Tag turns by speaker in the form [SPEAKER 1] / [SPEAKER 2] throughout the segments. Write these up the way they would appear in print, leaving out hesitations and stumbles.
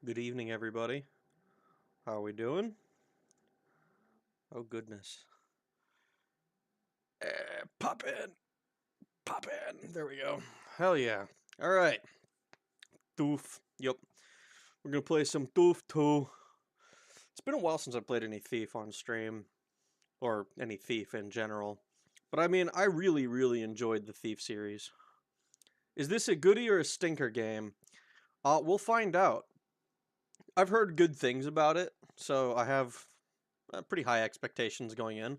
[SPEAKER 1] Good evening, everybody. How are we doing? Oh, goodness. Pop in. Pop in. There we go. Hell yeah. All right. Doof. Yep. We're going to play some Doof 2. It's been a while since I played any Thief on stream, or any Thief in general. But I mean, I really, really enjoyed the Thief series. Is this a goodie or a stinker game? We'll find out. I've heard good things about it, so I have pretty high expectations going in.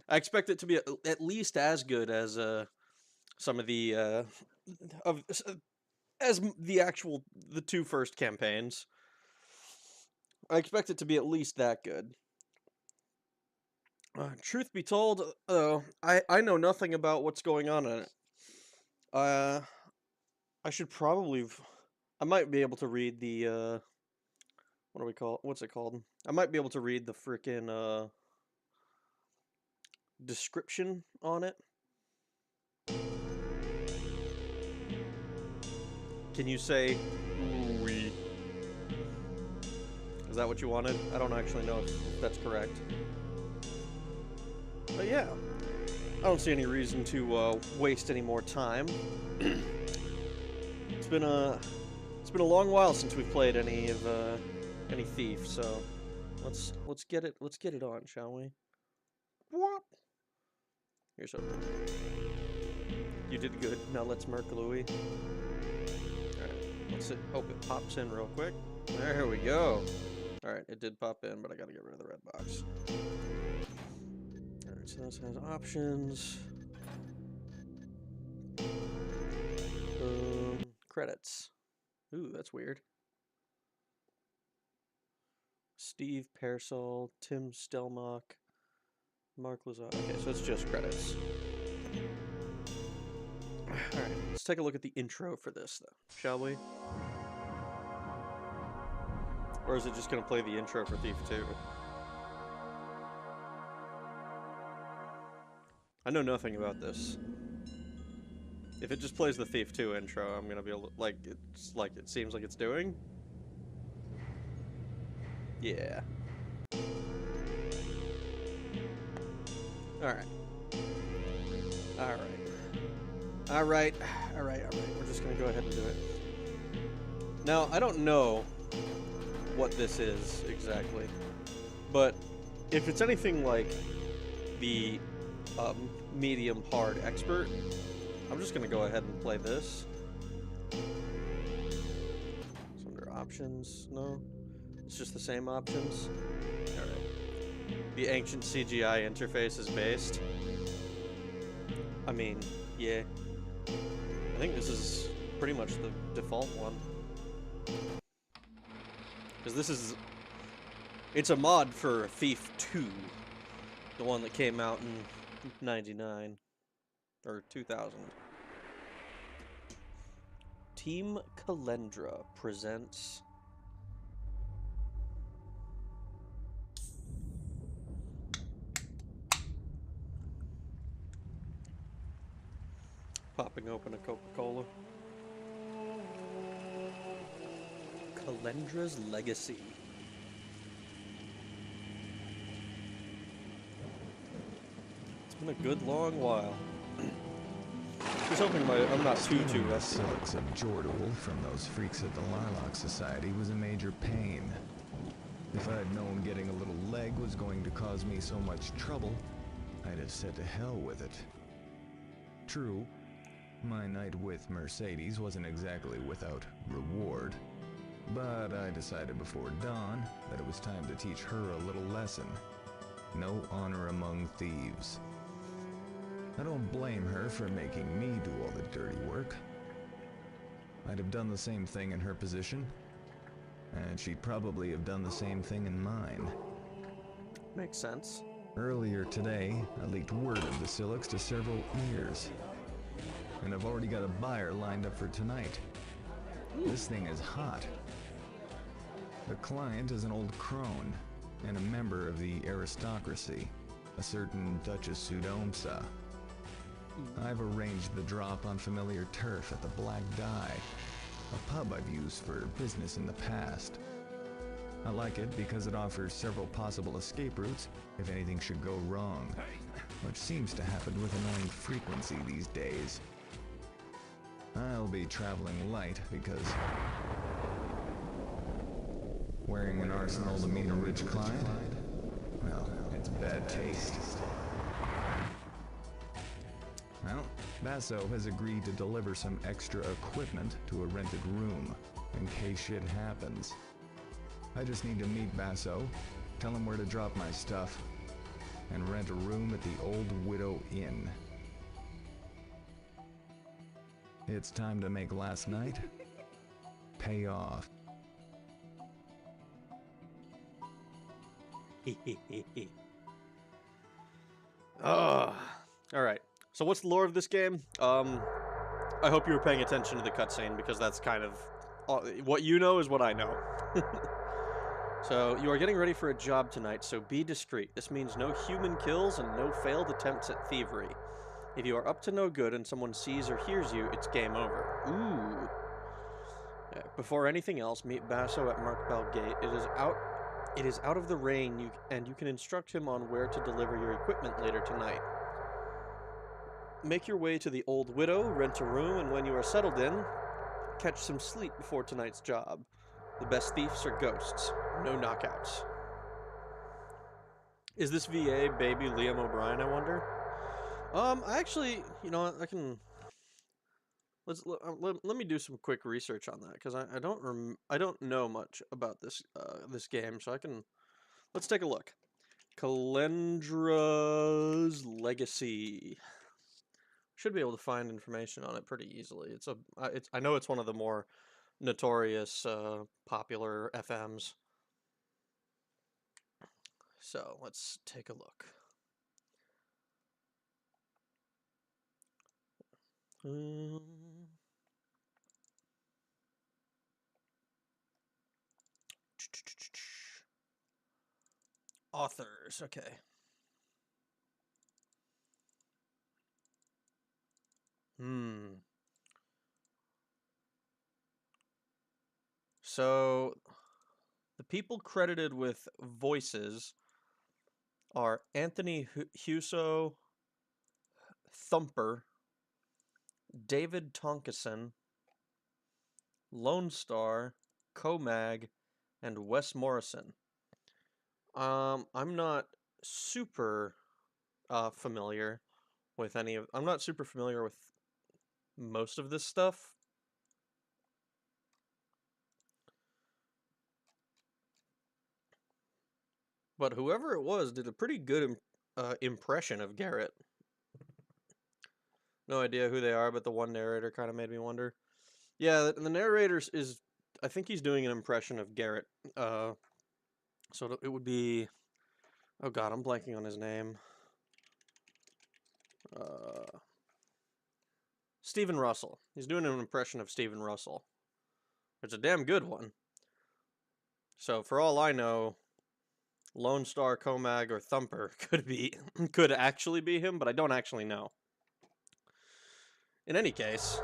[SPEAKER 1] I expect it to be at least as good as some of the of as the two first campaigns. I expect it to be at least that good. Truth be told, I know nothing about what's going on in it. I should probably. I might be able to read the what do we call? What's it called? I might be able to read the frickin' description on it. Can you say oui? Is that what you wanted? I don't actually know if that's correct. But yeah, I don't see any reason to waste any more time. It's been a long while since we've played any Thief, so let's get it on, shall we? What? Here's hoping. You did good. Now let's Merc Louis. Alright, hope it pops in real quick. There we go. Alright, it did pop in, but I gotta get rid of the red box. Alright, so this has options. Credits. Ooh, that's weird. Steve Pearsall, Tim Stelmach, Mark Lazar. Okay, so it's just credits. Alright, let's take a look at the intro for this, though, shall we? Or is it just going to play the intro for Thief 2? I know nothing about this. If it just plays the Thief 2 intro, I'm going to be able to, it seems like it's doing? Yeah. Alright. Alright. We're just gonna go ahead and do it. Now, I don't know what this is exactly, but if it's anything like the medium hard expert, I'm just gonna go ahead and play this. It's under options, no? It's just the same options? Alright. The ancient CGI interface is based. I mean, yeah. I think this is pretty much the default one. Because this is... It's a mod for Thief 2. The one that came out in 99. Or 2000. Team Calendra presents... Popping open a Coca-Cola. Calendra's Legacy. It's been a good long while. Just hoping I'm not too rusty.
[SPEAKER 2] The silks of Jordal from those freaks at the Lilac Society was a major pain. If I had known getting a little leg was going to cause me so much trouble, I'd have said to hell with it. True, my night with Mercedes wasn't exactly without reward, but I decided before dawn that it was time to teach her a little lesson. No honor among thieves. I don't blame her for making me do all the dirty work. I'd have done the same thing in her position, and she'd probably have done the same thing in mine.
[SPEAKER 1] Makes sense.
[SPEAKER 2] Earlier today, I leaked word of the Silks to several ears, and I've already got a buyer lined up for tonight. This thing is hot. The client is an old crone, and a member of the aristocracy, a certain Duchess Sudomsa. I've arranged the drop on familiar turf at the Black Dye. a pub I've used for business in the past. I like it because it offers several possible escape routes if anything should go wrong, which seems to happen with annoying frequency these days. I'll be traveling light because wearing an arsenal to meet a rich client? Well, it's bad taste. Well, Basso has agreed to deliver some extra equipment to a rented room in case shit happens. I just need to meet Basso, tell him where to drop my stuff, and rent a room at the Old Widow Inn. It's time to make last night pay off.
[SPEAKER 1] All right. So what's the lore of this game? I hope you were paying attention to the cutscene because that's kind of what you know is what I know. So you are getting ready for a job tonight, so be discreet. This means no human kills and no failed attempts at thievery. If you are up to no good and someone sees or hears you, it's game over. Ooh. Before anything else, meet Basso at Mark Bell Gate. It is out of the rain, and you can instruct him on where to deliver your equipment later tonight. Make your way to the Old Widow, rent a room, and when you are settled in, catch some sleep before tonight's job. The best thieves are ghosts, no knockouts. Is this VA baby Liam O'Brien, I wonder? I actually, you know, I can... Let me do some quick research on that because I don't know much about this this game, so I can let's take a look. Calendra's Legacy. Should be able to find information on it pretty easily. I know it's one of the more notorious popular FMs. So let's take a look. Authors, okay. So the people credited with voices are Anthony Huso, Thumper, David Tonkeson, Lone Star, Comag, and Wes Morrison. I'm not super familiar with I'm not super familiar with most of this stuff. But whoever it was did a pretty good impression of Garrett. No idea who they are, but the one narrator kind of made me wonder. Yeah, the narrator is, I think he's doing an impression of Garrett. So it would be, oh god, I'm blanking on his name. Stephen Russell. He's doing an impression of Stephen Russell. It's a damn good one. So for all I know, Lone Star, Comag, or Thumper could actually be him, but I don't actually know. In any case,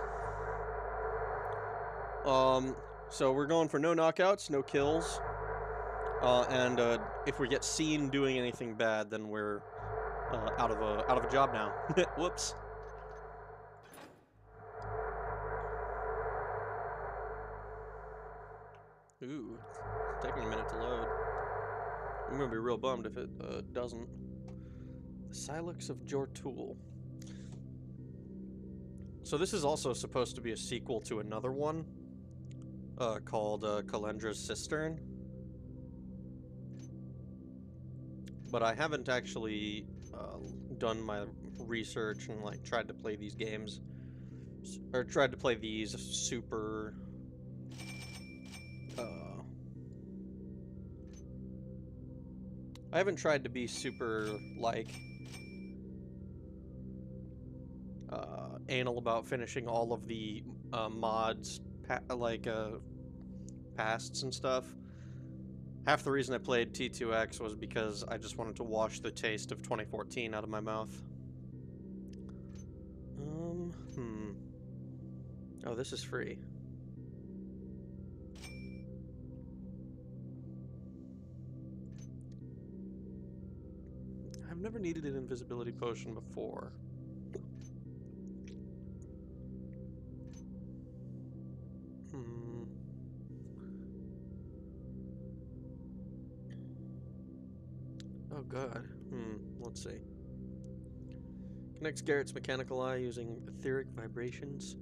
[SPEAKER 1] so we're going for no knockouts, no kills, and if we get seen doing anything bad, then we're out of a job now. Whoops. Ooh, it's taking a minute to load. I'm gonna be real bummed if it doesn't. The Silex of Jortul. So this is also supposed to be a sequel to another one called Calendra's Cistern. But I haven't actually done my research and like tried to play these games, or tried to play these super I haven't tried to be super like anal about finishing all of the mods pasts and stuff. Half the reason I played T2X was because I just wanted to wash the taste of 2014 out of my mouth. Oh, this is free. never needed an invisibility potion before. Oh god. Let's see. Connects Garrett's mechanical eye using etheric vibrations.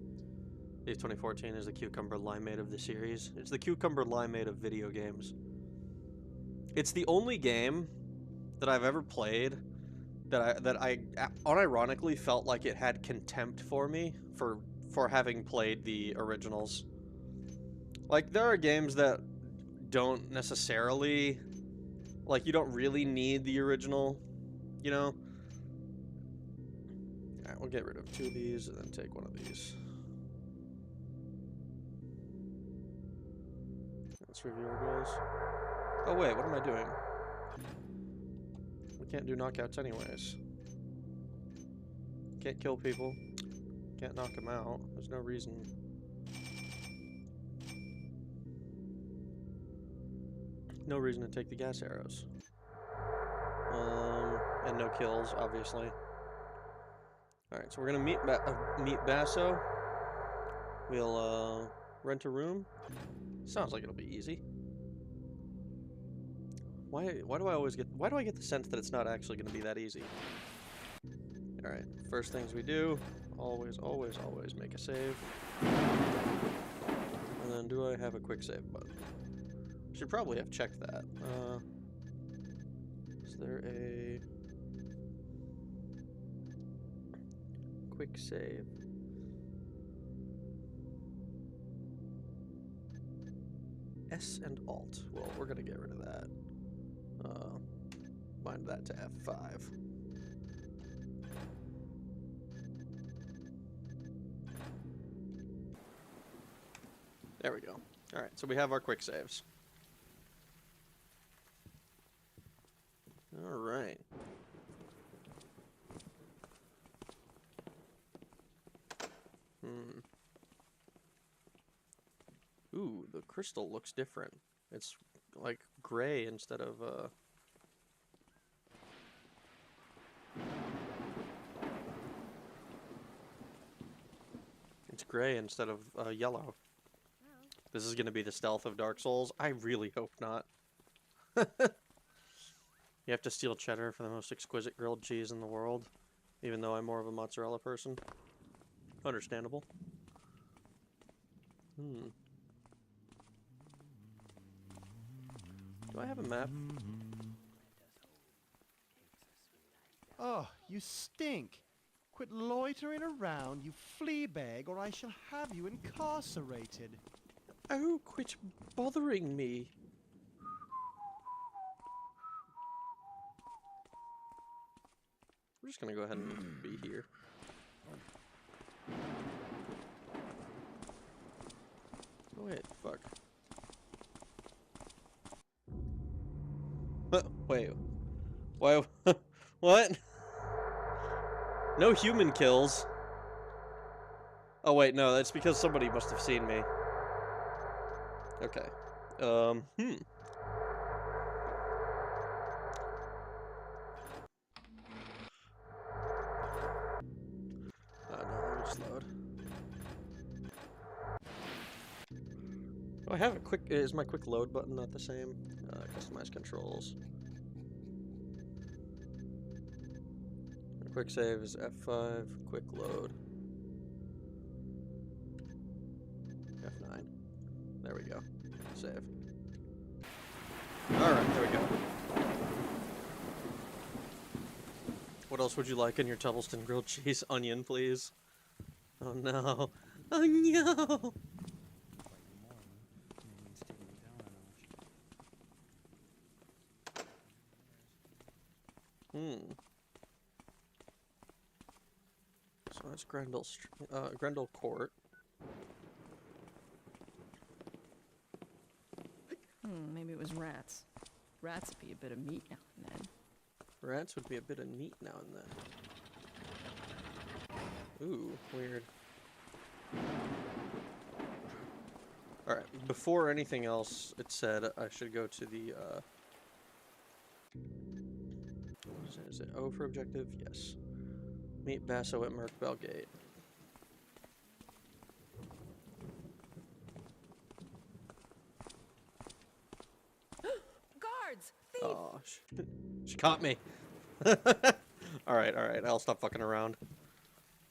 [SPEAKER 1] These 2014 is the cucumber limeade of the series. It's the cucumber limeade of video games. It's the only game that I've ever played that I unironically felt like it had contempt for me for having played the originals. Like, there are games that don't necessarily, like, you don't really need the original, you know? Alright, we'll get rid of 2 of these and then take 1 of these. Let's review our goals. Oh wait, what am I doing? We can't do knockouts anyways. Can't kill people. Can't knock them out. There's no reason. No reason to take the gas arrows. And no kills, obviously. Alright, so we're gonna meet Basso. We'll, rent a room. Sounds like it'll be easy. Why do I get the sense that it's not actually gonna be that easy? Alright, first things we do, always make a save. And then do I have a quick save button? Should probably have checked that. Is there a quick save? S and Alt. Well, we're gonna get rid of that. Bind that to F5. There we go. Alright, so we have our quick saves. Alright. Ooh, the crystal looks different. It's like gray instead of it's gray instead of yellow. This is gonna be the stealth of Dark Souls? I really hope not. You have to steal cheddar for the most exquisite grilled cheese in the world, even though I'm more of a mozzarella person. Understandable. Do I have a map?
[SPEAKER 3] Oh, you stink. Quit loitering around, you flea bag, or I shall have you incarcerated.
[SPEAKER 1] Oh, quit bothering me. We're just gonna go ahead and be here. Oh wait, fuck. Wait. Why? What? No human kills. Oh wait, no, that's because somebody must have seen me. Okay. No, let me just load. Oh, I have a quick. Is my quick load button not the same? Customize controls. Quick save is F5. Quick load. F9. There we go. Save. Alright, there we go. What else would you like in your Tubbleston grilled cheese? Onion, please. Oh no. Oh no! So that's Grendel Court.
[SPEAKER 4] Maybe it was rats. Rats would be a bit of meat now and then.
[SPEAKER 1] Rats would be a bit of meat now and then. Ooh, weird. Alright, before anything else, it said I should go to the, Is it O for objective? Yes. Meet Basso at Merkbell Gate.
[SPEAKER 4] Guards! Thief!
[SPEAKER 1] Oh, she caught me. Alright, alright. I'll stop fucking around. I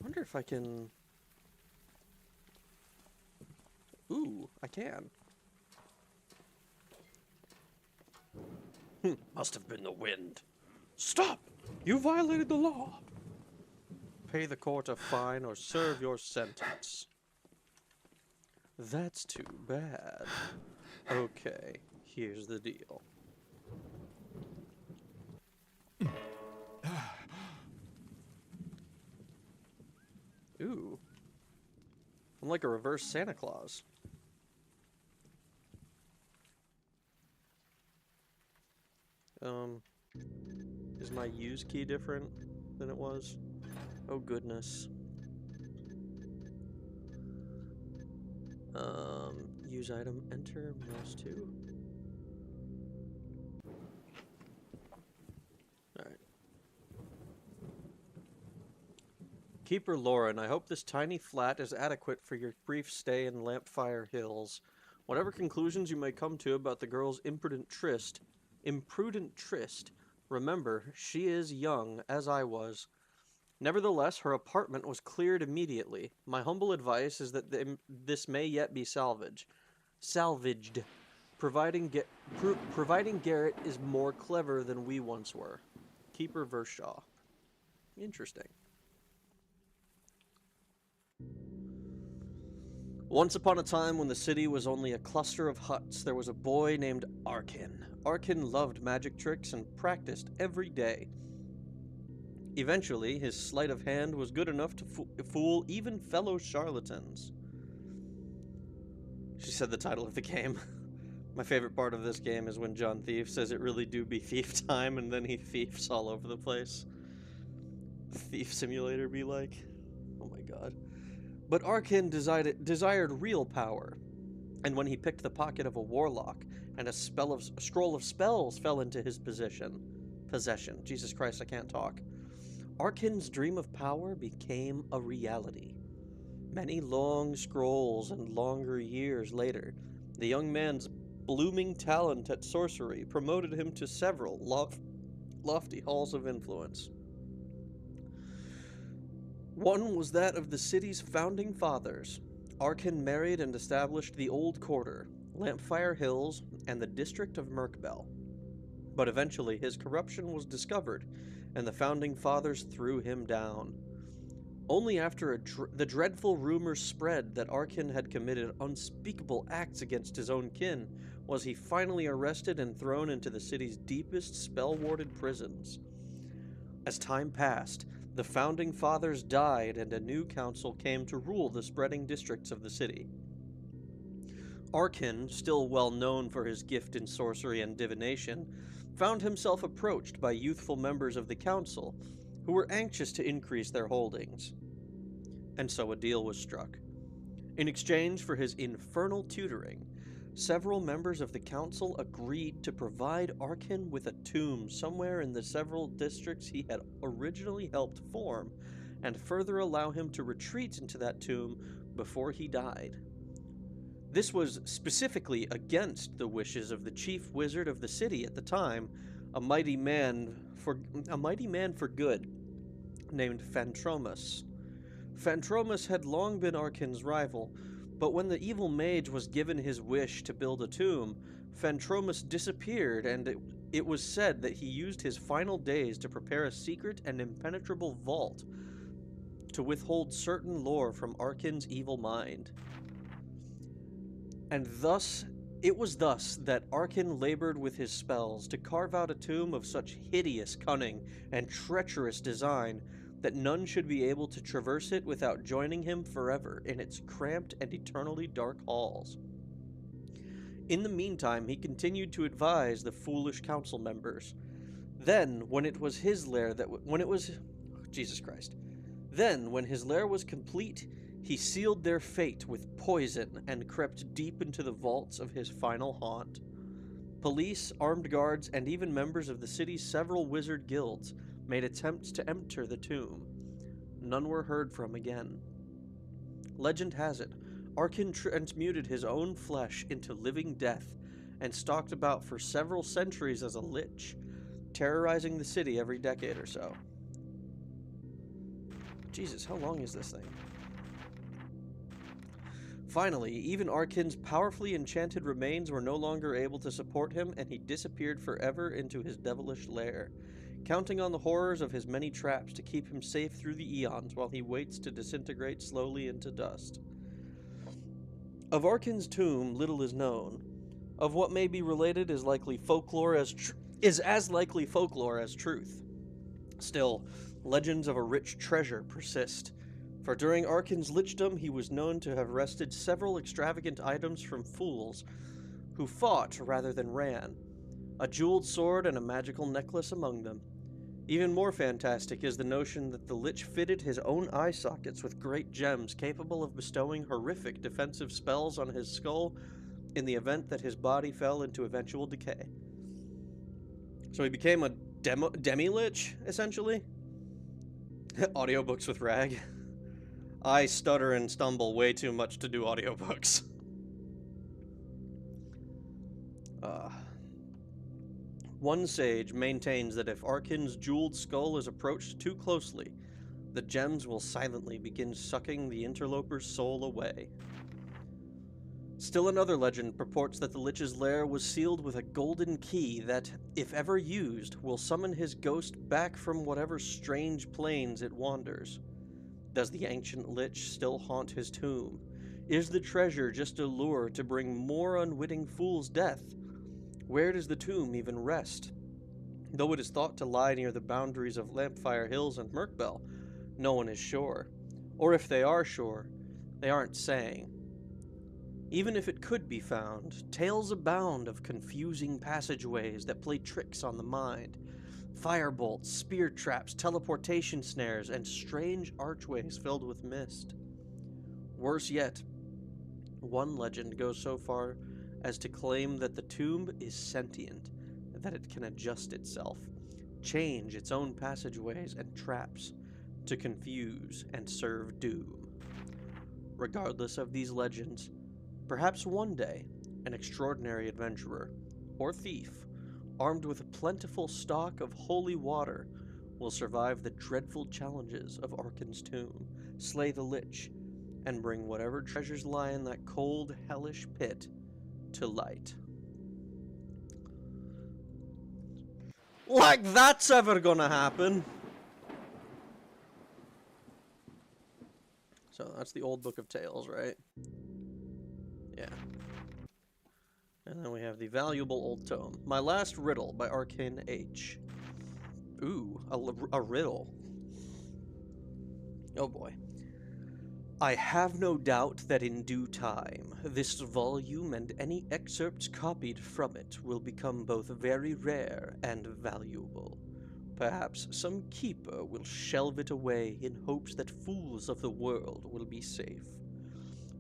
[SPEAKER 1] wonder if I can... Ooh, I can. Must have been the wind. Stop! You violated the law. Pay the court a fine or serve your sentence. That's too bad. Okay, here's the deal. Ooh. I'm like a reverse Santa Claus. Is my use key different than it was? Oh goodness. Use item, enter, mouse 2. Alright. Keeper Lauren, I hope this tiny flat is adequate for your brief stay in Lampfire Hills. Whatever conclusions you may come to about the girl's imprudent tryst, remember, she is young, as I was. Nevertheless, her apartment was cleared immediately. My humble advice is that this may yet be salvaged, providing Garrett is more clever than we once were. Keeper Vershaw. Interesting. Once upon a time, when the city was only a cluster of huts, there was a boy named Arkin. Arkin loved magic tricks and practiced every day. Eventually, his sleight of hand was good enough to fool even fellow charlatans. She said the title of the game. My favorite part of this game is when John Thief says it really do be thief time, and then he thiefs all over the place. Thief simulator be like. Oh my god. But Arkin desired real power, and when he picked the pocket of a warlock, and a scroll of spells fell into his possession. Jesus Christ, I can't talk. Arkin's dream of power became a reality. Many long scrolls and longer years later, the young man's blooming talent at sorcery promoted him to several lofty halls of influence. One was that of the city's founding fathers. Arkin married and established the Old Quarter, Lampfire Hills, and the district of Merkbell. But eventually his corruption was discovered, and the founding fathers threw him down. Only after the dreadful rumors spread that Arkin had committed unspeakable acts against his own kin was he finally arrested and thrown into the city's deepest spell-warded prisons. As time passed, the founding fathers died and a new council came to rule the spreading districts of the city. Arkin, still well known for his gift in sorcery and divination, found himself approached by youthful members of the council who were anxious to increase their holdings. And so a deal was struck. In exchange for his infernal tutoring, several members of the council agreed to provide Arkin with a tomb somewhere in the several districts he had originally helped form, and further allow him to retreat into that tomb before he died. This was specifically against the wishes of the chief wizard of the city at the time, a mighty man for good, named Fantromus. Fantromus had long been Arkin's rival, but when the evil mage was given his wish to build a tomb, Fantromus disappeared, and it was said that he used his final days to prepare a secret and impenetrable vault to withhold certain lore from Arkin's evil mind. And it was thus that Arkin labored with his spells to carve out a tomb of such hideous cunning and treacherous design that none should be able to traverse it without joining him forever in its cramped and eternally dark halls. In the meantime, he continued to advise the foolish council members. Then, when his lair was complete, he sealed their fate with poison and crept deep into the vaults of his final haunt. Police, armed guards, and even members of the city's several wizard guilds made attempts to enter the tomb. None were heard from again. Legend has it, Arkin transmuted his own flesh into living death and stalked about for several centuries as a lich, terrorizing the city every decade or so. Jesus, how long is this thing? Finally, even Arkin's powerfully enchanted remains were no longer able to support him, and he disappeared forever into his devilish lair, counting on the horrors of his many traps to keep him safe through the eons while he waits to disintegrate slowly into dust. Of Arkin's tomb, little is known. Of what may be related is as likely folklore as truth. Still, legends of a rich treasure persist, for during Arkin's lichdom he was known to have wrested several extravagant items from fools who fought rather than ran, a jeweled sword and a magical necklace among them. Even more fantastic is the notion that the lich fitted his own eye sockets with great gems capable of bestowing horrific defensive spells on his skull in the event that his body fell into eventual decay. So he became a demi-lich, essentially? Audiobooks with Rag. I stutter and stumble way too much to do audiobooks. One sage maintains that if Arkin's jeweled skull is approached too closely, the gems will silently begin sucking the interloper's soul away. Still another legend purports that the Lich's lair was sealed with a golden key that, if ever used, will summon his ghost back from whatever strange planes it wanders. Does the ancient Lich still haunt his tomb? Is the treasure just a lure to bring more unwitting fools death? Where does the tomb even rest? Though it is thought to lie near the boundaries of Lampfire Hills and Mirkbell, no one is sure. Or if they are sure, they aren't saying. Even if it could be found, tales abound of confusing passageways that play tricks on the mind. Firebolts, spear traps, teleportation snares, and strange archways filled with mist. Worse yet, one legend goes so far as to claim that the tomb is sentient, that it can adjust itself, change its own passageways and traps to confuse and serve doom. Regardless of these legends, perhaps one day, an extraordinary adventurer, or thief, armed with a plentiful stock of holy water, will survive the dreadful challenges of Arkin's tomb, slay the Lich, and bring whatever treasures lie in that cold, hellish pit to light. Like that's ever gonna happen! So that's the old Book of Tales, right? Yeah. And then we have the valuable old tome. My Last Riddle by Arcane H. Ooh, a riddle. Oh boy. I have no doubt that in due time, this volume and any excerpts copied from it will become both very rare and valuable. Perhaps some keeper will shelve it away in hopes that fools of the world will be safe.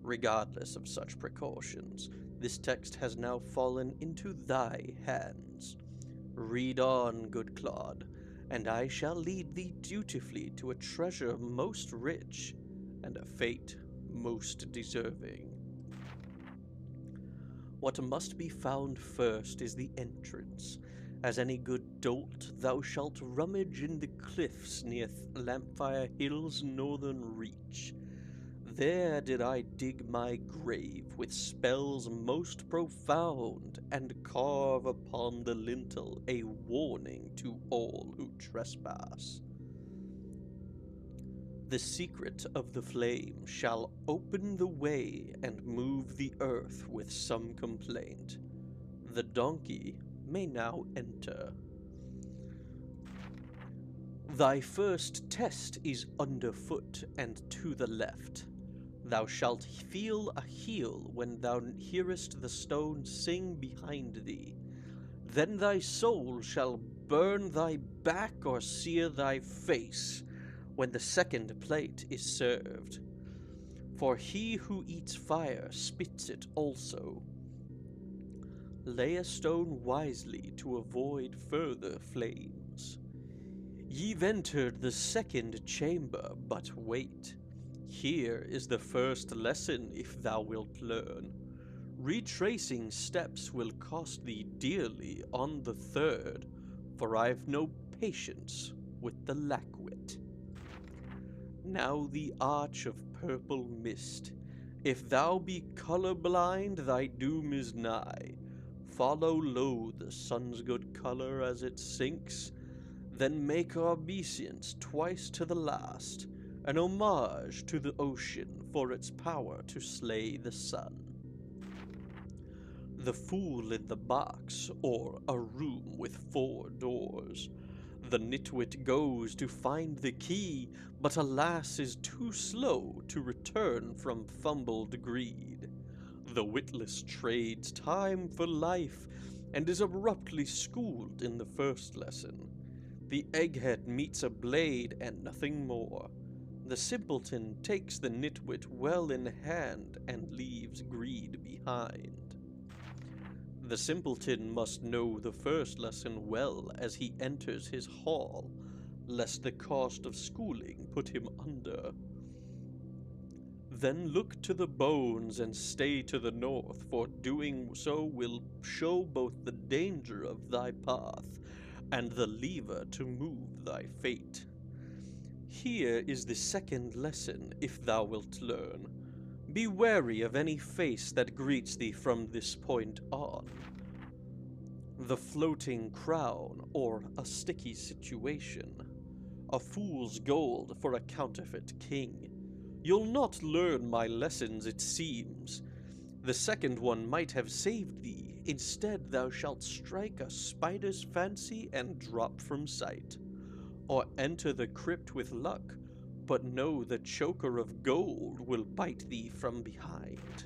[SPEAKER 1] Regardless of such precautions, this text has now fallen into thy hands. Read on, good Claude, and I shall lead thee dutifully to a treasure most rich, and a fate most deserving. What must be found first is the entrance. As any good dolt, thou shalt rummage in the cliffs near Lampfire Hill's northern reach. There did I dig my grave with spells most profound, and carve upon the lintel a warning to all who trespass. The secret of the flame shall open the way and move the earth with some complaint. The donkey may now enter. Thy first test is underfoot and to the left. Thou shalt feel a heel when thou hearest the stone sing behind thee. Then thy soul shall burn thy back or sear thy face when the second plate is served. For he who eats fire spits it also. Lay a stone wisely to avoid further flames. Ye've entered the second chamber, but wait. Here is the first lesson if thou wilt learn. Retracing steps will cost thee dearly on the third, for I've no patience with the lackwit. Now the arch of purple mist. If thou be color-blind, thy doom is nigh. Follow low the sun's good color as it sinks, then make obeisance twice to the last, an homage to the ocean for its power to slay the sun. The Fool in the Box, or A Room with Four Doors. The nitwit goes to find the key, but alas is too slow to return from fumbled greed. The witless trades time for life, and is abruptly schooled in the first lesson. The egghead meets a blade and nothing more. The simpleton takes the nitwit well in hand and leaves greed behind. The simpleton must know the first lesson well as he enters his hall, lest the cost of schooling put him under. Then look to the bones and stay to the north, for doing so will show both the danger of thy path and the lever to move thy fate. Here is the second lesson, if thou wilt learn. Be wary of any face that greets thee from this point on. The floating crown, or a sticky situation. A fool's gold for a counterfeit king. You'll not learn my lessons, it seems. The second one might have saved thee. Instead, thou shalt strike a spider's fancy and drop from sight. Or enter the crypt with luck, but know the choker of gold will bite thee from behind.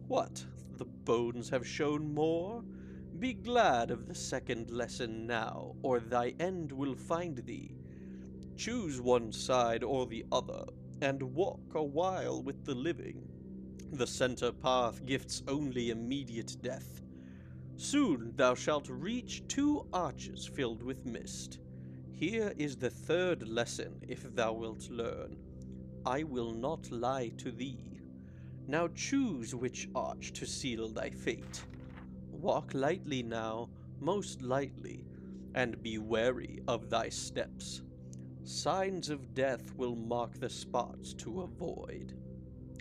[SPEAKER 1] What, the bones have shown more? Be glad of the second lesson now, or thy end will find thee. Choose one side or the other, and walk a while with the living. The center path gifts only immediate death. Soon thou shalt reach two arches filled with mist. Here is the third lesson, if thou wilt learn. I will not lie to thee. Now choose which arch to seal thy fate. Walk lightly now, most lightly, and be wary of thy steps. Signs of death will mark the spots to avoid.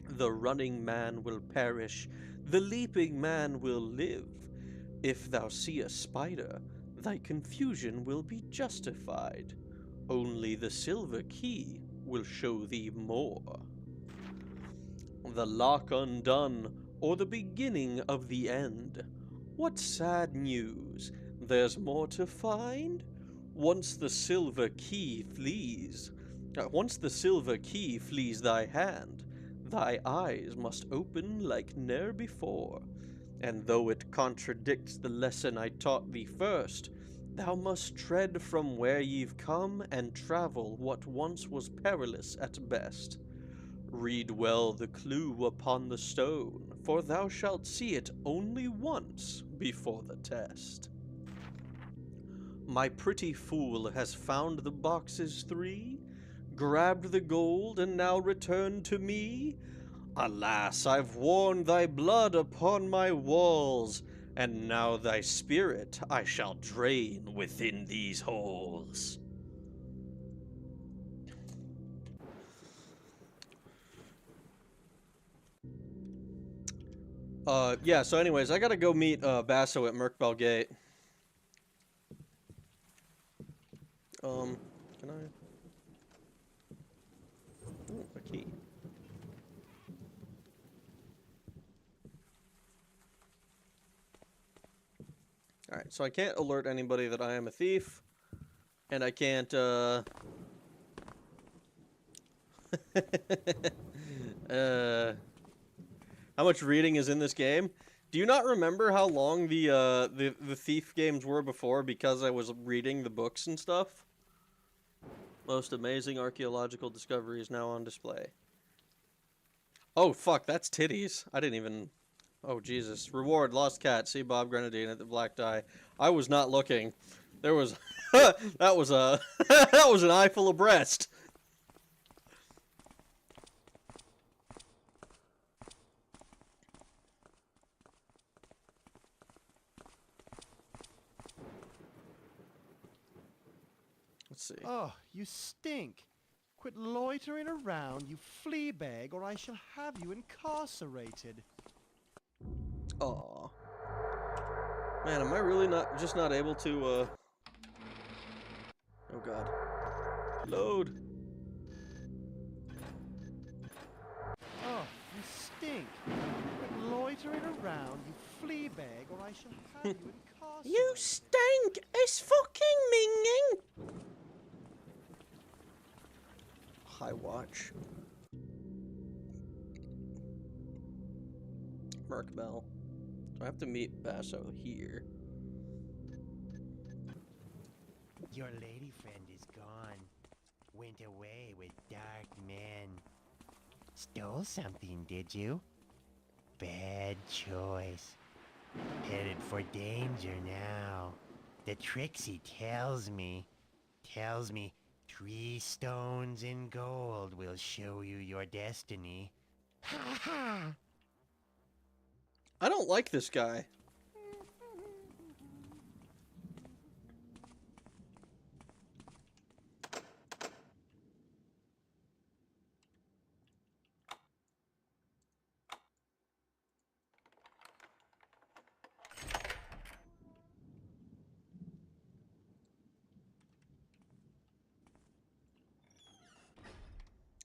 [SPEAKER 1] The running man will perish, the leaping man will live. If thou see a spider, thy confusion will be justified. Only the silver key will show thee more. The lock undone, or the beginning of the end. What sad news! There's more to find? Once the silver key flees thy hand, thy eyes must open like ne'er before. And though it contradicts the lesson I taught thee first, thou must tread from where ye've come and travel what once was perilous at best. Read well the clue upon the stone, for thou shalt see it only once before the test. My pretty fool has found the boxes three, grabbed the gold, and now returned to me. Alas, I've worn thy blood upon my walls, and now thy spirit I shall drain within these halls. Yeah, so anyways, I gotta go meet, Basso at Merkbell Gate. Can I? Ooh, a key. Alright, so I can't alert anybody that I am a thief, and I can't, how much reading is in this game? Do you not remember how long the thief games were before because I was reading the books and stuff? Most amazing archaeological discoveries now on display. Oh, fuck, that's titties. I didn't even... Oh, Jesus. Reward, lost cat. See Bob Grenadine at the black die. I was not looking. There was... that was a... that was an eye full of breast. Let's see.
[SPEAKER 3] Oh, you stink. Quit loitering around, you flea bag, or I shall have you incarcerated.
[SPEAKER 1] Aw. Man, am I really just not able to, Oh, God. Load.
[SPEAKER 3] Oh, you stink. Quit loitering around, you flea bag, or I shall have you incarcerated.
[SPEAKER 1] You stink! It's fucking minging! High watch. Merc Bell. Do I have to meet Basso here?
[SPEAKER 5] Your lady friend is gone. Went away with dark men. Stole something, did you? Bad choice. Headed for danger now. The Trixie tells me 3 stones in gold will show you your destiny. Ha ha!
[SPEAKER 1] I don't like this guy.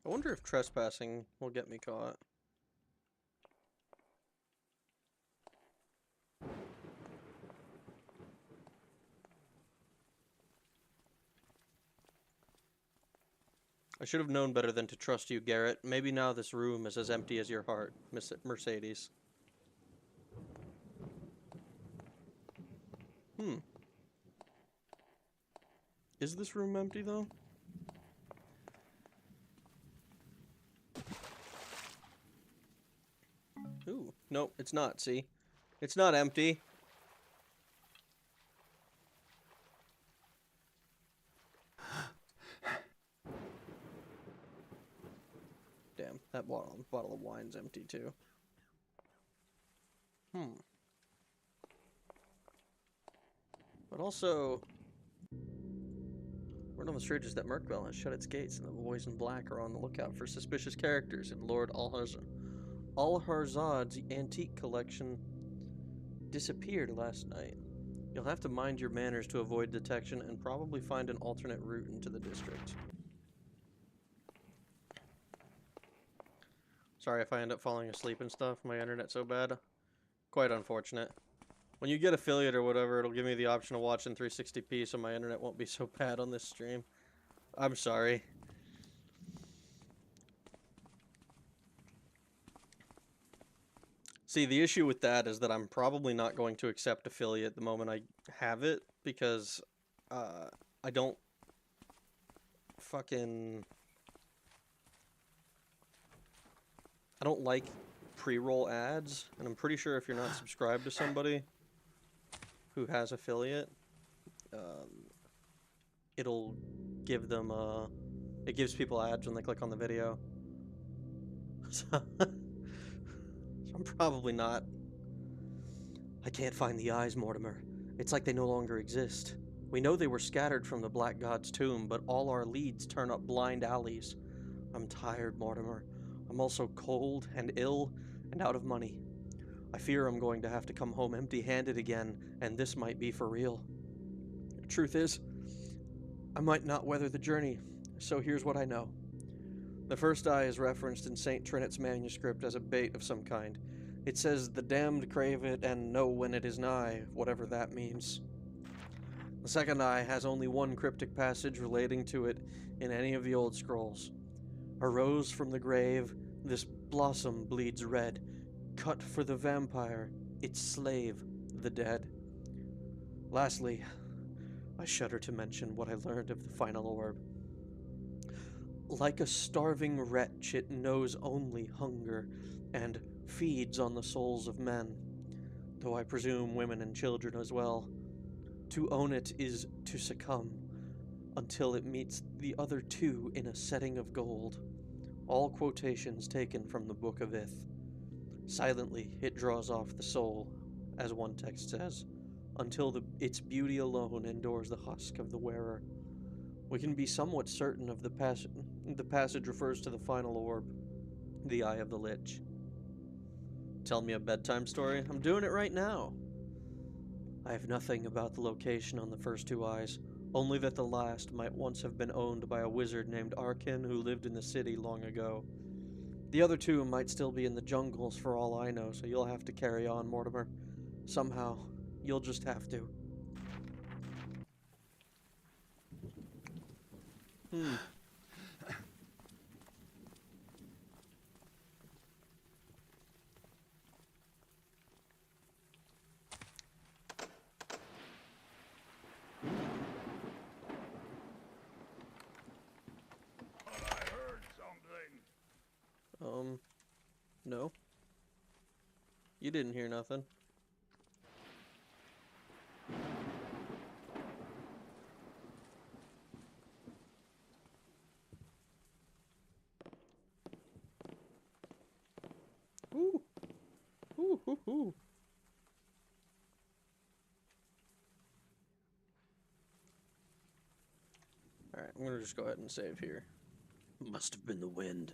[SPEAKER 1] I wonder if trespassing will get me caught. I should have known better than to trust you, Garrett. Maybe now this room is as empty as your heart, Miss Mercedes. Is this room empty, though? Ooh, nope, it's not, see? It's not empty. Damn, that bottle of wine's empty, too. But also... word on the street is that Merkville has shut its gates, and the boys in black are on the lookout for suspicious characters in Lord Alharzad's antique collection disappeared last night. You'll have to mind your manners to avoid detection and probably find an alternate route into the district. Sorry if I end up falling asleep and stuff. My internet's so bad. Quite unfortunate. When you get affiliate or whatever, it'll give me the option of watching 360p so my internet won't be so bad on this stream. I'm sorry. See, the issue with that is that I'm probably not going to accept affiliate the moment I have it, because I don't like pre-roll ads, and I'm pretty sure if you're not subscribed to somebody who has affiliate, it'll give them, it gives people ads when they click on the video. So, I'm probably not. I can't find the eyes, Mortimer. It's like they no longer exist. We know they were scattered from the Black God's tomb, but all our leads turn up blind alleys. I'm tired, Mortimer. I'm also cold and ill and out of money. I fear I'm going to have to come home empty-handed again, and this might be for real. The truth is, I might not weather the journey, so here's what I know. The first eye is referenced in St. Trinit's manuscript as a bait of some kind. It says, the damned crave it and know when it is nigh, whatever that means. The second eye has only one cryptic passage relating to it in any of the old scrolls. Arose from the grave, this blossom bleeds red, cut for the vampire, its slave, the dead. Lastly, I shudder to mention what I learned of the final orb. Like a starving wretch, it knows only hunger, and feeds on the souls of men, though I presume women and children as well. To own it is to succumb until it meets the other two in a setting of gold. All quotations taken from the Book of Ith. Silently, it draws off the soul, as one text says, until its beauty alone endures the husk of the wearer. We can be somewhat certain of the passage refers to the final orb, the Eye of the Lich. Tell me a bedtime story? I'm doing it right now. I have nothing about the location on the first two eyes, only that the last might once have been owned by a wizard named Arkin who lived in the city long ago. The other two might still be in the jungles for all I know, so you'll have to carry on, Mortimer. Somehow, you'll just have to. No. You didn't hear nothing. Ooh. Ooh, ooh, ooh. Alright, I'm gonna just go ahead and save here. Must have been the wind.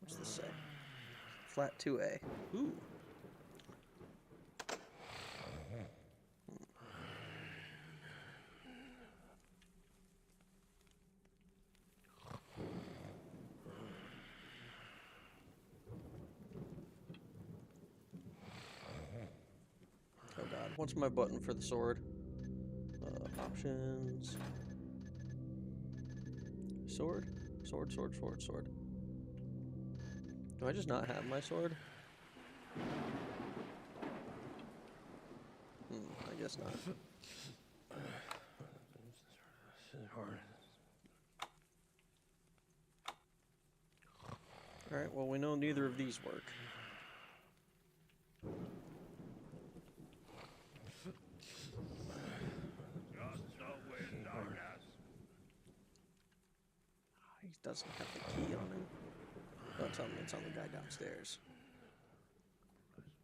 [SPEAKER 1] What's this say? Flat 2A. Ooh. Oh god, what's my button for the sword? Options. Sword? Sword, sword, sword, sword. Do I just not have my sword? I guess not. Alright, well we know neither of these work. He doesn't have the key on him. Don't tell me it's on the guy downstairs.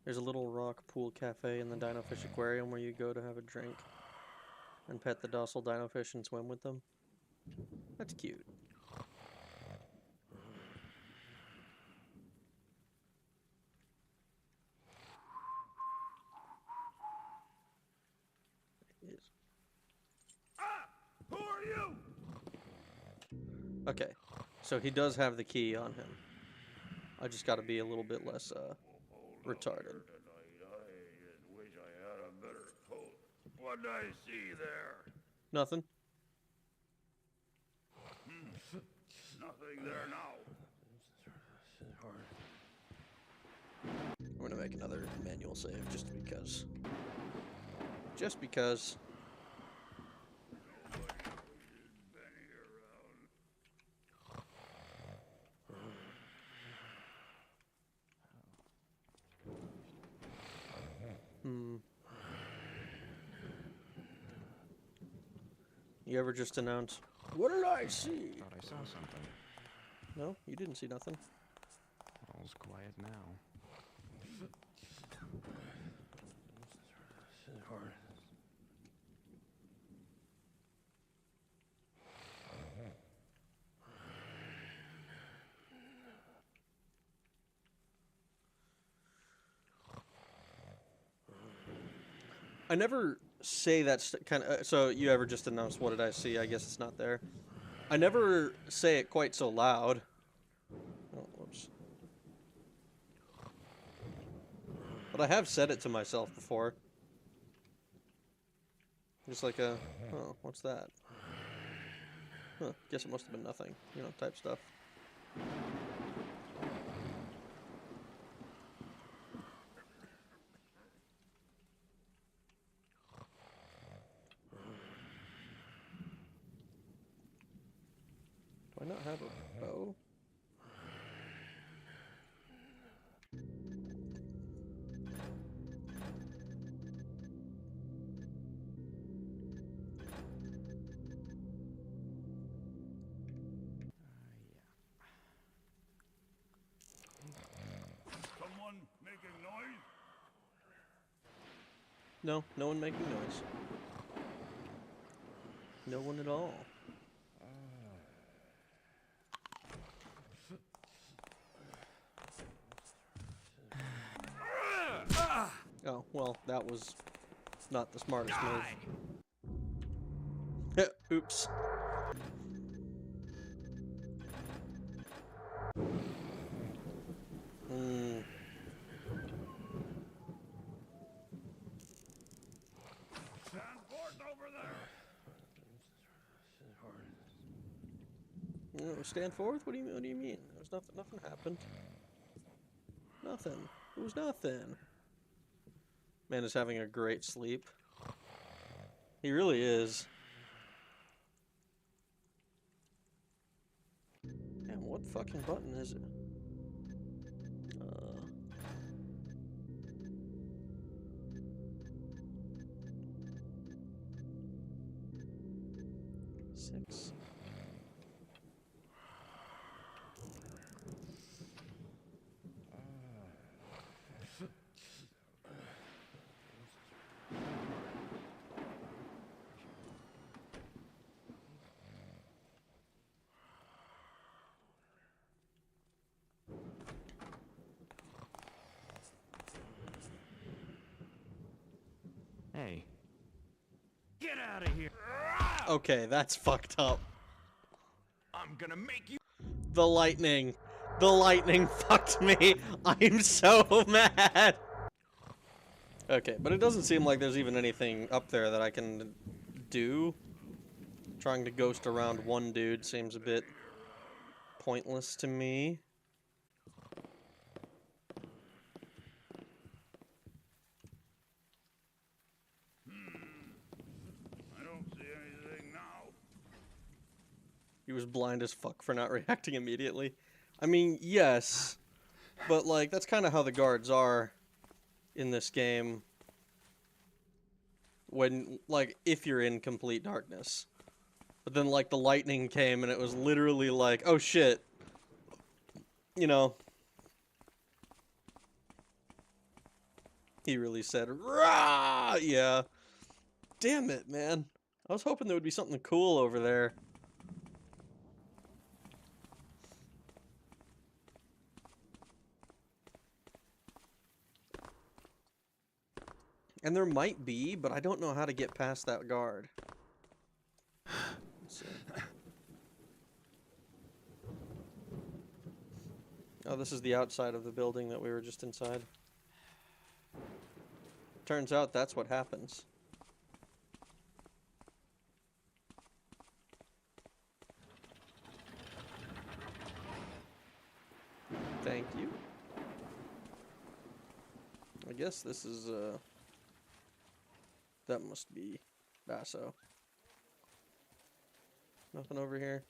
[SPEAKER 1] There's a little rock pool cafe in the Dino Fish Aquarium where you go to have a drink and pet the docile dino fish and swim with them. That's cute. It is.
[SPEAKER 6] Who are you?
[SPEAKER 1] Okay, so he does have the key on him. I just gotta be a little bit less, retarded.
[SPEAKER 6] I wish I had a better coat. What'd I see there?
[SPEAKER 1] Nothing.
[SPEAKER 6] Nothing there now.
[SPEAKER 1] I'm gonna make another manual save just because. Just because. You ever just announce, "What did I see?"
[SPEAKER 7] Thought I saw something.
[SPEAKER 1] No, you didn't see nothing.
[SPEAKER 7] All's quiet now.
[SPEAKER 1] I never say that kind of. So you ever just announce what did I see? I guess it's not there. I never say it quite so loud. Oh, whoops. But I have said it to myself before. Just like a, oh, what's that? Huh, guess it must have been nothing, you know, type stuff. Do I not have a bow?
[SPEAKER 6] Someone making noise?
[SPEAKER 1] No, no one making noise. No one at all. Oh, well, that was not the smartest move. Oops. Hmm.
[SPEAKER 6] Stand forth over there!
[SPEAKER 1] Stand forth? What do you mean? What do you mean? There's nothing. Nothing happened. Nothing. It was nothing. Man is having a great sleep. He really is. Damn, what fucking button is it? Six.
[SPEAKER 7] Hey.
[SPEAKER 5] Get out of here!
[SPEAKER 1] Okay, that's fucked up.
[SPEAKER 5] I'm gonna make you.
[SPEAKER 1] The lightning. The lightning fucked me. I'm so mad. Okay, but it doesn't seem like there's even anything up there that I can do. Trying to ghost around one dude seems a bit pointless to me.
[SPEAKER 6] I don't see anything now.
[SPEAKER 1] He was blind as fuck for not reacting immediately. I mean, yes, but like that's kind of how the guards are in this game. When like if you're in complete darkness. But then like the lightning came and it was literally like, oh shit. You know. He really said, rah! Yeah. Damn it, man. I was hoping there would be something cool over there. And there might be, but I don't know how to get past that guard. Let's see. Oh, this is the outside of the building that we were just inside. Turns out that's what happens. Thank you. I guess this is, that must be Basso. Nothing over here.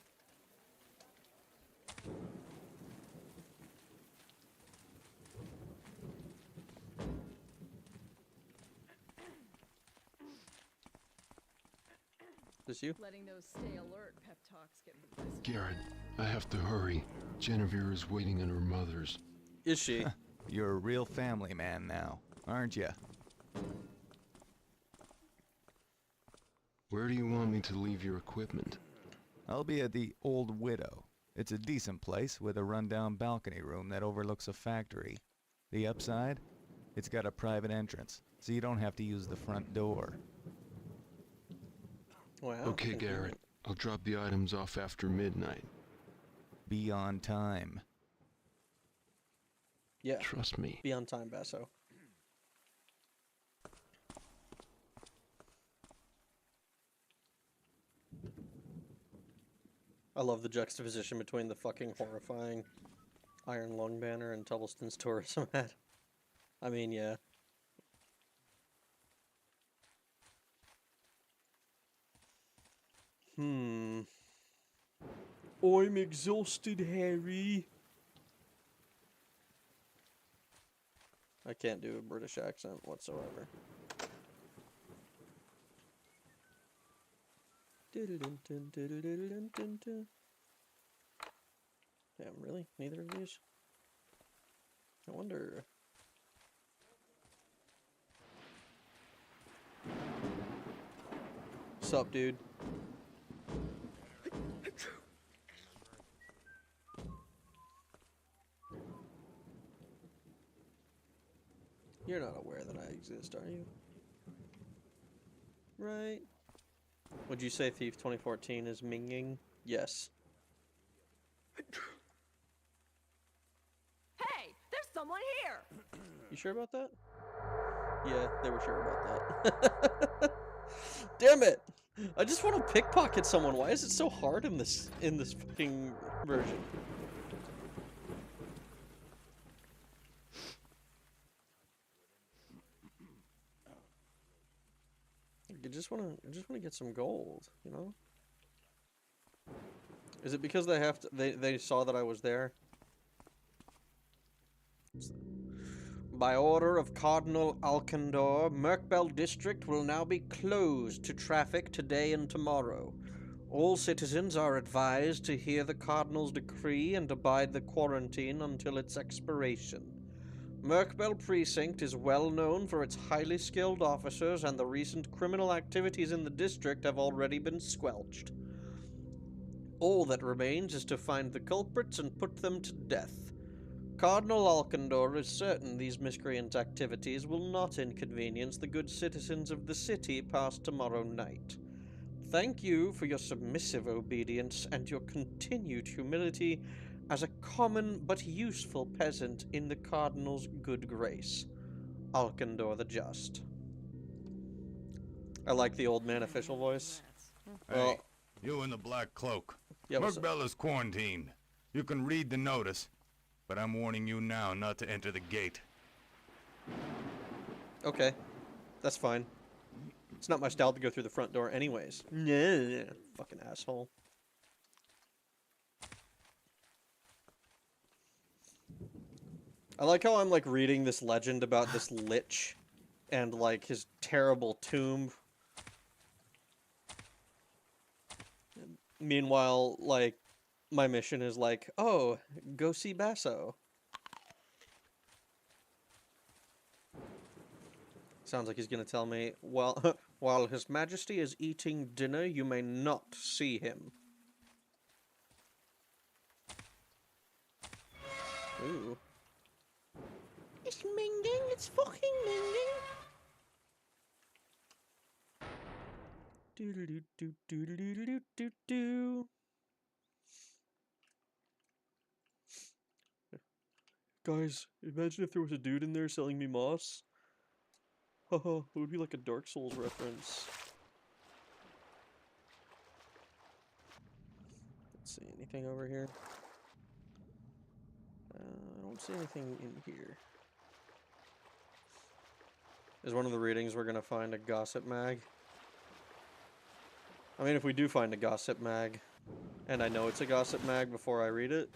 [SPEAKER 1] This you?
[SPEAKER 4] Letting those stay alert pep talks get me pissed.
[SPEAKER 8] Garrett, I have to hurry. Genevieve is waiting at her mother's.
[SPEAKER 1] Is she?
[SPEAKER 2] You're a real family man now, aren't you?
[SPEAKER 8] Where do you want me to leave your equipment?
[SPEAKER 2] I'll be at the Old Widow. It's a decent place with a rundown balcony room that overlooks a factory. The upside? It's got a private entrance, so you don't have to use the front door.
[SPEAKER 1] Wow.
[SPEAKER 8] Okay, Garrett. I'll drop the items off after midnight.
[SPEAKER 2] Be on time.
[SPEAKER 1] Yeah.
[SPEAKER 8] Trust me.
[SPEAKER 1] Be on time, Basso. I love the juxtaposition between the fucking horrifying Iron Lung banner and Tubbleton's tourism hat. I mean, yeah. I'm exhausted, Harry. I can't do a British accent whatsoever. Damn, really? Neither of these? I wonder... Sup, dude? You're not aware that I exist, are you? Right? Would you say Thief 2014 is minging? Yes.
[SPEAKER 4] Hey, there's someone here!
[SPEAKER 1] You sure about that? Yeah, they were sure about that. Damn it! I just want to pickpocket someone. Why is it so hard in this fucking version? I just want to get some gold, you know? Is it because they have to they saw that I was there? By order of Cardinal Alcindor, Merkbell District will now be closed to traffic today and tomorrow. All citizens are advised to hear the Cardinal's decree and abide the quarantine until its expiration. Merkbell Precinct is well known for its highly skilled officers, and the recent criminal activities in the district have already been squelched. All that remains is to find the culprits and put them to death. Cardinal Alcindor is certain these miscreant activities will not inconvenience the good citizens of the city past tomorrow night. Thank you for your submissive obedience and your continued humility as a common but useful peasant in the Cardinal's good grace. Alcindor the Just. I like the old man official voice. Well,
[SPEAKER 6] Hey, you in the black cloak.
[SPEAKER 1] yeah, what's up?
[SPEAKER 6] Merkbell is quarantined. You can read the notice, but I'm warning you now not to enter the gate.
[SPEAKER 1] Okay, that's fine. It's not my style to go through the front door anyways. Yeah, fucking asshole. I like how I'm like reading this legend about this lich and like his terrible tomb. Meanwhile, like my mission is like, oh, go see Basso. Sounds like he's gonna tell me, well, while His Majesty is eating dinner, you may not see him. Ooh. It's minging, it's fucking minging. Do-do-do-do-do-do-do-do-do. Guys, imagine if there was a dude in there selling me moss. Haha, it would be like a Dark Souls reference. Let's see, anything over here? I don't see anything in here. Is one of the readings we're gonna find a gossip mag? I mean, if we do find a gossip mag, and I know it's a gossip mag before I read it,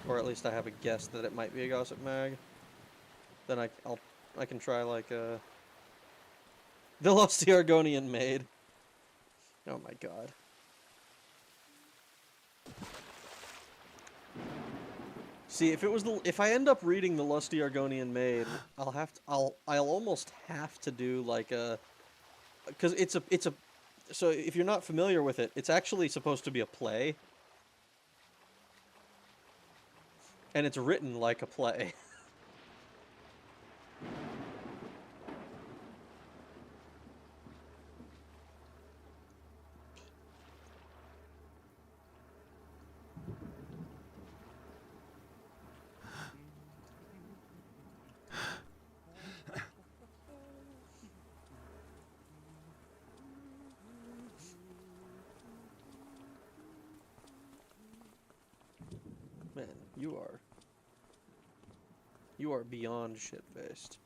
[SPEAKER 1] or at least I have a guess that it might be a gossip mag, then I can try like the Lusty Argonian Maid. Oh my god. See, if I end up reading the Lusty Argonian Maid, I'll almost have to do like a, because it's a so if you're not familiar with it, it's actually supposed to be a play. And it's written like a play. Man, you are beyond shit-faced.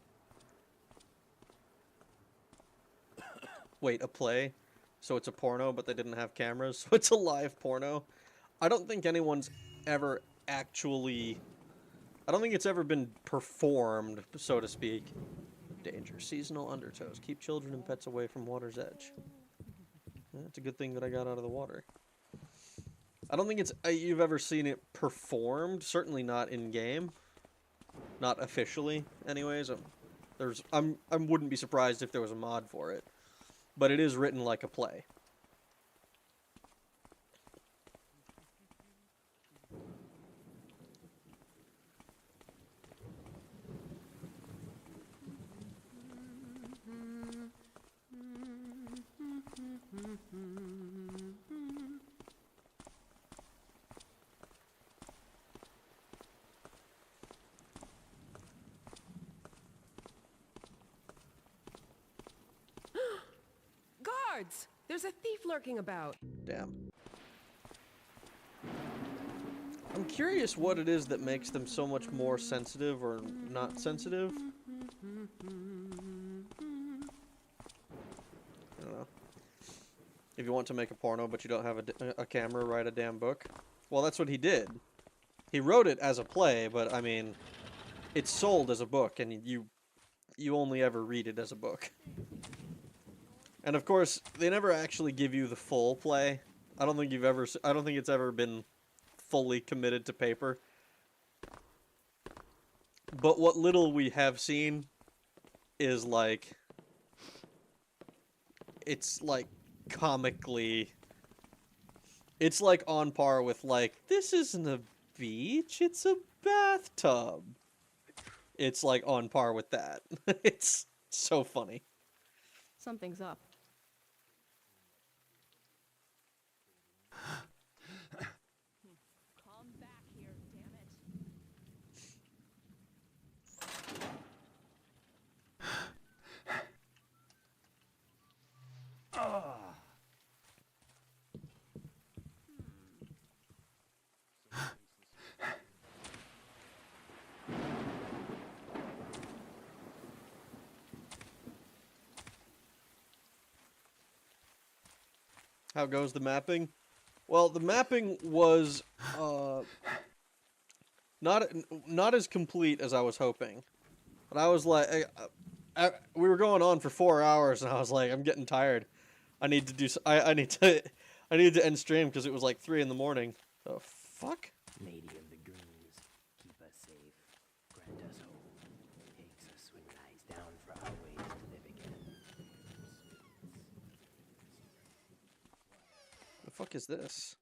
[SPEAKER 1] Wait, a play? So it's a porno, but they didn't have cameras, so it's a live porno? I don't think anyone's ever actually... I don't think it's ever been performed, so to speak. Danger. Seasonal undertows. Keep children and pets away from water's edge. That's a good thing that I got out of the water. I don't think it's you've ever seen it performed. Certainly not in game. Not officially, anyways. I wouldn't be surprised if there was a mod for it, but it is written like a play.
[SPEAKER 9] Guards! There's a thief lurking about.
[SPEAKER 1] Damn. I'm curious what it is that makes them so much more sensitive or not sensitive. I don't know. If you want to make a porno but you don't have a camera, write a damn book. Well, that's what he did. He wrote it as a play, but I mean, it's sold as a book, and you only ever read it as a book. And of course, they never actually give you the full play. I don't think it's ever been fully committed to paper. But what little we have seen is like, it's like comically, it's like on par with like, this isn't a beach, it's a bathtub. It's like on par with that. It's so funny.
[SPEAKER 4] Something's up. Come back here, damn it.
[SPEAKER 1] How goes the mapping? Well, the mapping was not as complete as I was hoping. But I was like, we were going on for 4 hours, and I was like, I'm getting tired. I need to do. I need to end stream because it was like 3 in the morning. The fuck?
[SPEAKER 5] Lady of the Greens, keep us safe, grant us hope, takes us when lies down for our ways to live again.
[SPEAKER 1] The fuck is this?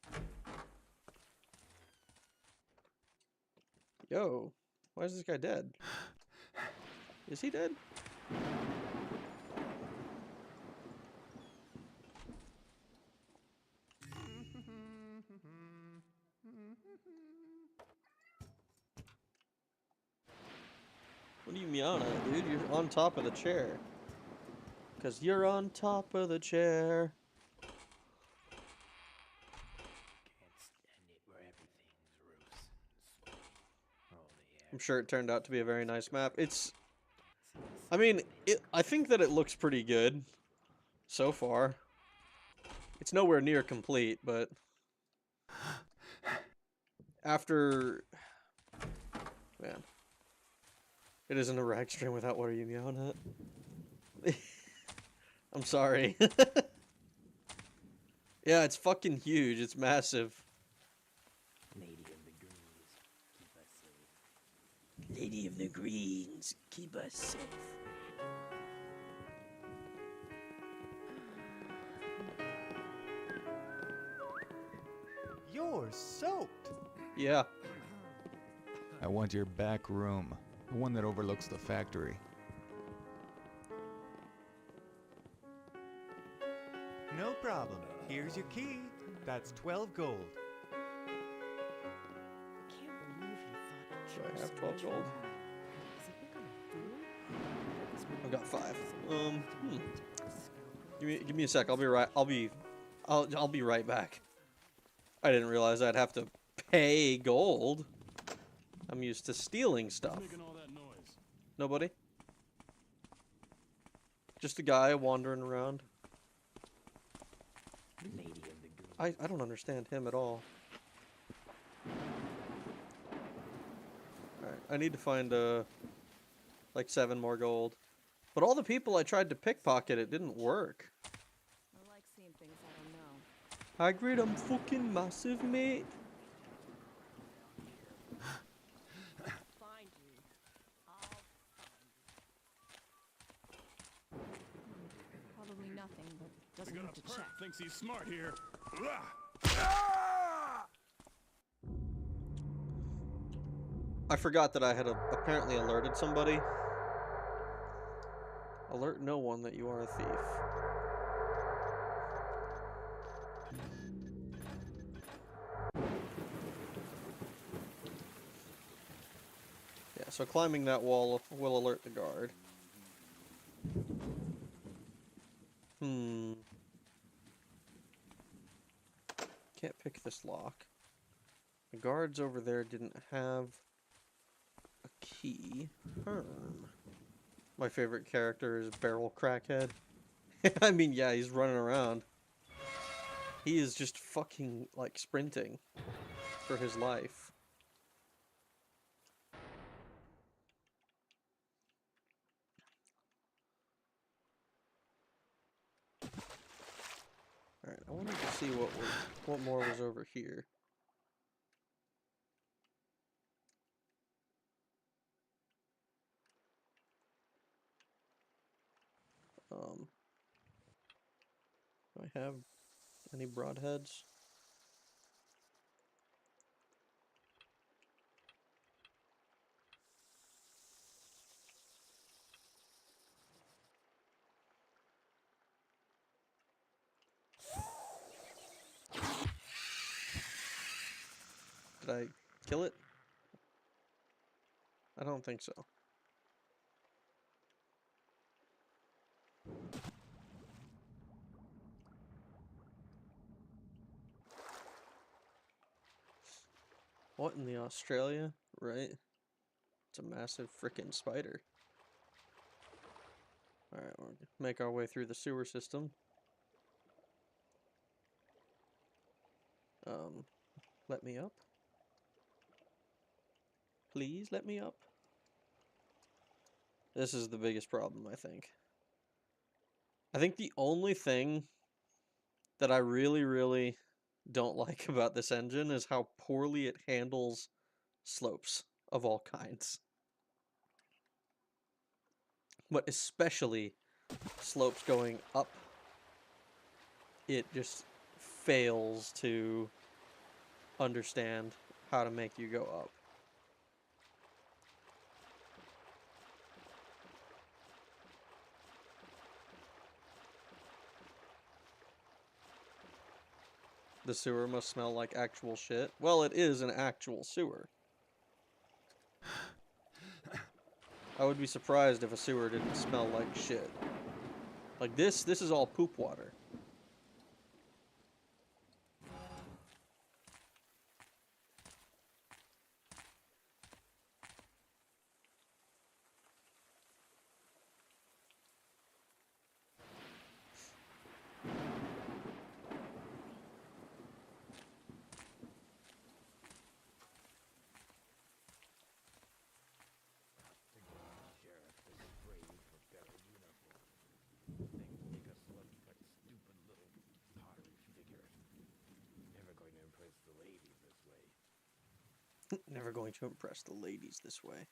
[SPEAKER 1] Yo, why is this guy dead? Is he dead? What are you meowing at, dude? You're on top of the chair. 'Cause you're on top of the chair.
[SPEAKER 5] Can't stand it where everything's loose and sweet. Oh, the air.
[SPEAKER 1] I'm sure it turned out to be a very nice map. I mean, I think that it looks pretty good so far. It's nowhere near complete, but after, man, it isn't a rag stream without what are you meowing at? I'm sorry. Yeah, it's fucking huge. It's massive.
[SPEAKER 5] Lady of the Greens, keep us safe.
[SPEAKER 1] Lady of the Greens, keep us safe.
[SPEAKER 3] You're soaked.
[SPEAKER 1] Yeah.
[SPEAKER 2] I want your back room, the one that overlooks the factory.
[SPEAKER 3] No problem. Here's your key. That's 12 gold.
[SPEAKER 4] Can't believe he thought
[SPEAKER 1] Do I have 12 gold?
[SPEAKER 4] Is he looking a fool?
[SPEAKER 1] I've got 5. Give me a sec. I'll be right back. I didn't realize I'd have to pay gold. I'm used to stealing stuff. Nobody? Just a guy wandering around.
[SPEAKER 5] Lady of the Goon.
[SPEAKER 1] I don't understand him at all. Alright, I need to find, like 7 more gold. But all the people I tried to pickpocket, it didn't work.
[SPEAKER 4] I like seeing things I don't know.
[SPEAKER 1] Hagrid, I'm fucking massive, mate.
[SPEAKER 4] Find you. I'll find you. Probably nothing, but doesn't hurt to check.
[SPEAKER 6] Thinks he's smart here.
[SPEAKER 1] I forgot that I had apparently alerted somebody. Alert no one that you are a thief. Yeah, so climbing that wall will alert the guard. Can't pick this lock. The guards over there didn't have a key. My favorite character is Barrel Crackhead. I mean, yeah, he's running around. He is just fucking, like, sprinting for his life. Alright, I wanted to see what more was over here. Do I have any broadheads? Did I kill it? I don't think so. What in the Australia? Right? It's a massive frickin' spider. Alright, we'll make our way through the sewer system. Let me up. Please let me up. This is the biggest problem, I think. I think the only thing that I really don't like about this engine is how poorly it handles slopes of all kinds. But especially slopes going up. It just fails to understand how to make you go up. The sewer must smell like actual shit. Well, it is an actual sewer. I would be surprised if a sewer didn't smell like shit. Like this is all poop water.
[SPEAKER 5] Sheriff is spraying for better uniform. Things make us look like stupid little pottery figures. Never going to impress the ladies this way.
[SPEAKER 1] Never going to impress the ladies this way.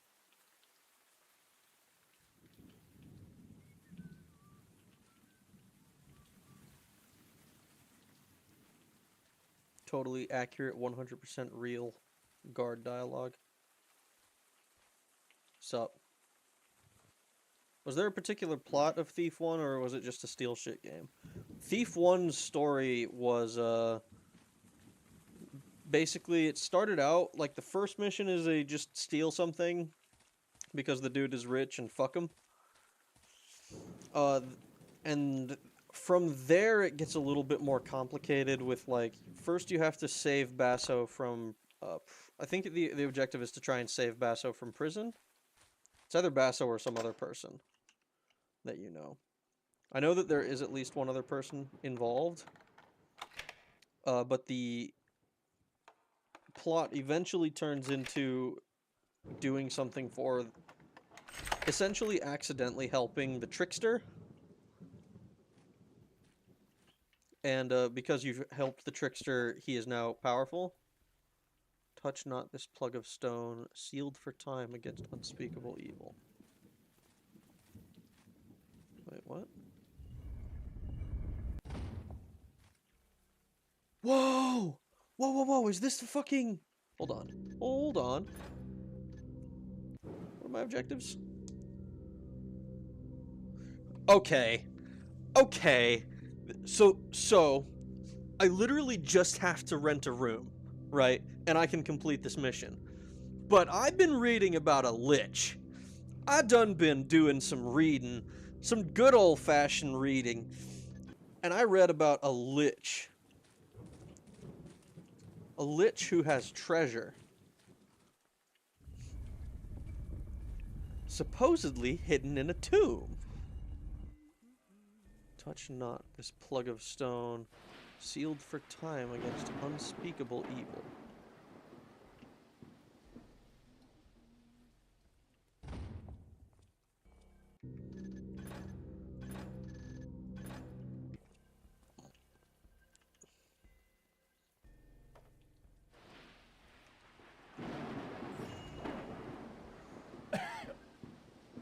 [SPEAKER 1] Totally accurate, 100% real guard dialogue. Sup? Was there a particular plot of Thief 1, or was it just a steal shit game? Thief 1's story was, basically, it started out, like, the first mission is they just steal something because the dude is rich and fuck him. And from there, it gets a little bit more complicated with, like, first you have to save Basso from I think the objective is to try and save Basso from prison. It's either Basso or some other person that you know. I know that there is at least one other person involved, but the plot eventually turns into doing something for essentially accidentally helping the trickster. And because you've helped the trickster, he is now powerful. Touch not this plug of stone, sealed for time against unspeakable evil. Wait, what? Whoa! Whoa, whoa, whoa, is this the fucking... Hold on. Hold on. What are my objectives? Okay. Okay. So, I literally just have to rent a room, right? And I can complete this mission. But I've been reading about a lich. I done been doing some reading, some good old-fashioned reading, and I read about a lich. A lich who has treasure. Supposedly hidden in a tomb. Touch not this plug of stone, sealed for time against unspeakable evil.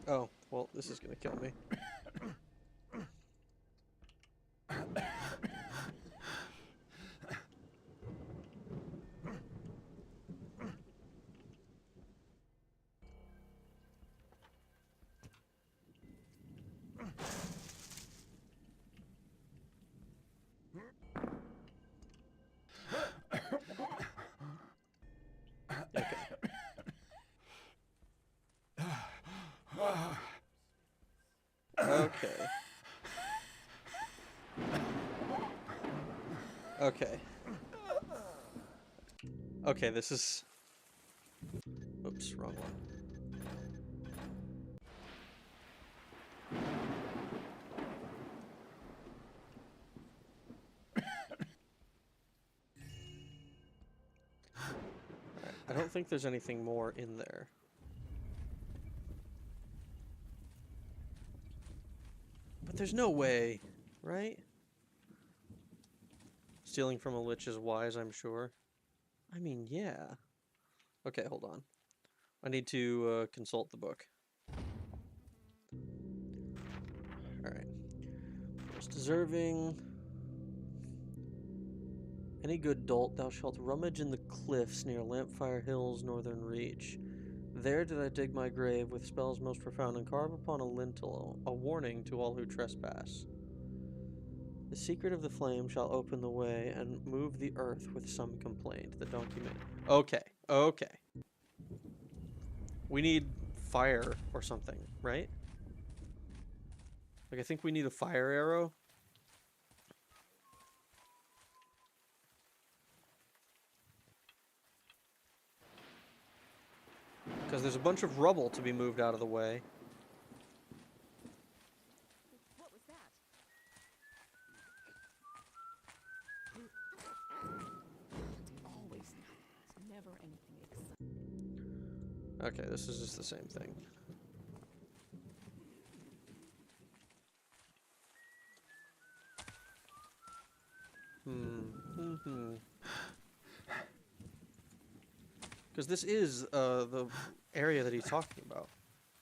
[SPEAKER 1] Oh, well, this is gonna kill me. Okay. Okay. Okay, this is... Oops, wrong one. I don't think there's anything more in there. But there's no way, right? Stealing from a lich is wise, I'm sure. I mean, yeah. Okay, hold on. I need to consult the book. Alright. Most deserving. Any good dolt, thou shalt rummage in the cliffs near Lampfire Hill's northern reach. There did I dig my grave with spells most profound and carve upon a lintel a warning to all who trespass. The secret of the flame shall open the way and move the earth with some complaint. The donkey man. Okay, okay. We need fire or something, right? Like, I think we need a fire arrow. Because there's a bunch of rubble to be moved out of the way.
[SPEAKER 4] What was that? It's always it's never anything exciting.
[SPEAKER 1] Okay, this is just the same thing. Because this is the area that he's talking about.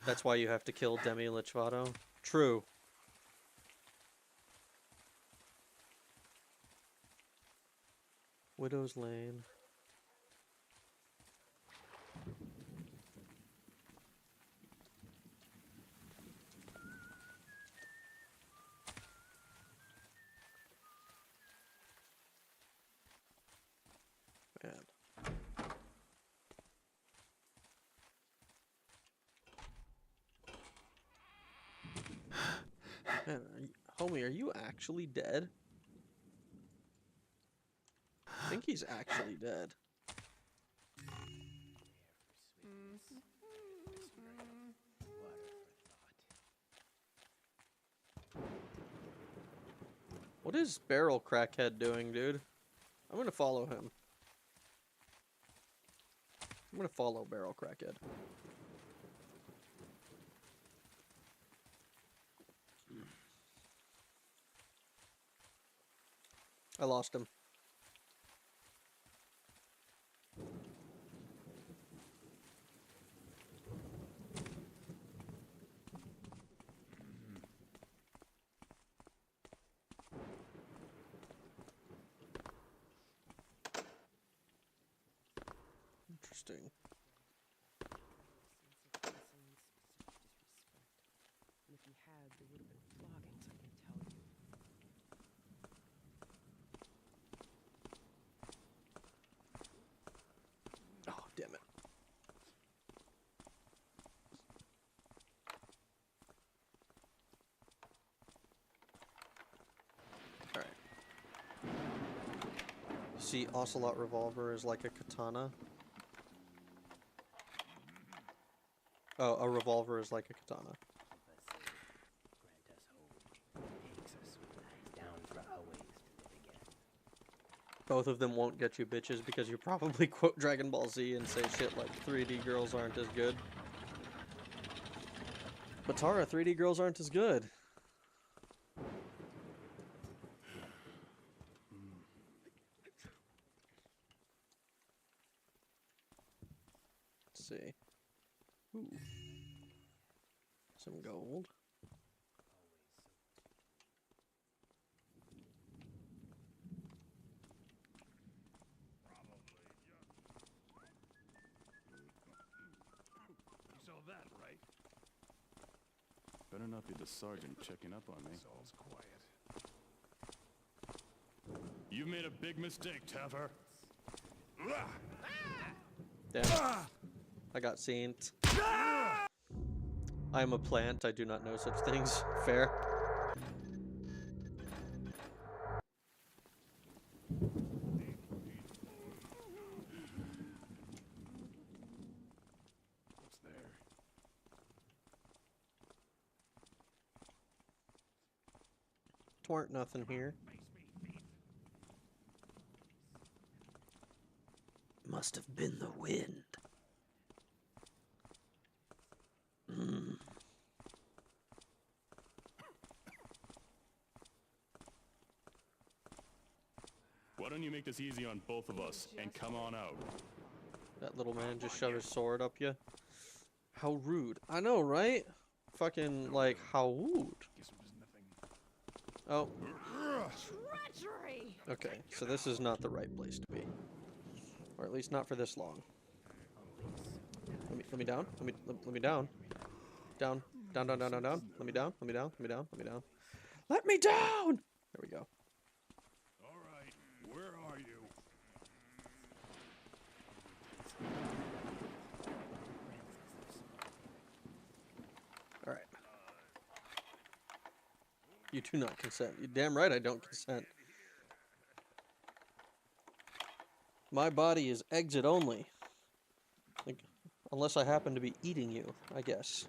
[SPEAKER 1] That's why you have to kill Demi Lichvato. True. Widow's Lane. Man. Man, homie, are you actually dead? I think he's actually dead. What is Barrel Crackhead doing, dude? I'm gonna follow him. I'm gonna follow Barrel Crackhead. I lost him. Interesting.
[SPEAKER 9] And if he had, there would have been floggings, I can tell you.
[SPEAKER 1] Oh, damn it. Alright. See, Ocelot Revolver is like a katana. Oh, a revolver is like a katana. Both of them won't get you bitches because you probably quote Dragon Ball Z and say shit like 3D girls aren't as good. But Tara, 3D girls aren't as good. Let's see. Ooh. Some gold.
[SPEAKER 6] You saw that, right? Better not be the sergeant checking up on me. All's quiet. You made a big mistake, Taffer.
[SPEAKER 1] Damn. I got seen. I am a plant. I do not know such things. Fair.
[SPEAKER 6] What's there?
[SPEAKER 1] Twarn't nothing here. Must have been the wind.
[SPEAKER 6] Why don't you make this easy on both of us and come on out?
[SPEAKER 1] That little man just shoved his sword up you. How rude. I know, right? Fucking, like, how rude. Oh.
[SPEAKER 9] Treachery!
[SPEAKER 1] Okay, so this is not the right place to be. Or at least not for this long. Let me down. Let me down. Down. Down, down, down, down, down. Let me down. Let me down. Let me down. Let me down. Let me down! There we go.
[SPEAKER 6] All right, where are you?
[SPEAKER 1] Alright. You do not consent. You're damn right I don't consent. My body is exit only. Like, unless I happen to be eating you, I guess.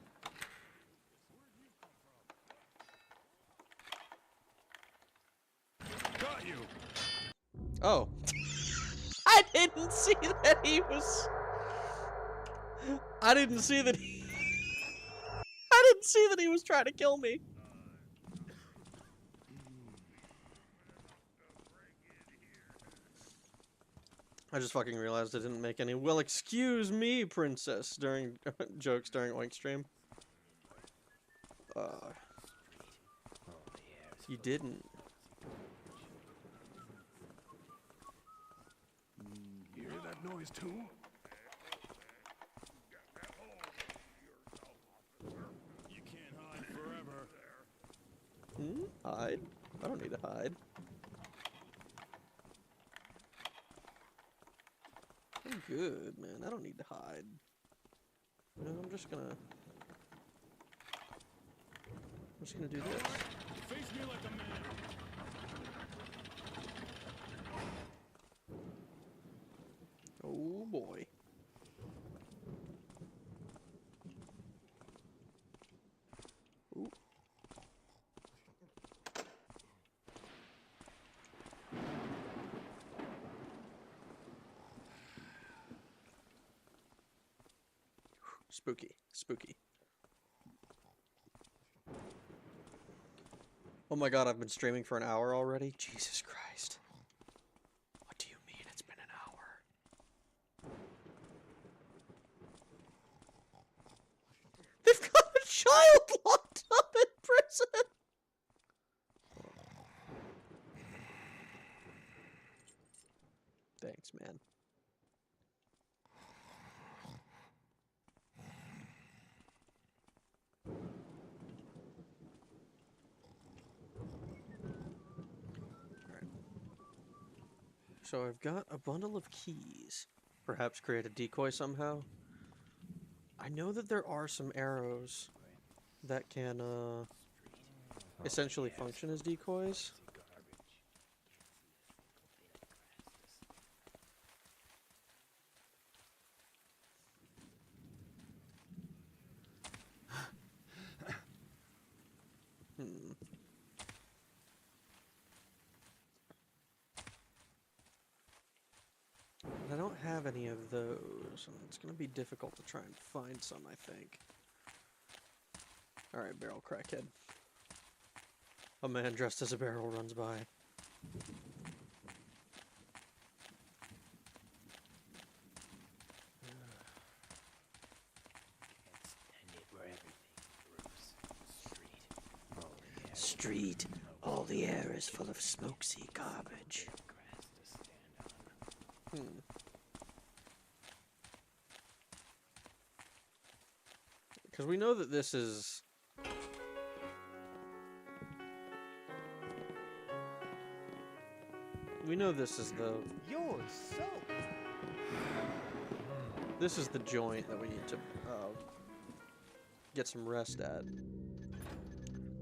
[SPEAKER 6] Got you!
[SPEAKER 1] Oh. I didn't see that he was... I didn't see that he... I didn't see that he was trying to kill me. I just fucking realized I didn't make any "well, excuse me, princess" during jokes during Oink stream. You didn't.
[SPEAKER 6] You hear that noise too? You can't hide forever.
[SPEAKER 1] Hide? I don't need to hide. I'm good, man. I don't need to hide. I'm just gonna do this.
[SPEAKER 6] Face me like a man.
[SPEAKER 1] Oh boy. Spooky. Spooky. Oh my god, I've been streaming for an hour already? Jesus Christ. What do you mean it's been an hour? They've got a child locked up in prison! Thanks, man. So I've got a bundle of keys. Perhaps create a decoy somehow. I know that there are some arrows that can essentially function as decoys. I don't have any of those, and it's going to be difficult to try and find some, I think. Alright, barrel crackhead. A man dressed as a barrel runs by. Street. All the air is full of smoky garbage. Because we know that this is... We know this is the...
[SPEAKER 3] You're soap.
[SPEAKER 1] This is the joint that we need to get some rest at.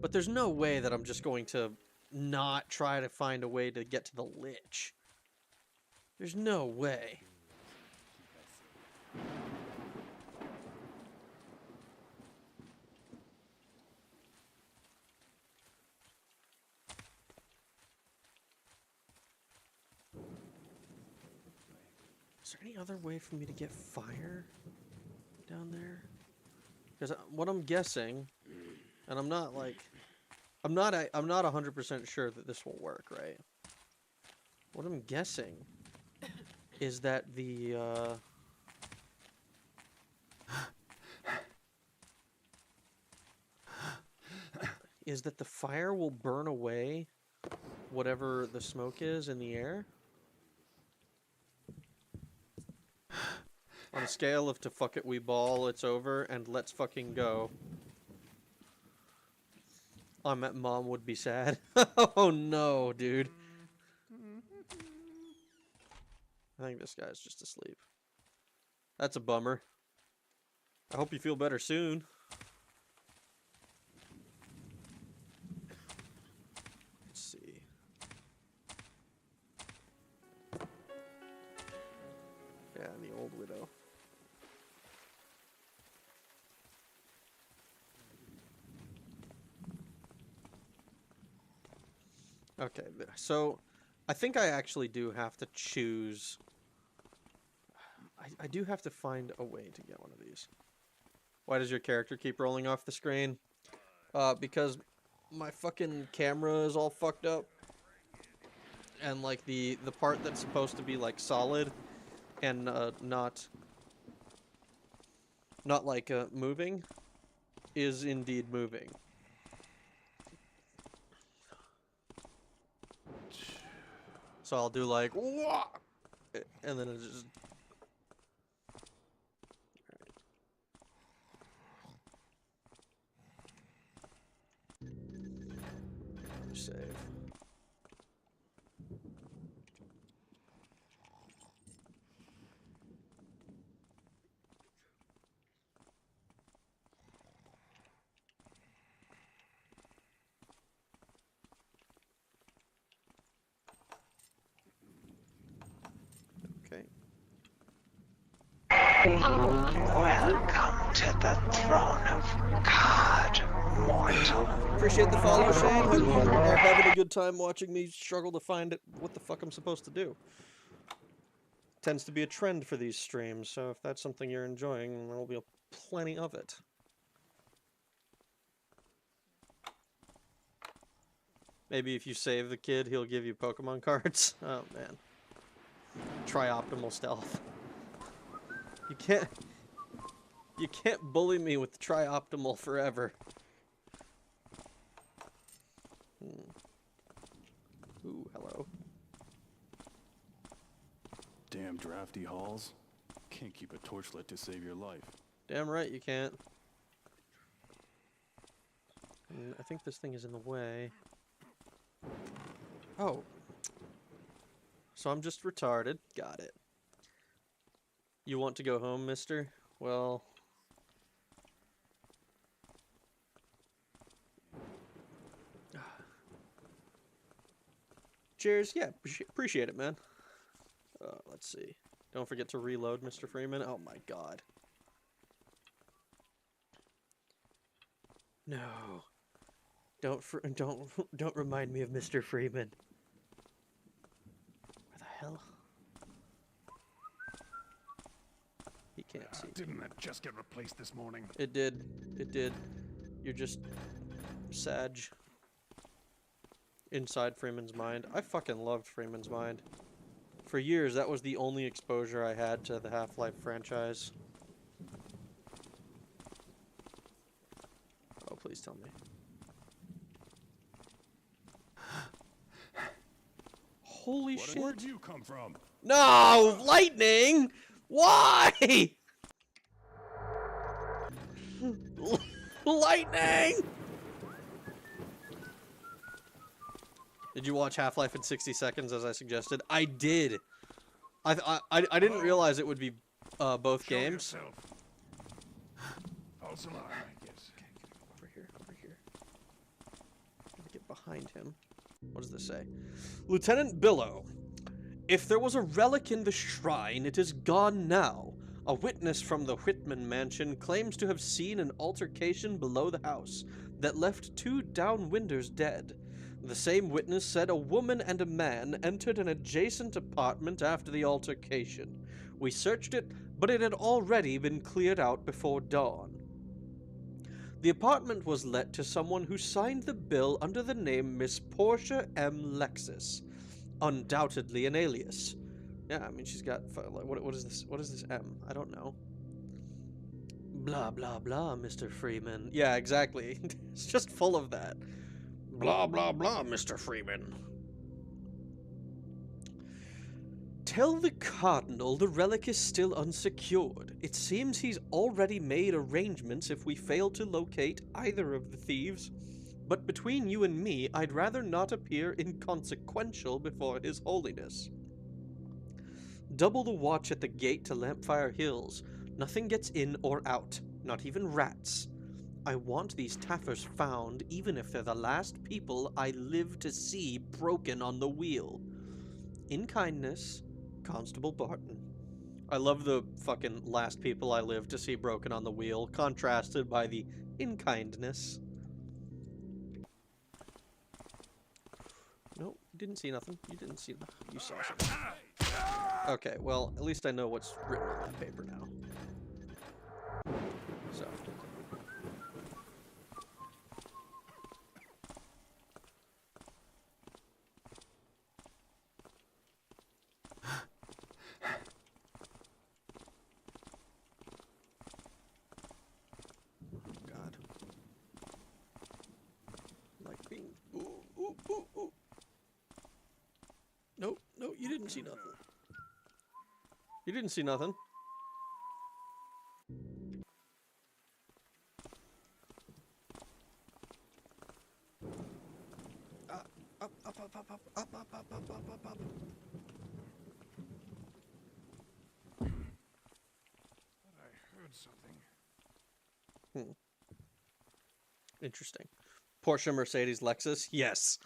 [SPEAKER 1] But there's no way that I'm just going to not try to find a way to get to the lich. There's no way. Is there any other way for me to get fire down there? Because what I'm guessing, and I'm not like, I'm not 100% sure that this will work, right? What I'm guessing is that the fire will burn away whatever the smoke is in the air. On a scale of to fuck it we ball, it's over, and let's fucking go. I bet Mom would be sad. Oh no, dude. I think this guy's just asleep. That's a bummer. I hope you feel better soon. Let's see. Yeah, the old widow. Okay, so I think I actually do have to choose. I do have to find a way to get one of these. Why does your character keep rolling off the screen? Because my fucking camera is all fucked up. And like the part that's supposed to be like solid and not like moving is indeed moving. So I'll do like, wah! And then it just... Right. Save. Okay.
[SPEAKER 10] Welcome to the throne of God, mortal.
[SPEAKER 1] Appreciate the follow, Shane. Hope you are having a good time watching me struggle to find what the fuck I'm supposed to do. Tends to be a trend for these streams, so if that's something you're enjoying, it'll plenty of it. Maybe if you save the kid, he'll give you Pokemon cards. Oh, man. Tri-optimal stealth. You can't bully me with tri-optimal forever. Ooh, hello.
[SPEAKER 11] Damn drafty halls. Can't keep a torch lit to save your life.
[SPEAKER 1] Damn right you can't. I think this thing is in the way. Oh. So I'm just retarded. Got it. You want to go home, mister? Well... Cheers. Yeah, appreciate it, man. Let's see. Don't forget to reload, Mr. Freeman. Oh my god. No. Don't remind me of Mr. Freeman. Where the hell? He can't see.
[SPEAKER 11] Didn't that just get replaced this morning?
[SPEAKER 1] It did. It did. You're just Sag. Inside Freeman's mind. I fucking loved Freeman's mind. For years, that was the only exposure I had to the Half-Life franchise. Oh, please tell me. Holy shit.
[SPEAKER 11] Where'd you come from?
[SPEAKER 1] No! Lightning! Why? Lightning! Did you watch Half-Life in 60 seconds as I suggested? I did. I didn't realize it would be both games.
[SPEAKER 11] False alarm, I guess.
[SPEAKER 1] Okay, over here. Gotta get behind him. What does this say? Lieutenant Billow. If there was a relic in the shrine, it is gone now. A witness from the Whitman mansion claims to have seen an altercation below the house that left 2 downwinders dead. The same witness said a woman and a man entered an adjacent apartment after the altercation. We searched it, but it had already been cleared out before dawn. The apartment was let to someone who signed the bill under the name Miss Portia M. Lexus. Undoubtedly an alias. Yeah, I mean, she's got... What is this? What is this M? I don't know. Blah, blah, blah, Mr. Freeman. Yeah, exactly. It's just full of that. Blah, blah, blah, Mr. Freeman. Tell the Cardinal the relic is still unsecured. It seems he's already made arrangements if we fail to locate either of the thieves. But between you and me, I'd rather not appear inconsequential before His Holiness. Double the watch at the gate to Lampfire Hills. Nothing gets in or out, not even rats. I want these Taffers found, even if they're the last people I live to see broken on the wheel. In kindness, Constable Barton. I love the fucking last people I live to see broken on the wheel, contrasted by the in kindness. Nope, didn't see nothing. You didn't see nothing. You saw something. Okay, well, at least I know what's written on that paper now. So. God. Like being... Ooh, ooh, ooh, ooh. Nope, no, you didn't see nothing. You didn't see nothing. Up, up, up, up, up, up, up, up, up, up, up, up.
[SPEAKER 11] I heard something.
[SPEAKER 1] Interesting. Porsche, Mercedes, Lexus. Yes.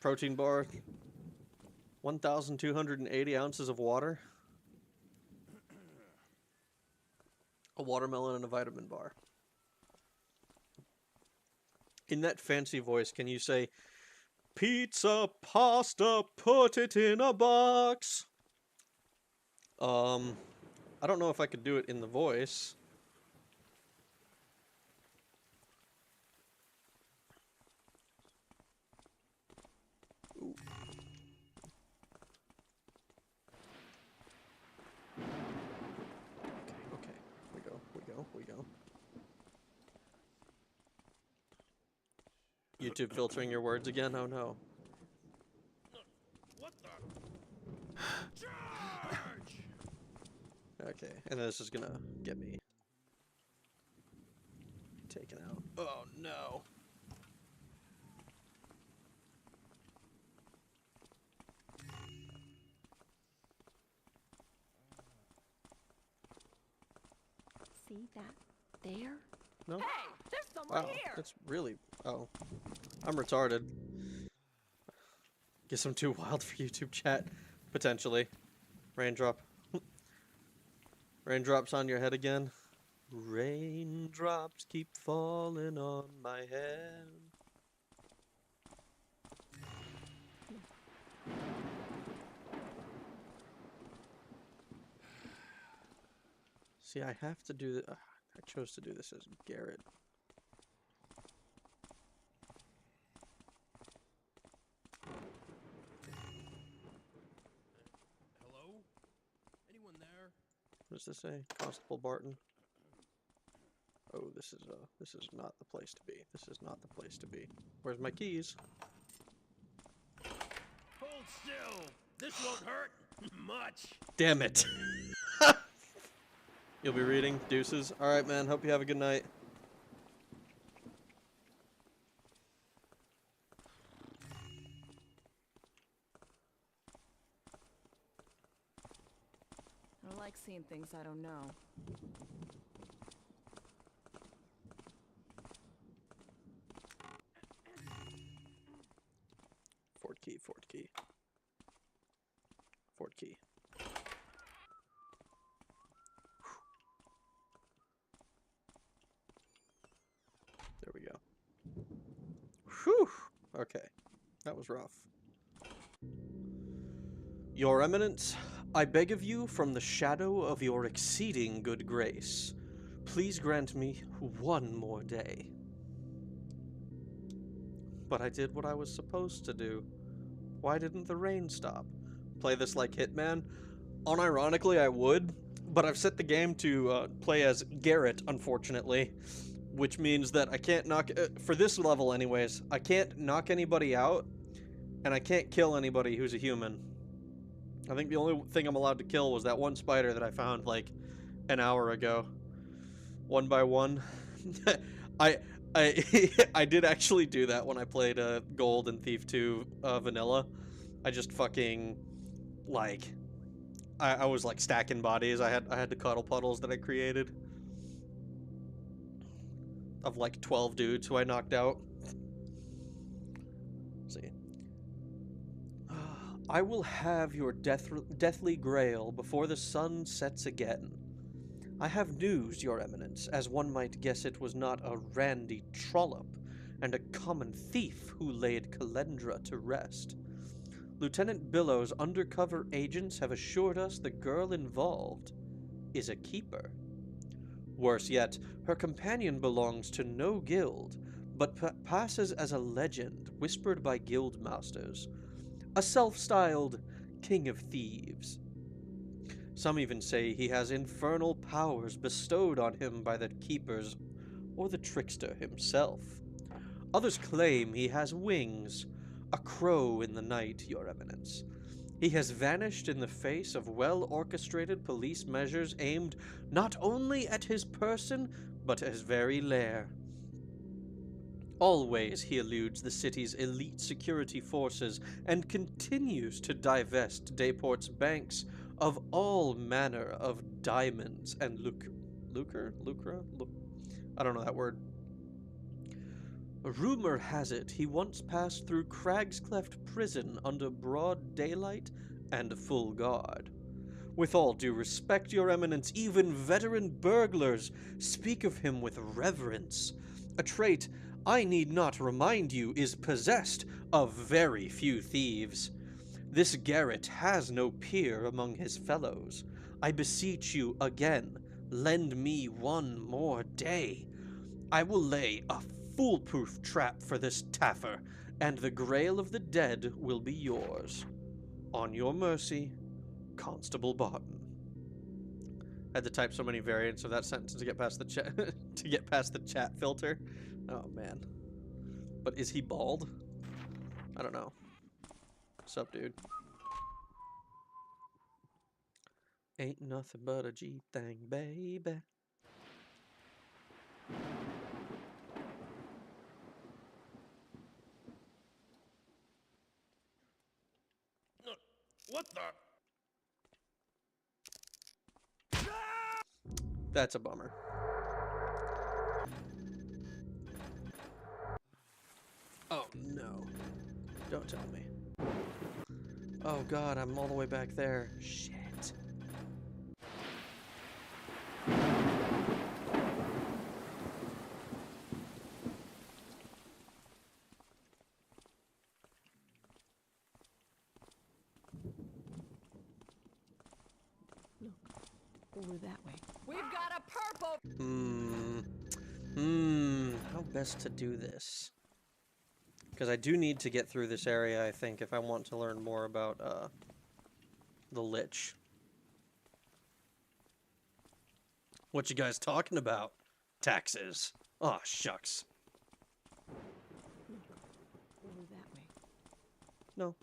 [SPEAKER 1] Protein bar. 1,280 ounces of water. A watermelon and a vitamin bar. In that fancy voice, can you say, pizza, pasta, put it in a box? I don't know if I could do it in the voice. YouTube filtering your words again? Oh no.
[SPEAKER 5] What the? Charge!
[SPEAKER 1] Okay, and this is gonna get me taken out. Oh no.
[SPEAKER 4] See that there?
[SPEAKER 1] No?
[SPEAKER 9] Hey, there's someone
[SPEAKER 1] Wow,
[SPEAKER 9] here.
[SPEAKER 1] that's really... Oh. I'm retarded. Guess I'm too wild for YouTube chat. Potentially. Raindrop. Raindrops on your head again. Raindrops keep falling on my head. See, I have to do I chose to do this as Garrett.
[SPEAKER 5] Hello? Anyone there?
[SPEAKER 1] What does this say? Constable Barton. Oh, this is not the place to be. This is not the place to be. Where's my keys?
[SPEAKER 5] Hold still. This won't hurt much.
[SPEAKER 1] Damn it. You'll be reading? Deuces. Alright, man. Hope you have a good night.
[SPEAKER 4] I don't like seeing things I don't know.
[SPEAKER 1] Ford key, Ford key. Ford key. There we go. Whew! Okay. That was rough. Your Eminence, I beg of you from the shadow of your exceeding good grace, please grant me one more day. But I did what I was supposed to do. Why didn't the rain stop? Play this like Hitman? Unironically, I would, but I've set the game to play as Garrett, unfortunately, which means that I can't knock, for this level anyways, I can't knock anybody out, and I can't kill anybody who's a human. I think the only thing I'm allowed to kill was that one spider that I found like an hour ago. One by one. I I did actually do that when I played Gold and Thief 2 Vanilla. I just fucking like I was like stacking bodies. I had the cuddle puddles that I created of like 12 dudes who I knocked out. Let's see. I will have your deathly grail before the sun sets again. I have news, Your Eminence, as one might guess it was not a randy trollop and a common thief who laid Calendra to rest. Lieutenant Billow's undercover agents have assured us the girl involved is a keeper. Worse yet, her companion belongs to no guild, but passes as a legend whispered by guild masters. A self-styled king of thieves. Some even say he has infernal powers bestowed on him by the keepers or the trickster himself. Others claim he has wings, a crow in the night, Your Eminence. He has vanished in the face of well-orchestrated police measures aimed not only at his person, but his very lair. Always he eludes the city's elite security forces and continues to divest Dayport's banks of all manner of diamonds and lucre? I don't know that word. Rumor has it he once passed through Cragscleft prison under broad daylight and full guard. With all due respect, Your Eminence, even veteran burglars speak of him with reverence, a trait I need not remind you is possessed of very few thieves. This Garrett has no peer among his fellows. I beseech you again, lend me one more day. I will lay a foolproof trap for this Taffer, and the Grail of the Dead will be yours. On your mercy, Constable Barton. I had to type so many variants of that sentence to get past the chat to get past the chat filter. Oh man. But is he bald? I don't know. What's up, dude? Ain't nothing but a G thing, baby.
[SPEAKER 6] What the?
[SPEAKER 1] That's a bummer. Oh, no. Don't tell me. Oh, God, I'm all the way back there. Shit.
[SPEAKER 4] Over that way.
[SPEAKER 9] We've got a purple.
[SPEAKER 1] How best to do this? Because I do need to get through this area, I think, if I want to learn more about, the Lich. What you guys talking about? Taxes. Aw, shucks.
[SPEAKER 4] Over that way.
[SPEAKER 1] No.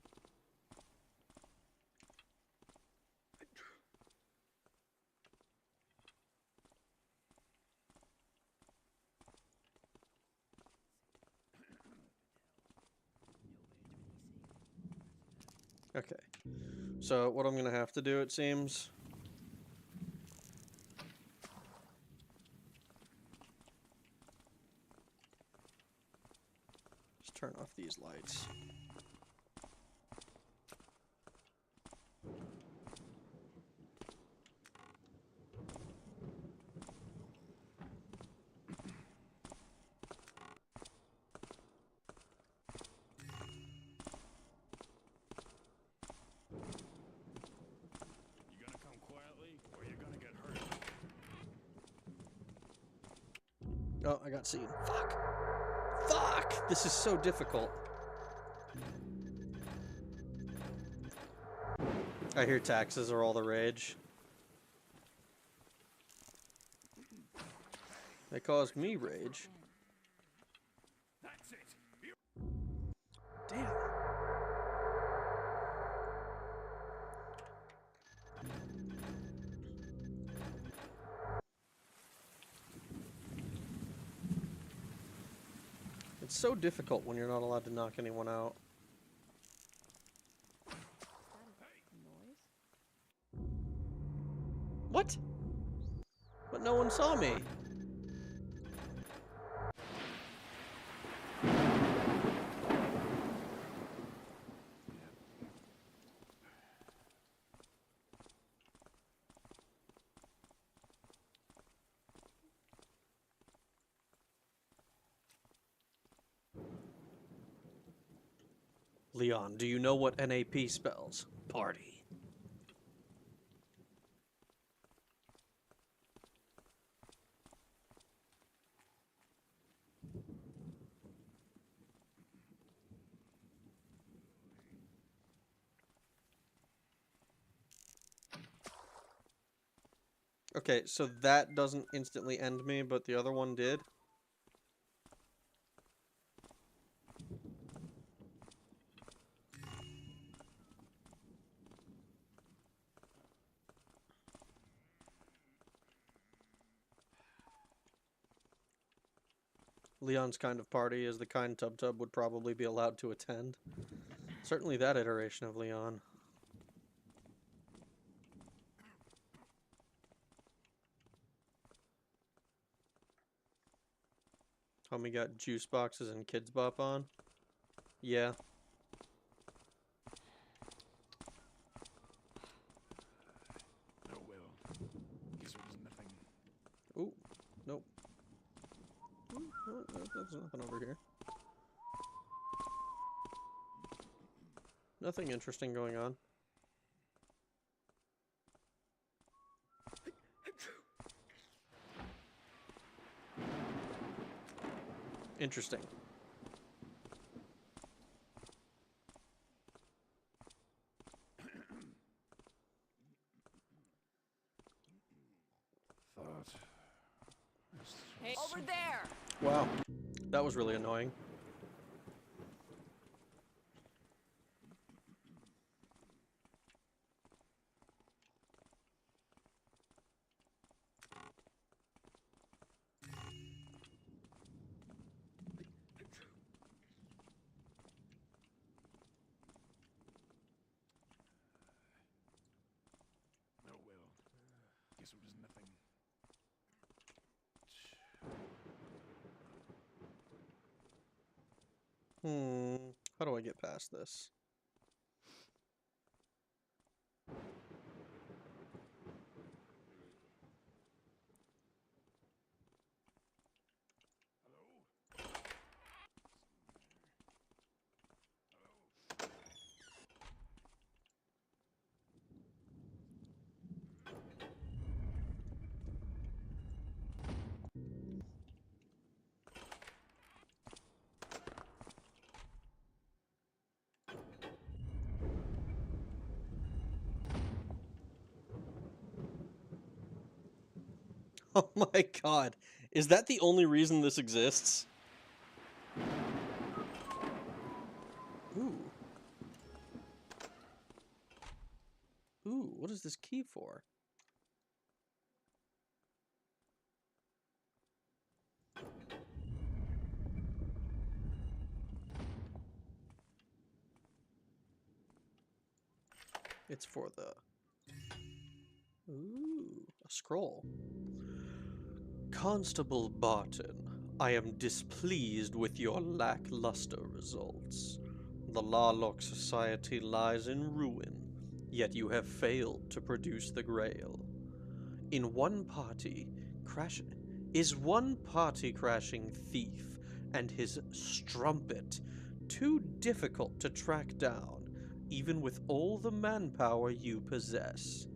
[SPEAKER 1] Okay. So, what I'm gonna have to do, it seems... Just turn off these lights.
[SPEAKER 11] You gonna come quietly, or you're gonna get hurt.
[SPEAKER 1] Oh, I got seen. Fuck! Fuck! This is so difficult. I hear taxes are all the rage. They caused me rage.
[SPEAKER 11] That's it.
[SPEAKER 1] Damn. It's so difficult when you're not allowed to knock anyone out.
[SPEAKER 4] Noise?
[SPEAKER 1] What? But no one saw me. Leon, do you know what NAP spells? Party. Okay, so that doesn't instantly end me, but the other one did. Leon's kind of party is the kind Tub Tub would probably be allowed to attend. Certainly that iteration of Leon. Homie got juice boxes and Kids Bop on. Yeah.
[SPEAKER 11] Oh well. Guess there was nothing.
[SPEAKER 1] Ooh, nope. Ooh, no, there's nothing over here. Nothing interesting going on. Interesting.
[SPEAKER 11] Thought.
[SPEAKER 9] Hey, over there.
[SPEAKER 1] Wow. That was really annoying.
[SPEAKER 11] guess it was nothing.
[SPEAKER 1] How do I get past this? Oh my god. Is that the only reason this exists? Ooh. Ooh, what is this key for? It's for the... Ooh, a scroll. Constable Barton, I am displeased with your lackluster results. The Larlock Society lies in ruin, yet you have failed to produce the Grail. Is one party crashing thief and his strumpet too difficult to track down, even with all the manpower you possess?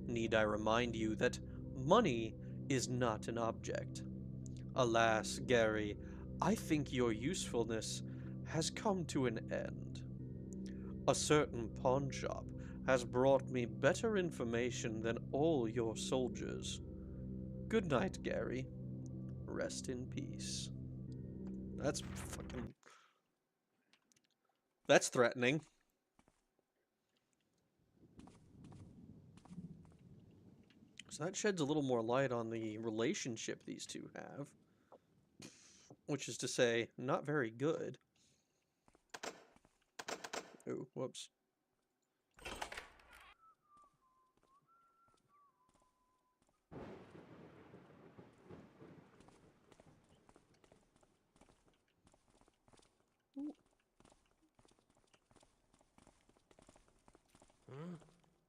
[SPEAKER 1] Need I remind you that money is not an object? Alas, Gary, I think your usefulness has come to an end. A certain pawnshop has brought me better information than all your soldiers. Good night, Gary. Rest in peace. That's fucking... That's threatening. So that sheds a little more light on the relationship these two have. Which is to say, not very good. Ooh, whoops.
[SPEAKER 5] Huh?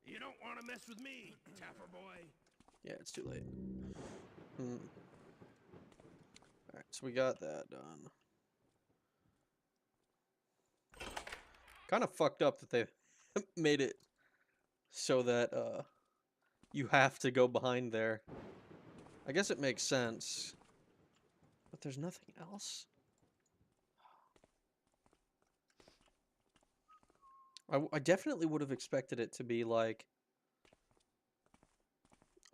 [SPEAKER 5] You don't want to mess with me, Tapper boy.
[SPEAKER 1] Yeah, it's too late. Alright, so we got that done. Kind of fucked up that they made it so that you have to go behind there. I guess it makes sense. But there's nothing else? I definitely would have expected it to be like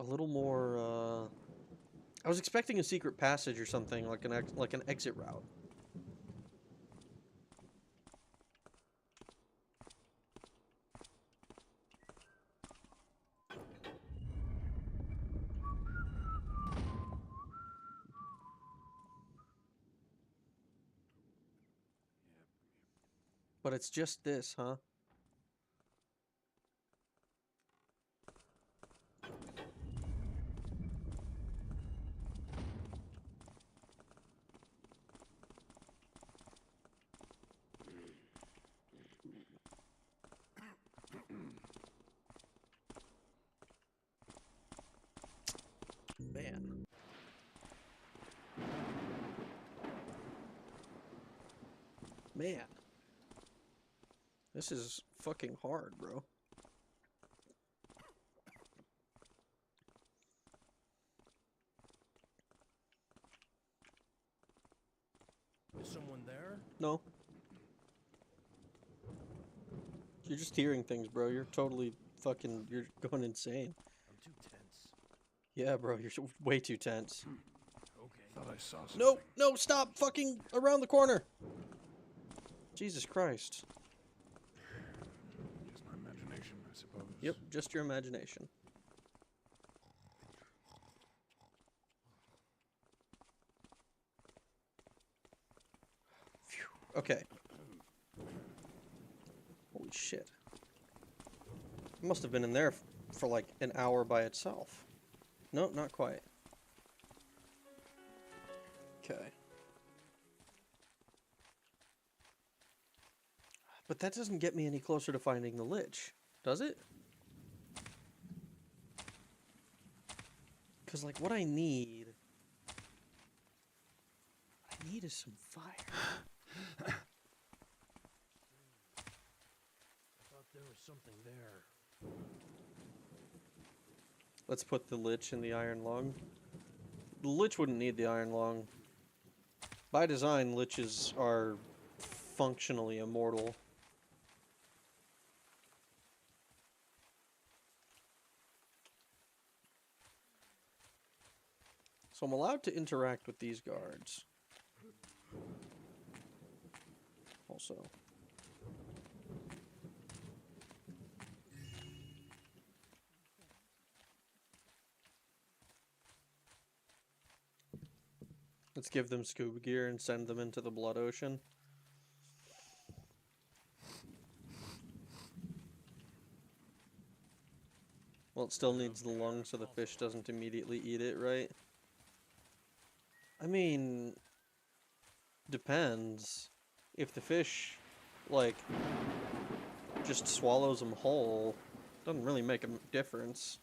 [SPEAKER 1] a little more I was expecting a secret passage or something, like an exit route. But it's just this, huh? Man. Man. This is fucking hard, bro.
[SPEAKER 5] Is someone there?
[SPEAKER 1] No. You're just hearing things, bro. You're totally fucking... You're going insane.
[SPEAKER 5] I'm too tense.
[SPEAKER 1] Yeah, bro. You're way too tense.
[SPEAKER 5] Okay.
[SPEAKER 11] Thought I saw something.
[SPEAKER 1] No! No! Stop! Fucking around the corner! Jesus Christ.
[SPEAKER 11] Just my imagination, I suppose.
[SPEAKER 1] Yep, just your imagination. Phew. Okay. Holy shit. It must have been in there for like an hour by itself. Nope, not quite. Okay. But that doesn't get me any closer to finding the Lich, does it? Because, like, what I need is some fire.
[SPEAKER 5] I thought there was something there.
[SPEAKER 1] Let's put the Lich in the Iron Lung. The Lich wouldn't need the Iron Lung. By design, Liches are functionally immortal. So I'm allowed to interact with these guards. Also. Let's give them scuba gear and send them into the blood ocean. Well, it still needs the lung so the fish doesn't immediately eat it, right? I mean, depends. If the fish, like, just swallows them whole, doesn't really make a difference.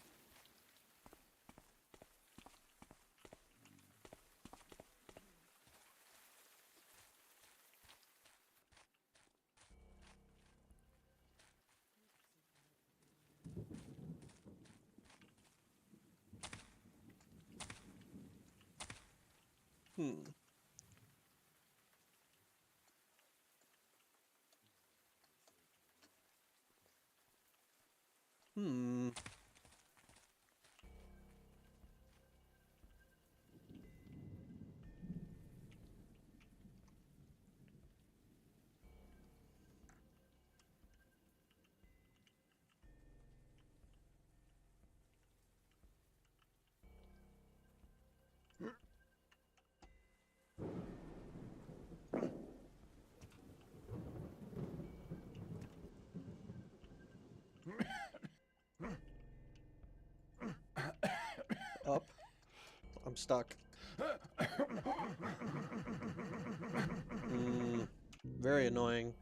[SPEAKER 1] Hmm. Hmm. Up. I'm stuck. Very annoying.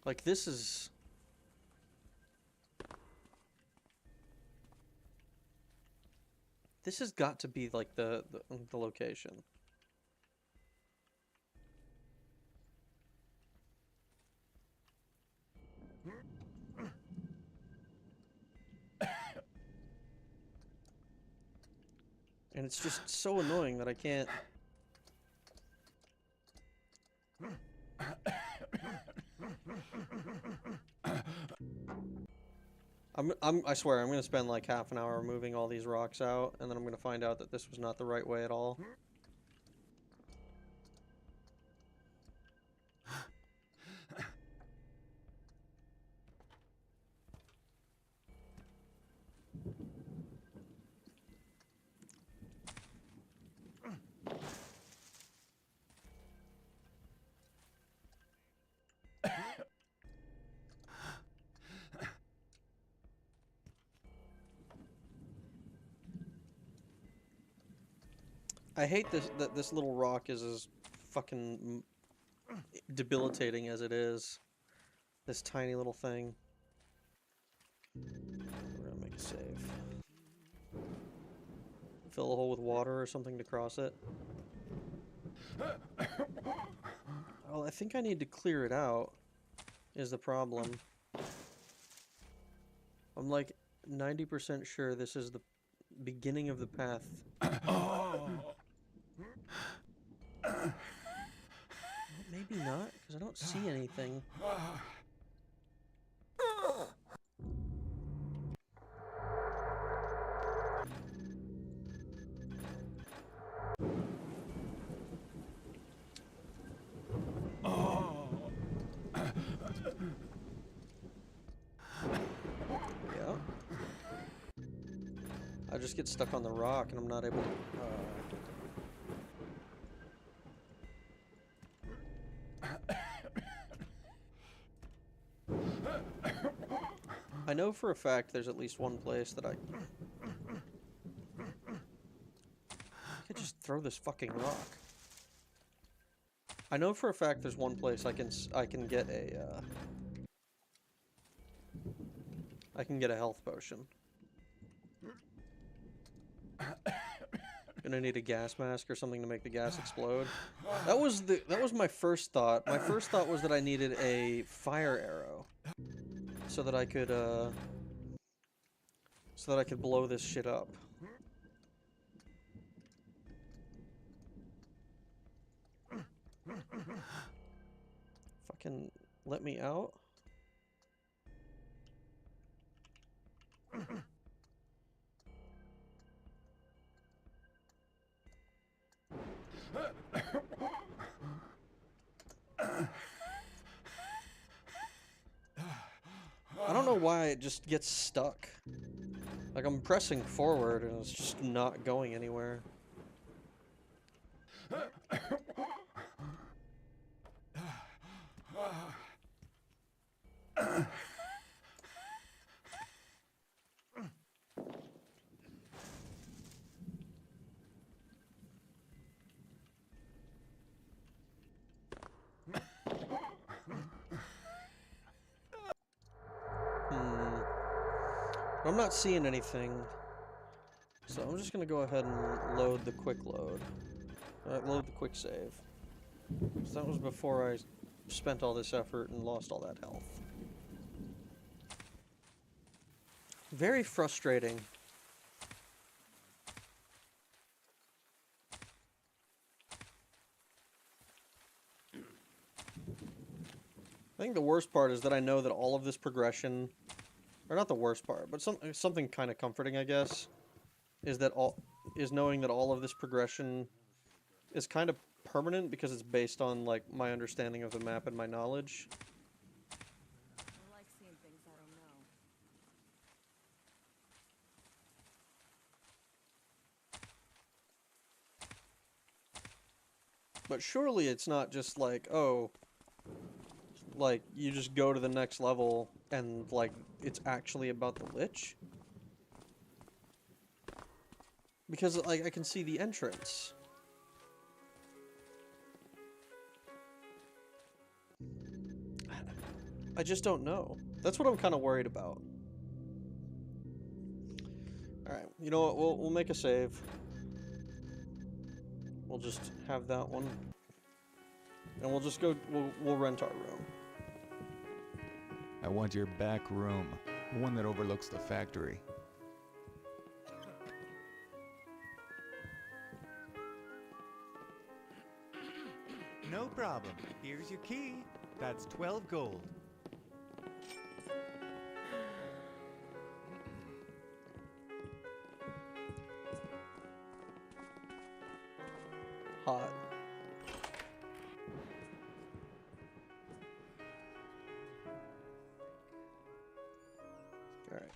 [SPEAKER 1] Like, this is... This has got to be, like, the location. And it's just so annoying that I can't... I swear, I'm gonna spend like half an hour moving all these rocks out, and then I'm gonna find out that this was not the right way at all. I hate this that this little rock is as fucking debilitating as it is. This tiny little thing. We're gonna make a save. Fill a hole with water or something to cross it. Well, I think I need to clear it out, is the problem. I'm like 90% sure this is the beginning of the path. Maybe not, because I don't see anything. Yeah. I just get stuck on the rock and I'm not able to... I know for a fact there's at least one place that I could just throw this fucking rock. I know for a fact there's one place I can get a health potion. Gonna need a gas mask or something to make the gas explode. That was my first thought. My first thought was that I needed a fire arrow so that I could blow this shit up. Fucking let me out. I don't know why it just gets stuck. Like, I'm pressing forward and it's just not going anywhere. I'm not seeing anything, so I'm just gonna go ahead and load the quick load. Load the quick save. So that was before I spent all this effort and lost all that health. Very frustrating. I think the worst part is that I know that all of this progression, or not the worst part, but something kind of comforting, I guess, is knowing that all of this progression is kind of permanent because it's based on, like, my understanding of the map and my knowledge.
[SPEAKER 4] I like seeing things I don't know.
[SPEAKER 1] But surely it's not just like, oh, like, you just go to the next level and, like, it's actually about the Lich? Because, like, I can see the entrance. I just don't know. That's what I'm kind of worried about. Alright, you know what? We'll make a save. We'll just have that one. And we'll just go, we'll rent our room.
[SPEAKER 2] I want your back room, the one that overlooks the factory.
[SPEAKER 3] No problem. Here's your key. That's 12 gold.
[SPEAKER 1] Hot. Alright.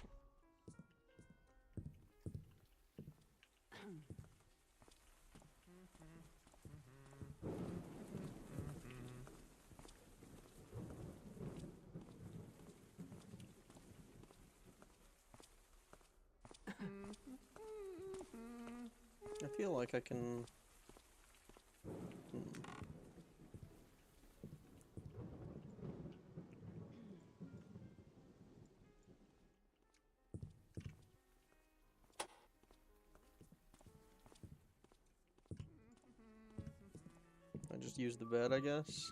[SPEAKER 1] I feel like I can... I just use the bed, I guess.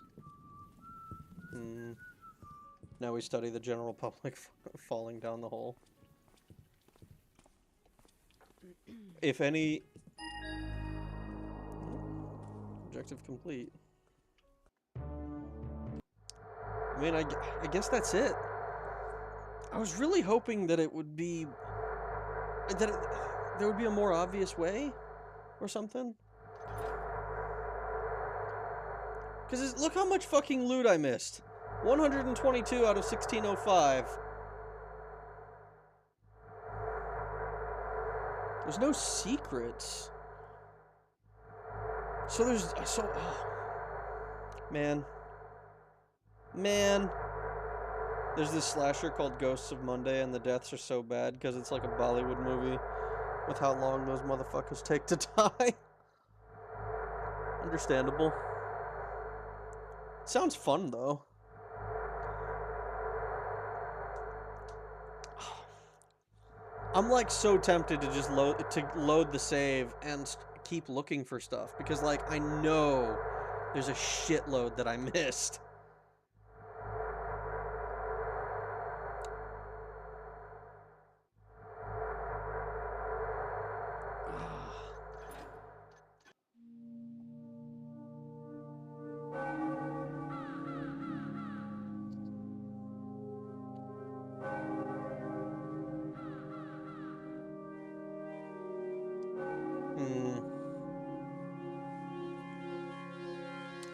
[SPEAKER 1] Now we study the general public falling down the hole. If any... Objective complete. I mean, I guess that's it. I was really hoping that it would be... there would be a more obvious way or something. Because look how much fucking loot I missed. 122 out of 1605. There's no secrets. So there's... Man. Man. There's this slasher called Ghosts of Monday, and the deaths are so bad because it's like a Bollywood movie with how long those motherfuckers take to die. Understandable. Sounds fun, though. I'm like so tempted to just load the save and keep looking for stuff because like I know there's a shitload that I missed.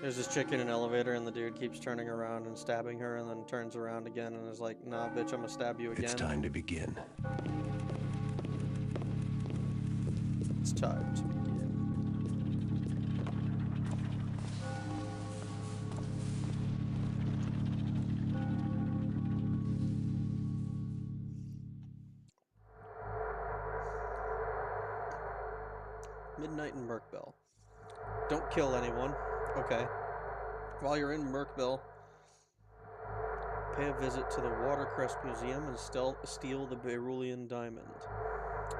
[SPEAKER 1] There's this chick in an elevator, and the dude keeps turning around and stabbing her, and then turns around again and is like, "Nah, bitch, I'm gonna stab you again."
[SPEAKER 12] It's time to begin.
[SPEAKER 1] It's time to begin. Midnight in Merkbell. Don't kill anyone. Okay. While you're in Merkbell, pay a visit to the Watercrest Museum and steal the Berulian Diamond.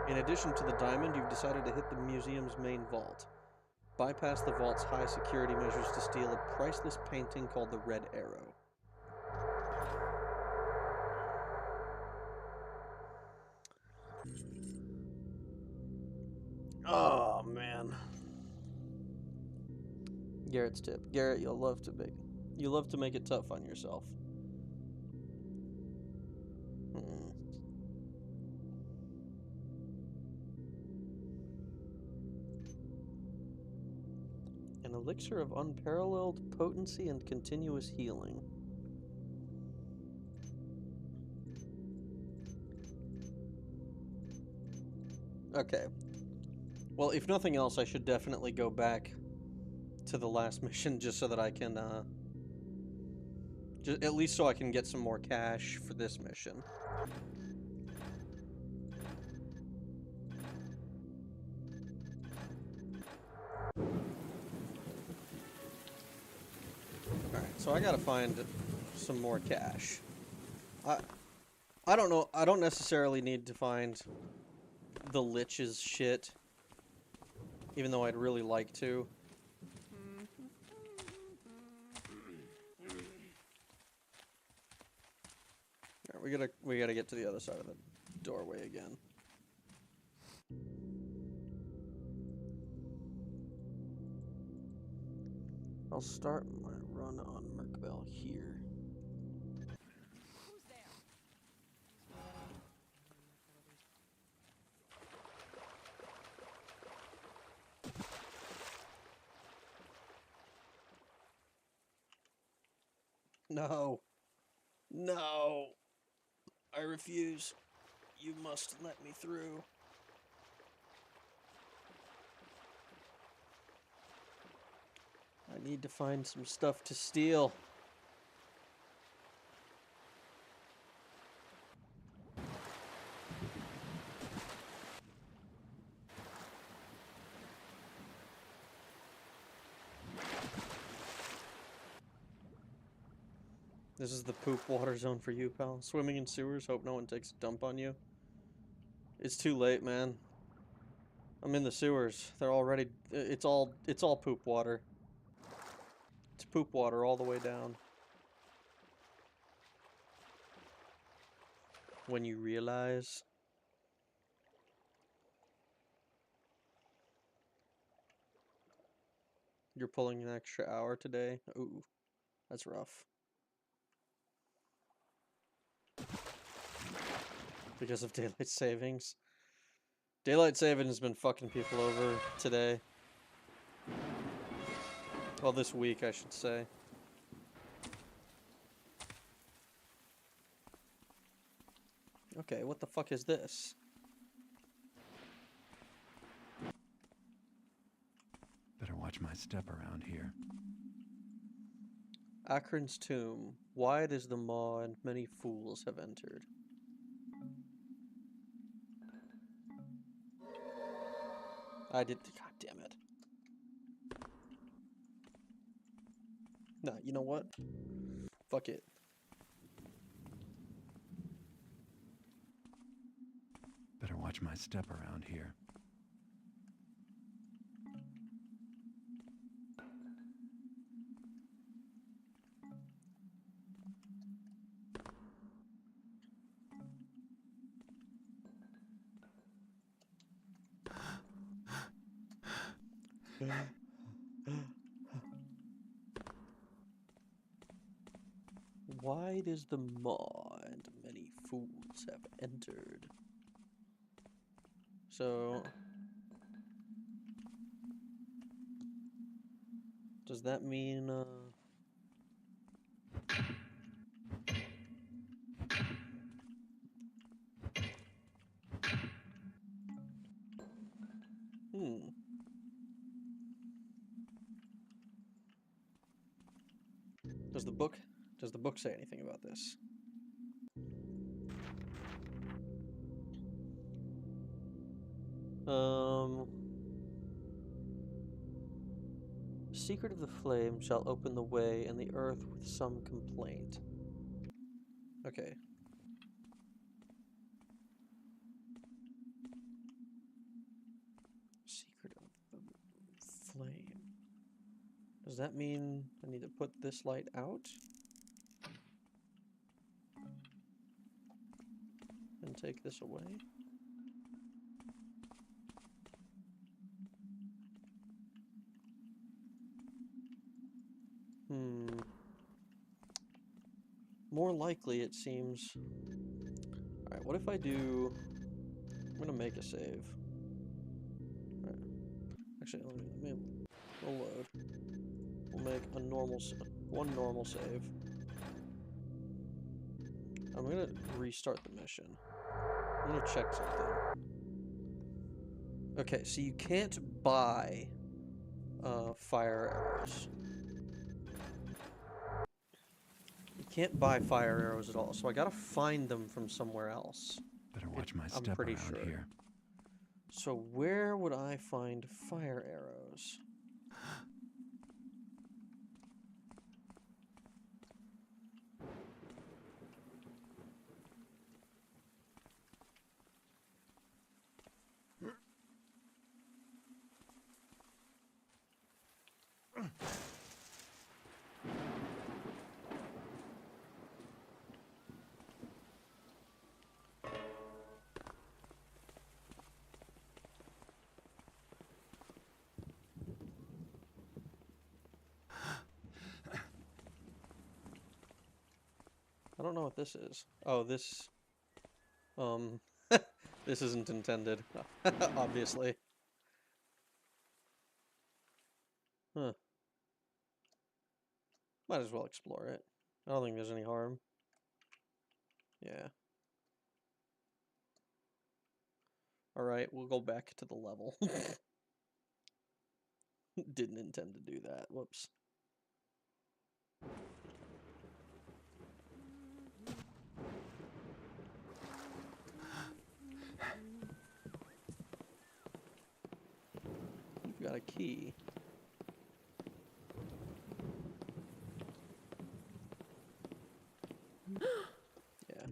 [SPEAKER 1] In addition to the diamond, you've decided to hit the museum's main vault. Bypass the vault's high security measures to steal a priceless painting called the Red Arrow. Oh, man. Garrett's tip. Garrett, you love to make it tough on yourself. An elixir of unparalleled potency and continuous healing. Okay. Well, if nothing else, I should definitely go back to the last mission just so that I can, at least so I can get some more cash for this mission. Alright, so I gotta find some more cash. I don't know, I don't necessarily need to find the Lich's shit, even though I'd really like to. Alright, we gotta get to the other side of the doorway again. I'll start my run on Merkbell here.
[SPEAKER 9] Who's there?
[SPEAKER 1] No. No. I refuse. You must let me through. I need to find some stuff to steal. This is the poop water zone for you, pal. Swimming in sewers, hope no one takes a dump on you. It's too late, man. I'm in the sewers. They're already... It's all poop water. It's poop water all the way down. When you realize... you're pulling an extra hour today. Ooh, that's rough. Because of daylight savings. Daylight saving has been fucking people over today. Well, this week, I should say. Okay, what the fuck is this?
[SPEAKER 11] Better watch my step around here.
[SPEAKER 1] Akron's tomb. Wide is the maw, and many fools have entered. I did. God damn it. Nah, you know what? Fuck it.
[SPEAKER 11] Better watch my step around here.
[SPEAKER 1] Wide is the maw, and many fools have entered. So, does that mean, Does the book say anything about this? Secret of the flame shall open the way and the earth with some complaint. Okay. Secret of the flame. Does that mean I need to put this light out? And take this away? More likely, it seems. Alright, what if I do... I'm gonna make a save. Right. Actually, we'll load. We'll make a one normal save. I'm gonna restart the mission. I'm gonna check something. Okay, so you can't buy fire arrows. You can't buy fire arrows at all, so I gotta find them from somewhere else.
[SPEAKER 11] Better watch my step around here.
[SPEAKER 1] So where would I find fire arrows? I don't know what this is. Oh, this... this isn't intended, obviously. Huh. Might as well explore it. I don't think there's any harm. Yeah. Alright, we'll go back to the level. Didn't intend to do that. Whoops. You've got a key. Yeah.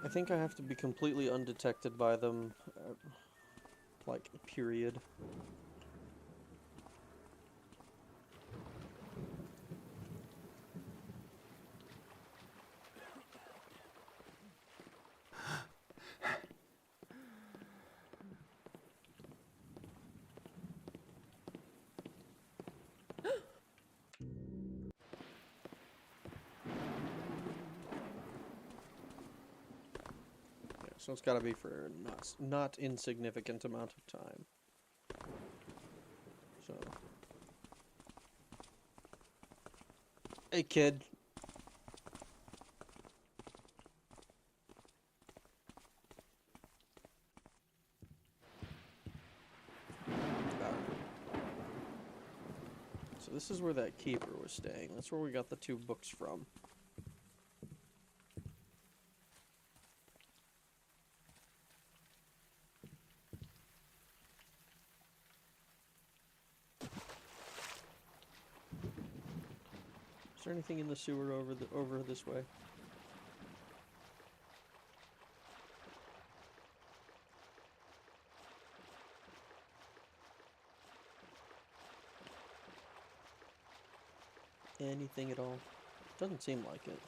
[SPEAKER 1] I think I have to be completely undetected by them, like, period. So it's got to be for a not insignificant amount of time. So, hey kid. So this is where that keeper was staying. That's where we got the 2 books from. Is there anything in the sewer over this way? Anything at all? Doesn't seem like it.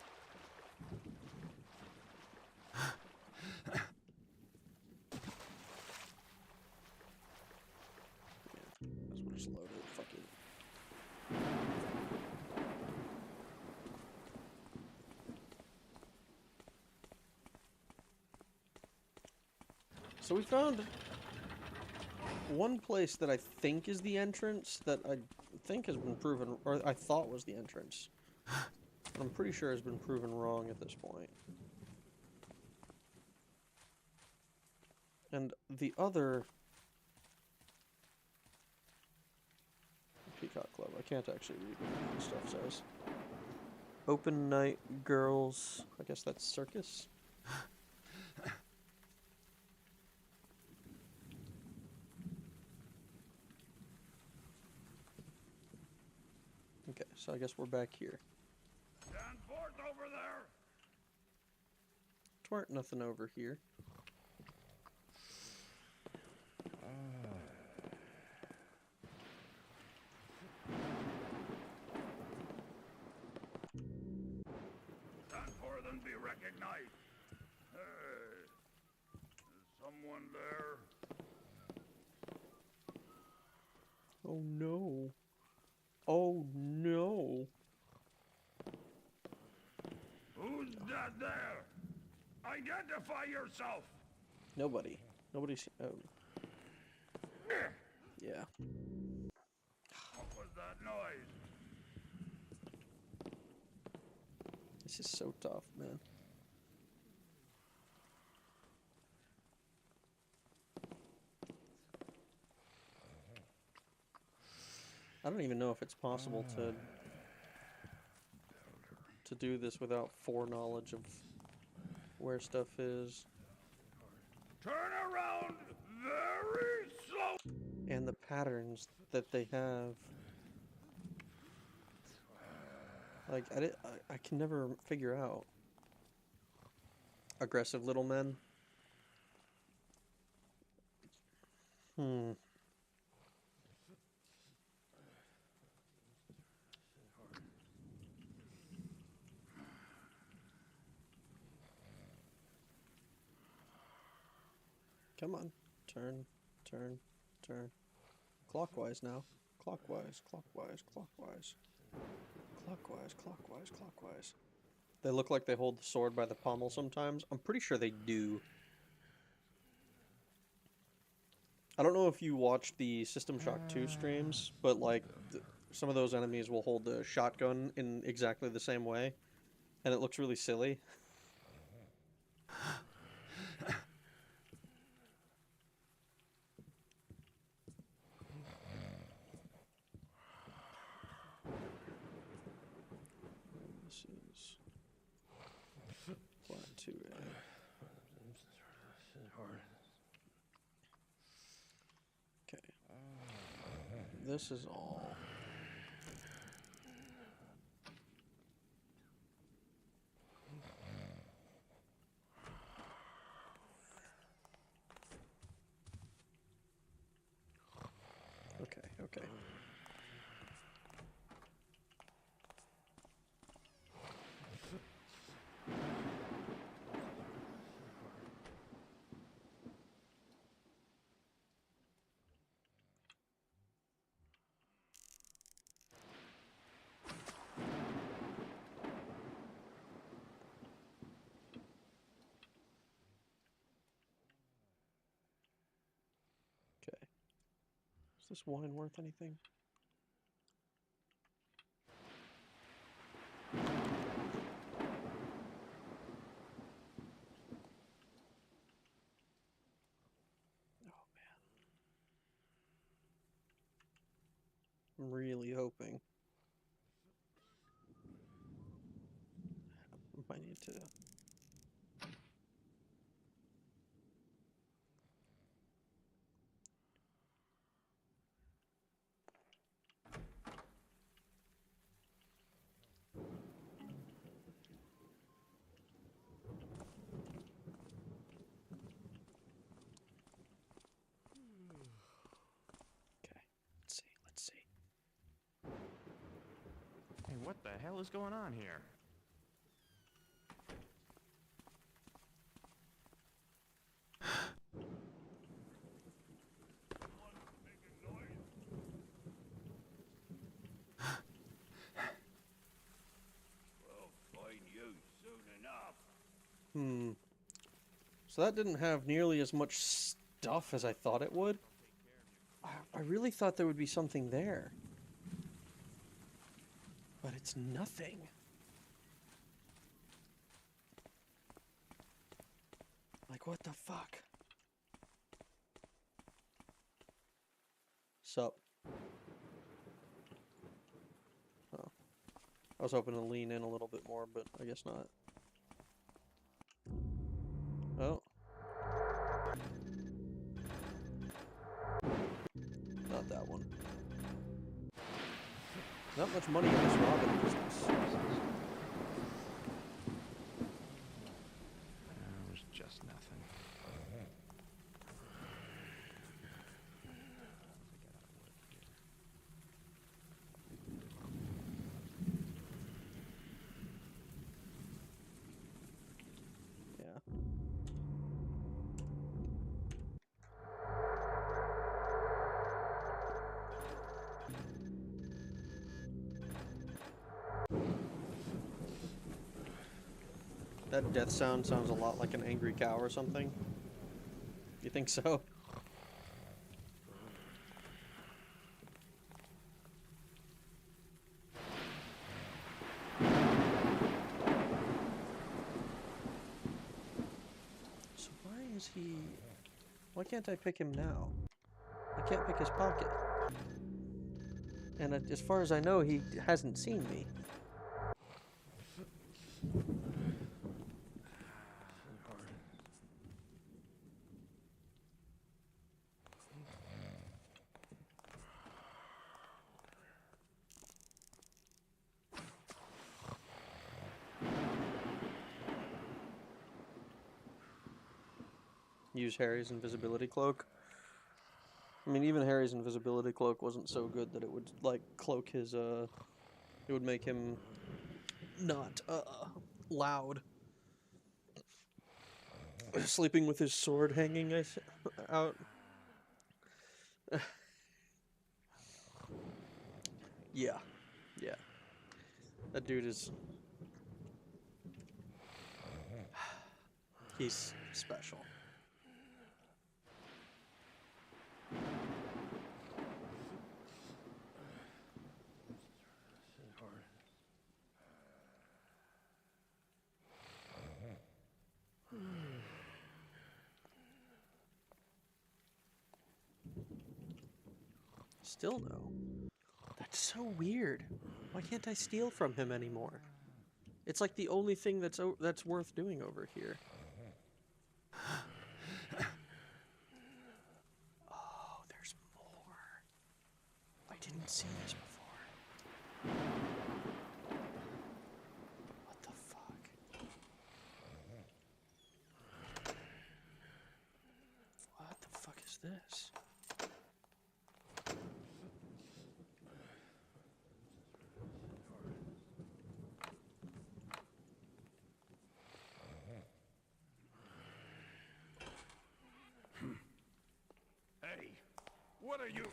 [SPEAKER 1] Yeah, as well just load it. Fuck it. So we found one place that I think is the entrance that I think has been proven, or I thought was the entrance. But I'm pretty sure has been proven wrong at this point. And the other... Peacock Club. I can't actually read what this stuff says. Open night girls. I guess that's circus. Okay, so I guess we're back here.
[SPEAKER 6] Stand forth over there!
[SPEAKER 1] Twart nothing over here.
[SPEAKER 6] Stand forth and be recognized. Hey, is someone there?
[SPEAKER 1] Oh no. Oh no.
[SPEAKER 6] Who's that there? Identify yourself!
[SPEAKER 1] Nobody. Nobody's... Oh. Yeah.
[SPEAKER 6] What was that noise?
[SPEAKER 1] This is so tough, man. I don't even know if it's possible to do this without foreknowledge of where stuff is.
[SPEAKER 6] Turn around very slow!
[SPEAKER 1] And the patterns that they have. Like, I can never figure out. Aggressive little men. Come on. Turn, turn, turn. Clockwise now. Clockwise, clockwise, clockwise. Clockwise, clockwise, clockwise. They look like they hold the sword by the pommel sometimes. I'm pretty sure they do. I don't know if you watched the System Shock 2 streams, but like some of those enemies will hold the shotgun in exactly the same way, and it looks really silly. This is Plat 2A. Okay. This is all. Okay, okay. Okay. Is this wine worth anything? Oh man. I'm really hoping. Might need to. Okay, let's see.
[SPEAKER 7] Hey, what the hell is going on here?
[SPEAKER 1] Hmm. So that didn't have nearly as much stuff as I thought it would. I really thought there would be something there. But it's nothing. Like, what the fuck? Sup? Oh. I was hoping to lean in a little bit more, but I guess not. Oh. Not that one. Not much money in this Robin business.
[SPEAKER 7] It was just nothing.
[SPEAKER 1] Yeah. That death sound sounds a lot like an angry cow or something. You think so? So why is he... Why can't I pick him now? I can't pick his pocket. And as far as I know, he hasn't seen me. Use Harry's invisibility cloak. I mean, even Harry's invisibility cloak wasn't so good that it would, like, cloak his, it would make him not, loud. Sleeping with his sword hanging out. Yeah. Yeah. That dude is... He's special. Still no. That's so weird. Why can't I steal from him anymore? It's like the only thing that's worth doing over here. Oh, there's more. I didn't see this before. What the fuck? What the fuck is this?
[SPEAKER 6] Hey, what are you?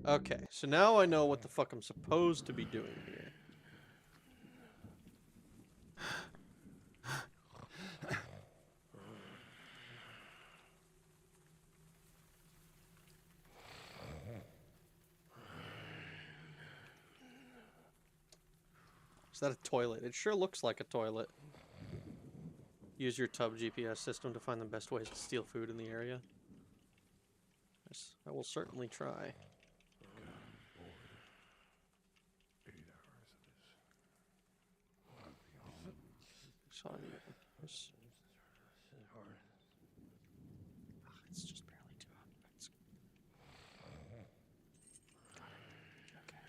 [SPEAKER 1] Okay, so now I know what the fuck I'm supposed to be doing here. Is that a toilet? It sure looks like a toilet. Use your tub GPS system to find the best ways to steal food in the area. Yes, I will certainly try. saw it. It's just barely 200. Got it. Okay.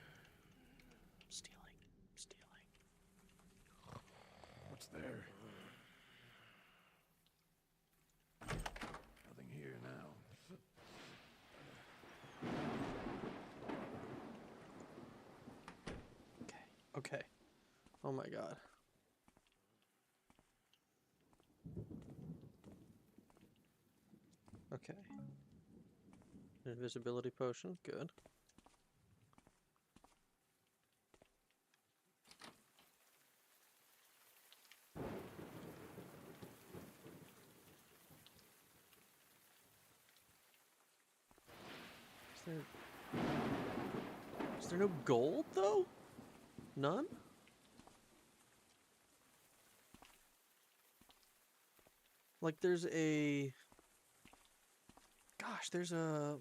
[SPEAKER 1] I'm stealing.
[SPEAKER 11] What's there? Nothing here now.
[SPEAKER 1] Okay. Oh my god. Okay. Invisibility potion, good. Is there no gold though? None? Like there's a... Gosh, there's a...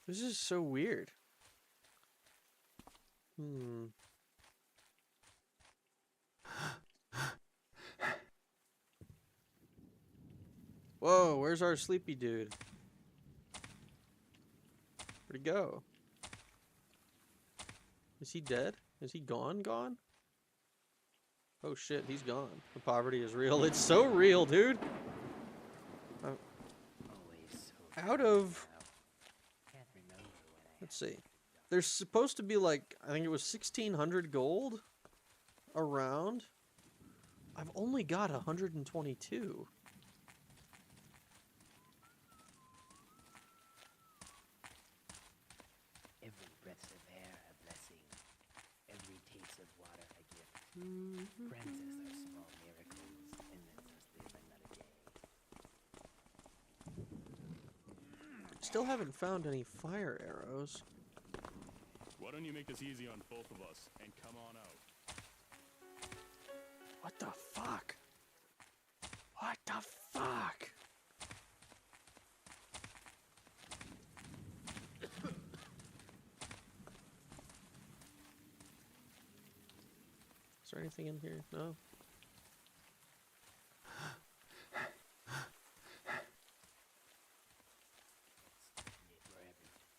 [SPEAKER 1] This is so weird. Whoa, where's our sleepy dude? Where'd he go? Is he dead? Is he gone? Oh shit, he's gone. The poverty is real. It's so real, dude. Out of... Let's see. There's supposed to be like, I think it was 1,600 gold around. I've only got 122.
[SPEAKER 5] Every breath of air a blessing. Every taste of water a gift. Grant us our small miracles and let us live another day.
[SPEAKER 1] Still haven't found any fire arrows.
[SPEAKER 11] Why don't you make this easy on both of us and come on out?
[SPEAKER 1] What the fuck? What the fuck? Is there anything in here? No?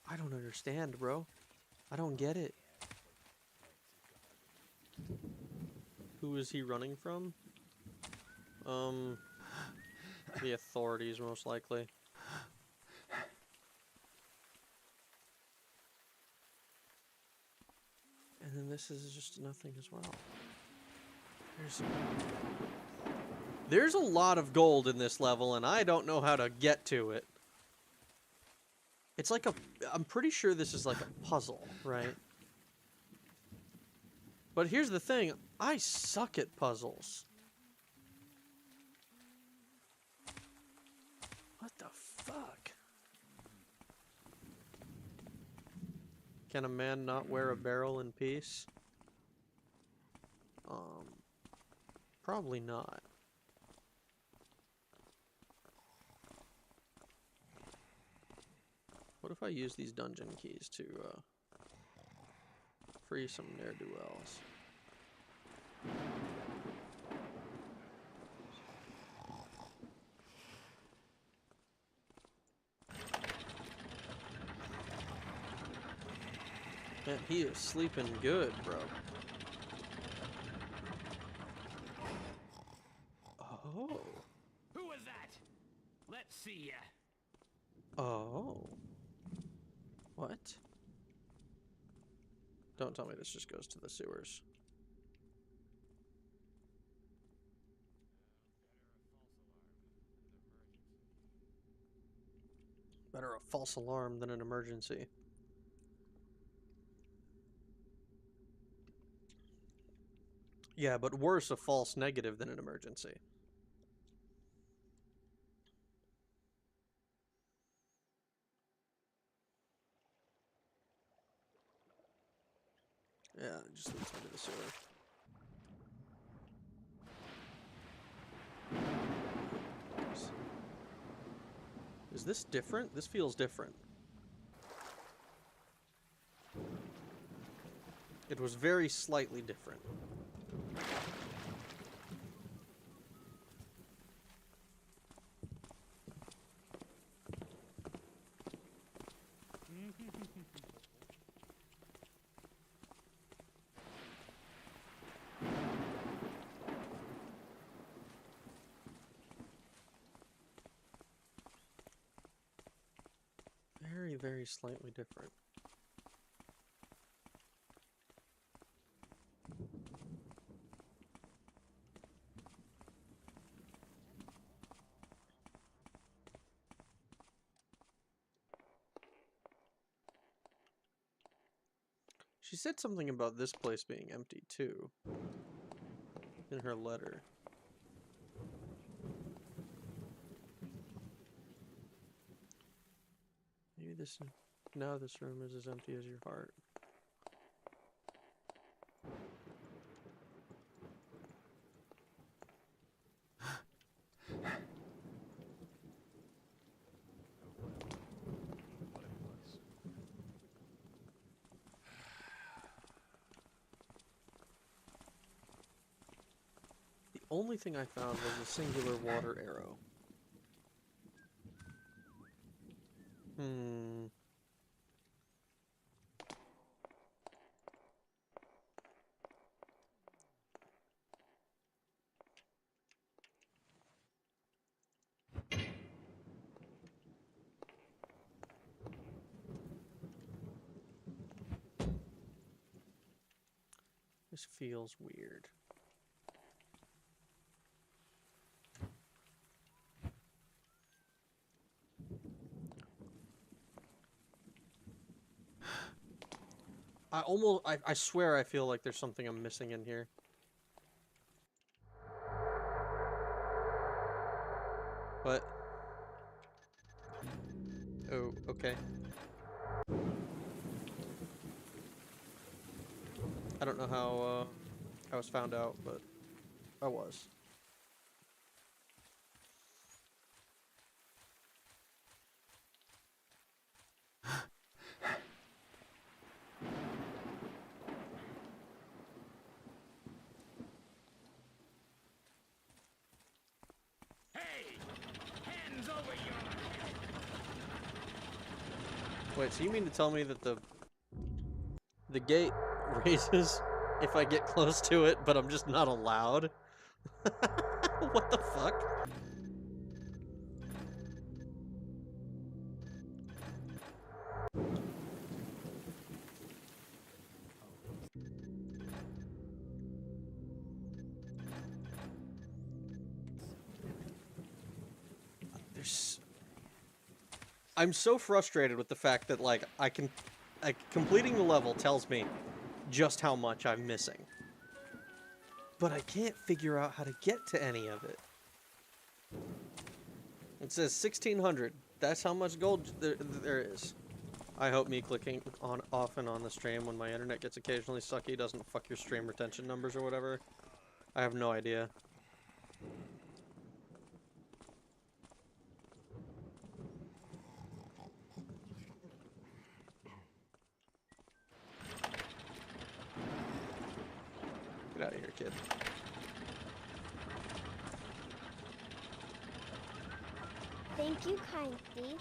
[SPEAKER 1] I don't understand, bro. I don't get it. Who is he running from? The authorities, most likely. And then this is just nothing as well. There's a lot of gold in this level, and I don't know how to get to it. It's like a... I'm pretty sure this is like a puzzle, right? But here's the thing. I suck at puzzles. What the fuck? Can a man not wear a barrel in peace? Probably not. What if I use these dungeon keys to free some ne'er-do-wells? Man, he is sleeping good, bro. Oh.
[SPEAKER 5] Who was that? Let's see ya.
[SPEAKER 1] Oh. What? Don't tell me this just goes to the sewers. Better a false alarm than an emergency. Yeah, but worse a false negative than an emergency. Yeah, it just leads me to the sewer. this different? This feels different. It was very slightly different. Very, very slightly different. She said something about this place being empty, too. In her letter. Maybe this... Now this room is as empty as your heart. The only thing I found was a singular water arrow. This feels weird. I swear I feel like there's something I'm missing in here. What? Oh, okay. I don't know how I was found out, but I was. Wait, so you mean to tell me that the gate raises if I get close to it, but I'm just not allowed? What the fuck? I'm so frustrated with the fact that, like, completing the level tells me just how much I'm missing. But I can't figure out how to get to any of it. It says 1600. That's how much gold there is. I hope me clicking on often on the stream when my internet gets occasionally sucky doesn't fuck your stream retention numbers or whatever. I have no idea. Get out of here, kid.
[SPEAKER 12] Thank you, kind thief.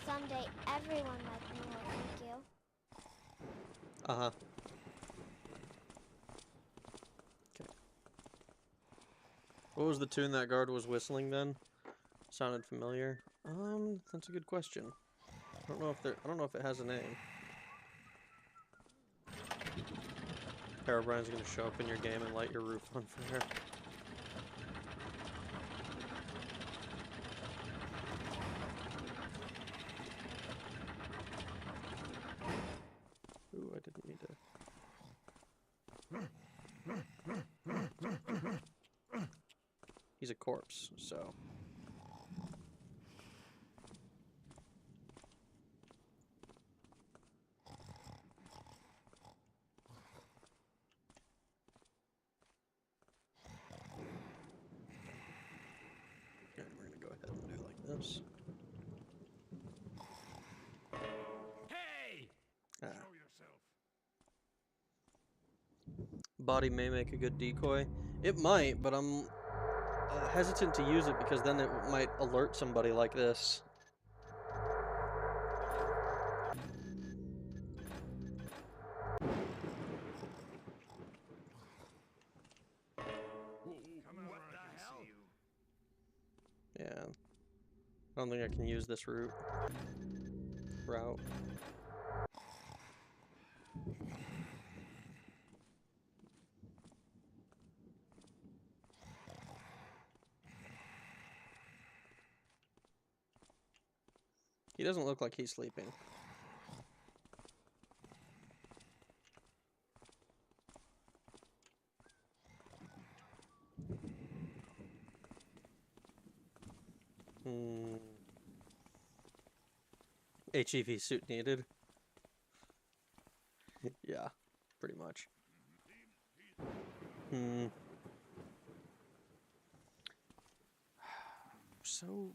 [SPEAKER 12] Someday everyone like me will thank you.
[SPEAKER 1] Uh-huh. Okay. What was the tune that guard was whistling then? Sounded familiar. That's a good question. I don't know if it has a name. Herobrine's gonna show up in your game and light your roof on fire. Ooh, I didn't mean to. He's a corpse, so. Okay, we're gonna go ahead and do like this. body may make a good decoy. It might, but I'm hesitant to use it because then it might alert somebody like this. Yeah. I don't think I can use this route. He doesn't look like he's sleeping. HEV suit needed. Yeah, pretty much. So...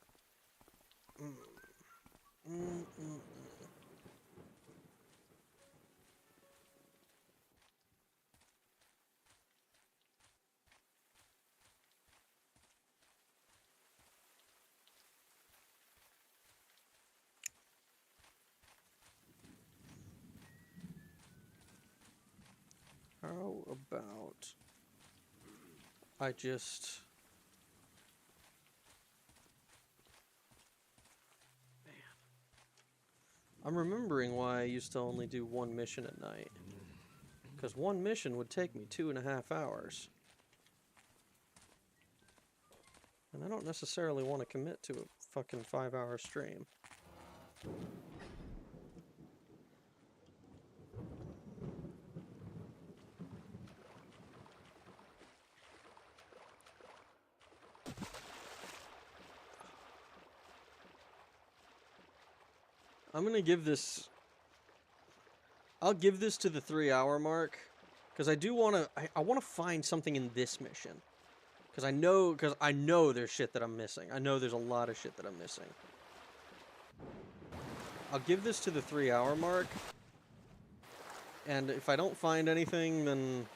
[SPEAKER 1] How about I just... Man. I'm remembering why I used to only do one mission at night. Because one mission would take me 2.5 hours. And I don't necessarily want to commit to a fucking 5-hour stream. I'm gonna give this... I'll give this to the 3-hour mark. Because I do want to... I want to find something in this mission. Because I know there's shit that I'm missing. I know there's a lot of shit that I'm missing. I'll give this to the 3-hour mark. And if I don't find anything, then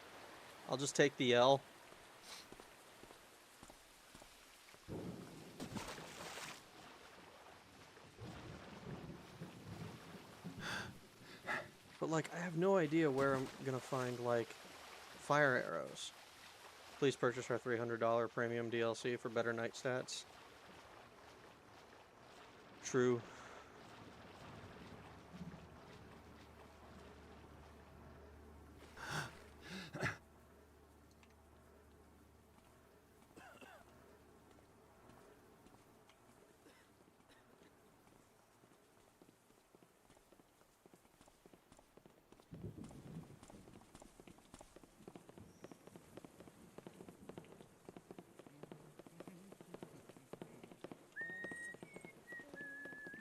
[SPEAKER 1] I'll just take the L. But, like, I have no idea where I'm gonna find, like, fire arrows. Please purchase our $300 premium DLC for better night stats. True.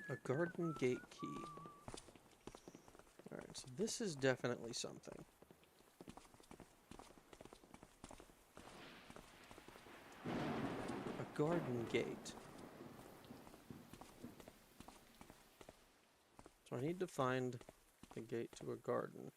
[SPEAKER 1] A garden gate key. Alright, so this is definitely something. A garden gate. So I need to find the gate to a garden.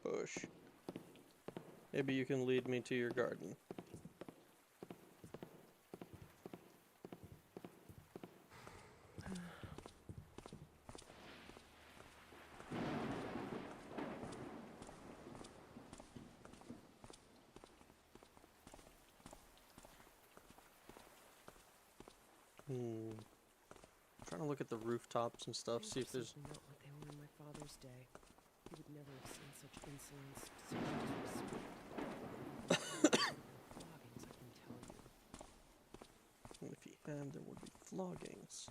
[SPEAKER 1] Push. Maybe you can lead me to your garden. Trying to look at the rooftops and stuff, see if there's...
[SPEAKER 9] Not what they were in my father's day. He would never have seen such insolence, such disrespect. Floggings, I can tell you.
[SPEAKER 1] And if he had, there would be floggings.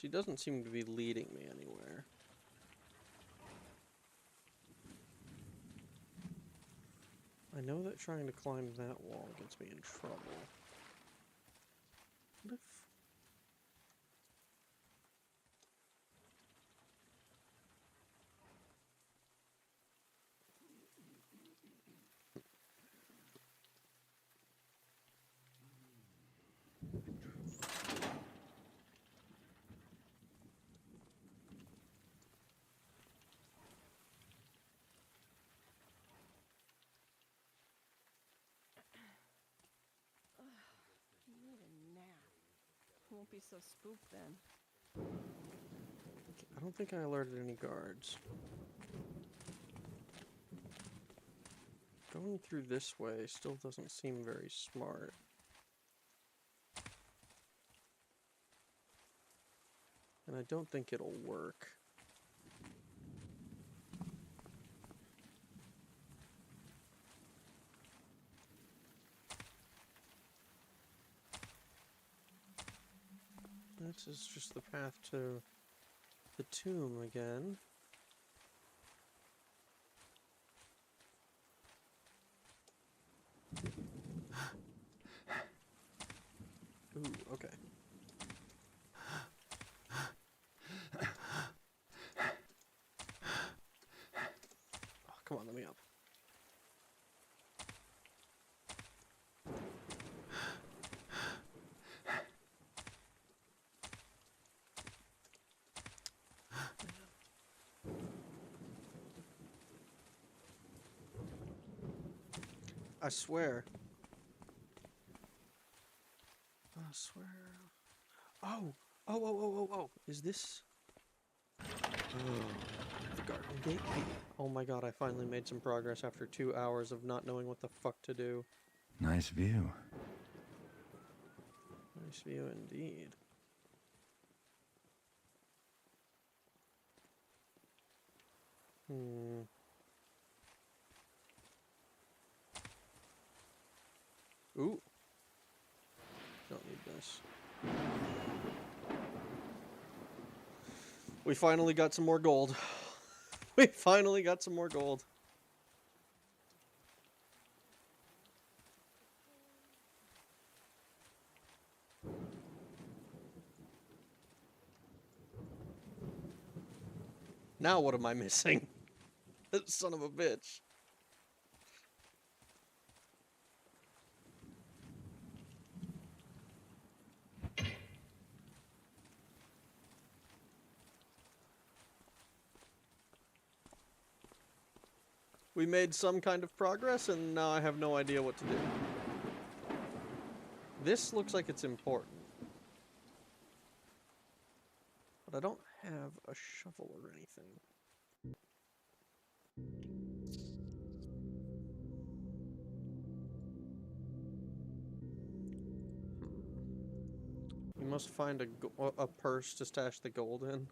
[SPEAKER 1] She doesn't seem to be leading me anywhere. I know that trying to climb that wall gets me in trouble. What if...
[SPEAKER 4] Need a nap. Won't be so spooked then.
[SPEAKER 1] I don't think I alerted any guards. Going through this way still doesn't seem very smart. And I don't think it'll work. This is just the path to the tomb again. Ooh, okay. Oh, come on, let me up. I swear. I swear. Oh! Oh! Is this... Oh, the garden gate key. Oh my god, I finally made some progress after 2 hours of not knowing what the fuck to do.
[SPEAKER 6] Nice view.
[SPEAKER 1] Nice view indeed. Ooh. Don't need this. We finally got some more gold. We finally got some more gold. Now what am I missing? Son of a bitch. We made some kind of progress, and now I have no idea what to do. This looks like it's important. But I don't have a shovel or anything. You must find a purse to stash the gold in.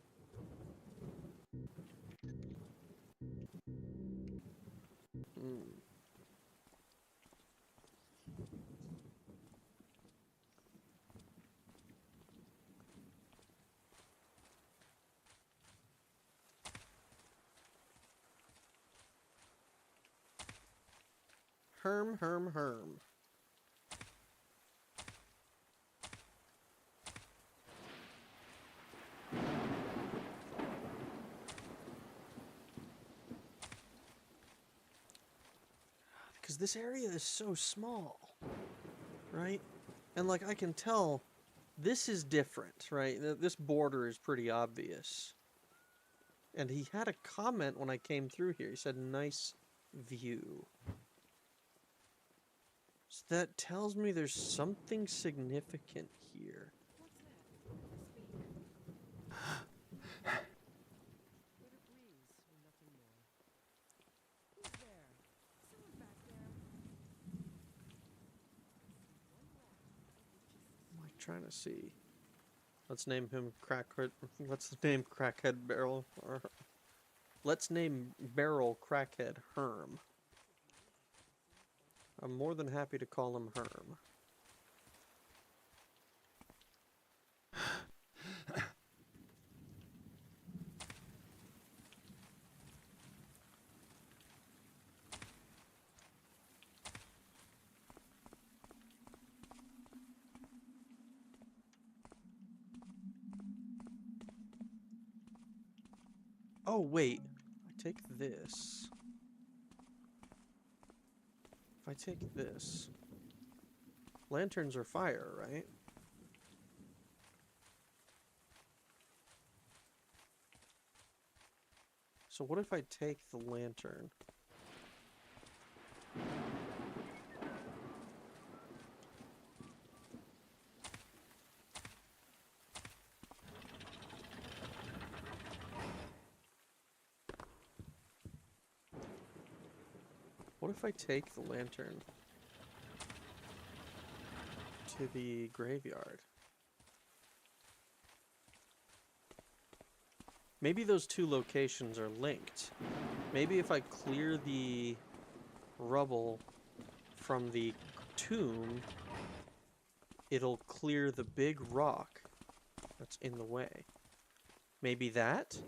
[SPEAKER 1] Herm. Because this area is so small, right? And like I can tell, this is different, right? This border is pretty obvious. And he had a comment when I came through here. He said, nice view. So that tells me there's something significant here. I'm like trying to see. Let's name him Crackhead. Let's name Crackhead Barrel. Or let's name Barrel Crackhead Herm. I'm more than happy to call him Herm. Oh, wait. I take this. If I take this... Lanterns are fire, right? So what if I take the lantern? What if I take the lantern to the graveyard? Maybe those two locations are linked. Maybe if I clear the rubble from the tomb, it'll clear the big rock that's in the way. Maybe that?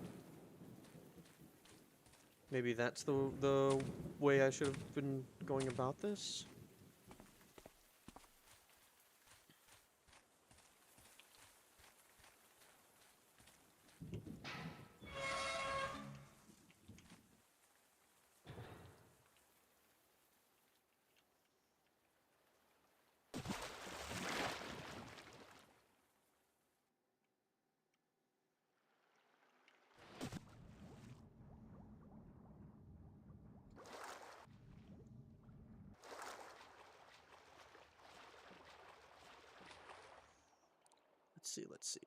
[SPEAKER 1] Maybe that's the way I should have been going about this?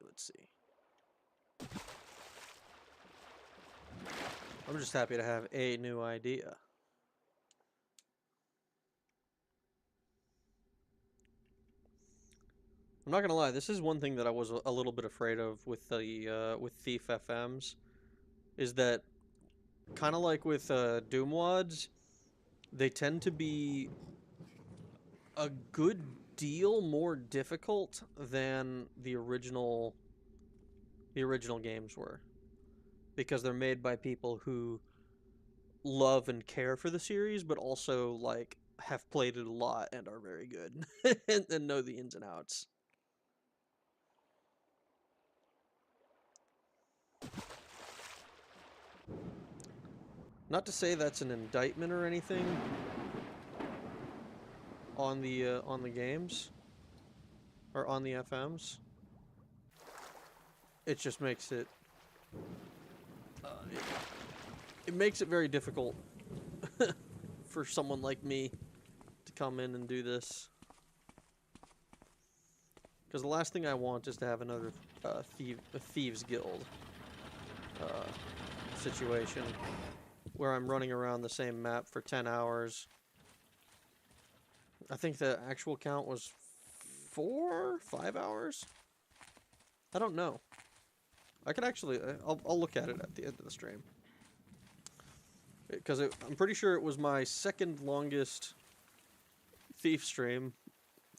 [SPEAKER 1] Let's see. I'm just happy to have a new idea. I'm not gonna lie, this is one thing that I was a little bit afraid of with the with Thief FMs, is that kind of like with Doom Wads, they tend to be a good deal more difficult than the original games were, because they're made by people who love and care for the series, but also like have played it a lot and are very good and know the ins and outs. Not to say that's an indictment or anything on the games or on the FMs. It just makes it it makes it very difficult for someone like me to come in and do this. Because the last thing I want is to have another Thieves Guild situation where I'm running around the same map for 10 hours. I think the actual count was 5 hours? I don't know. I could actually... I'll look at it at the end of the stream. Because I'm pretty sure it was my second longest Thief stream,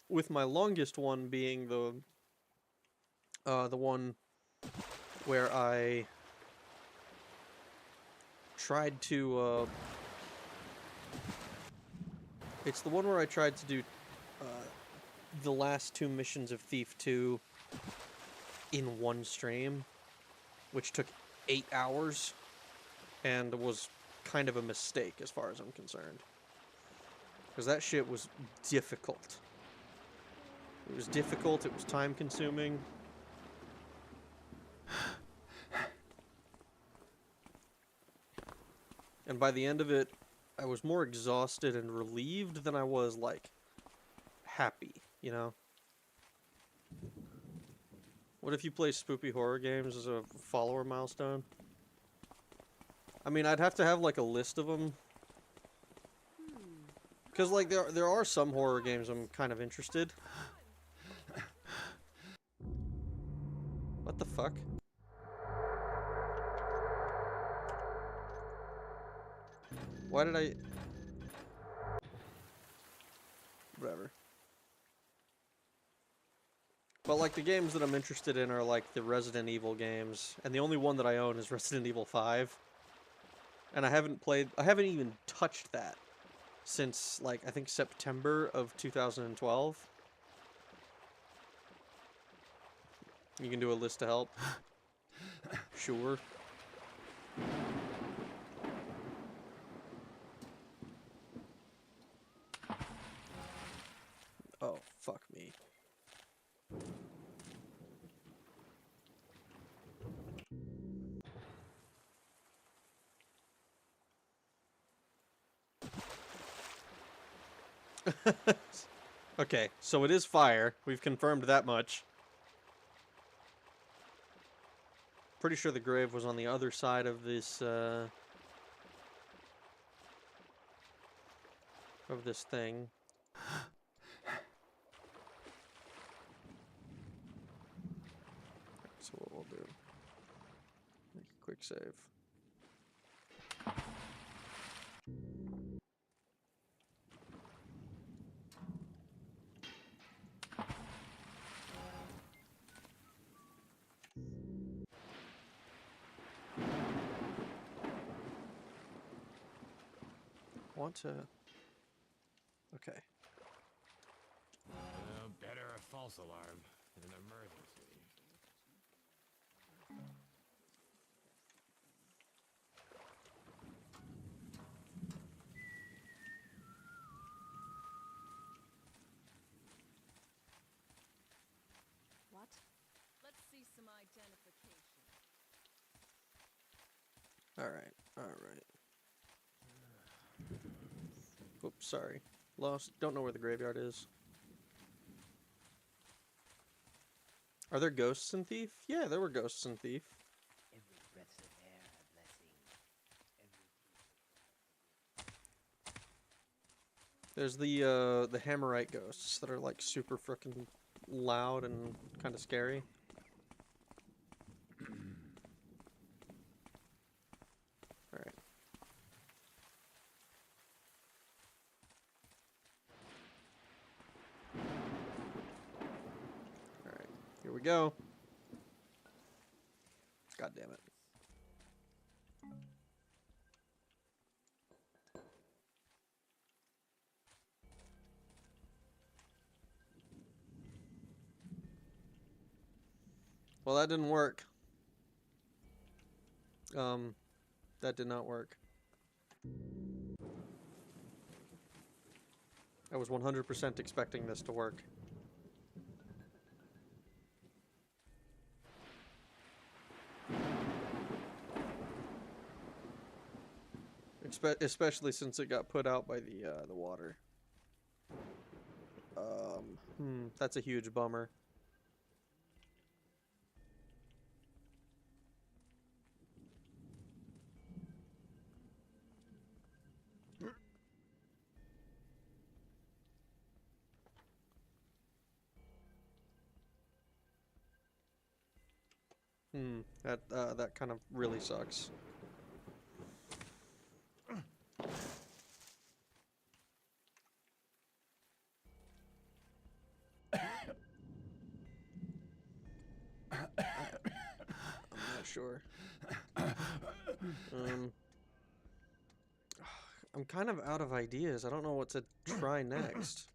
[SPEAKER 1] with my longest one being the one where I tried to, it's the one where I tried to do, the last 2 missions of Thief 2 in one stream, which took 8 hours, and was kind of a mistake as far as I'm concerned. Because that shit was difficult. It was difficult, it was time-consuming. And by the end of it, I was more exhausted and relieved than I was, like, happy, you know? What if you play spoopy horror games as a follower milestone? I mean, I'd have to have, like, a list of them. Because, like, there are some horror games I'm kind of interested. What the fuck? Why did I... Whatever. But, like, the games that I'm interested in are, like, the Resident Evil games. And the only one that I own is Resident Evil 5. And I haven't even touched that since, like, I think September of 2012. You can do a list to help. Sure. Okay, so it is fire. We've confirmed that much. Pretty sure the grave was on the other side of this, of this thing. So what we'll do, make a quick save. Want to... Okay.
[SPEAKER 5] Better a false alarm than an emergency.
[SPEAKER 4] What? Let's see some identification.
[SPEAKER 1] Alright, alright. Oops, sorry. Lost. Don't know where the graveyard is. Are there ghosts in Thief? Yeah, there were ghosts in Thief.
[SPEAKER 5] Every breath of air a blessing.
[SPEAKER 1] There's the Hammerite ghosts that are like super frickin' loud and kind of scary. Alright. Alright, here we go. God damn it. Well, that didn't work. That did not work. I was 100% expecting this to work. Especially since it got put out by the water. That's a huge bummer. That kind of really sucks. I'm not sure. I'm kind of out of ideas. I don't know what to try next.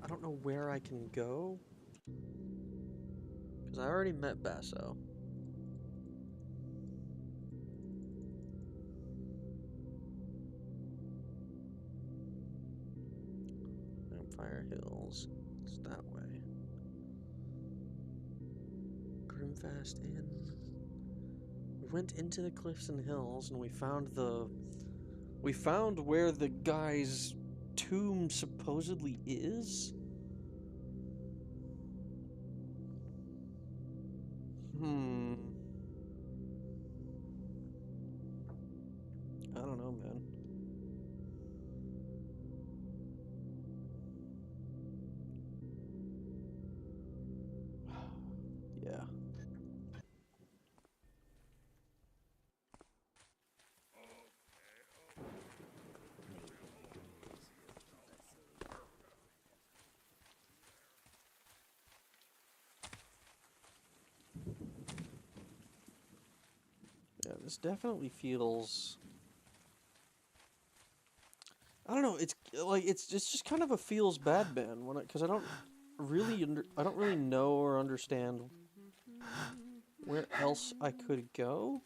[SPEAKER 1] I don't know where I can go. Because I already met Basso. Fire Hills. It's that way. Grimfast Inn. We went into the cliffs and hills and we found where the guy's tomb supposedly is. I don't know, man. Yeah. Yeah, this definitely feels... I don't know, it's like it's just kind of a feels bad band when because I don't really know or understand where else I could go.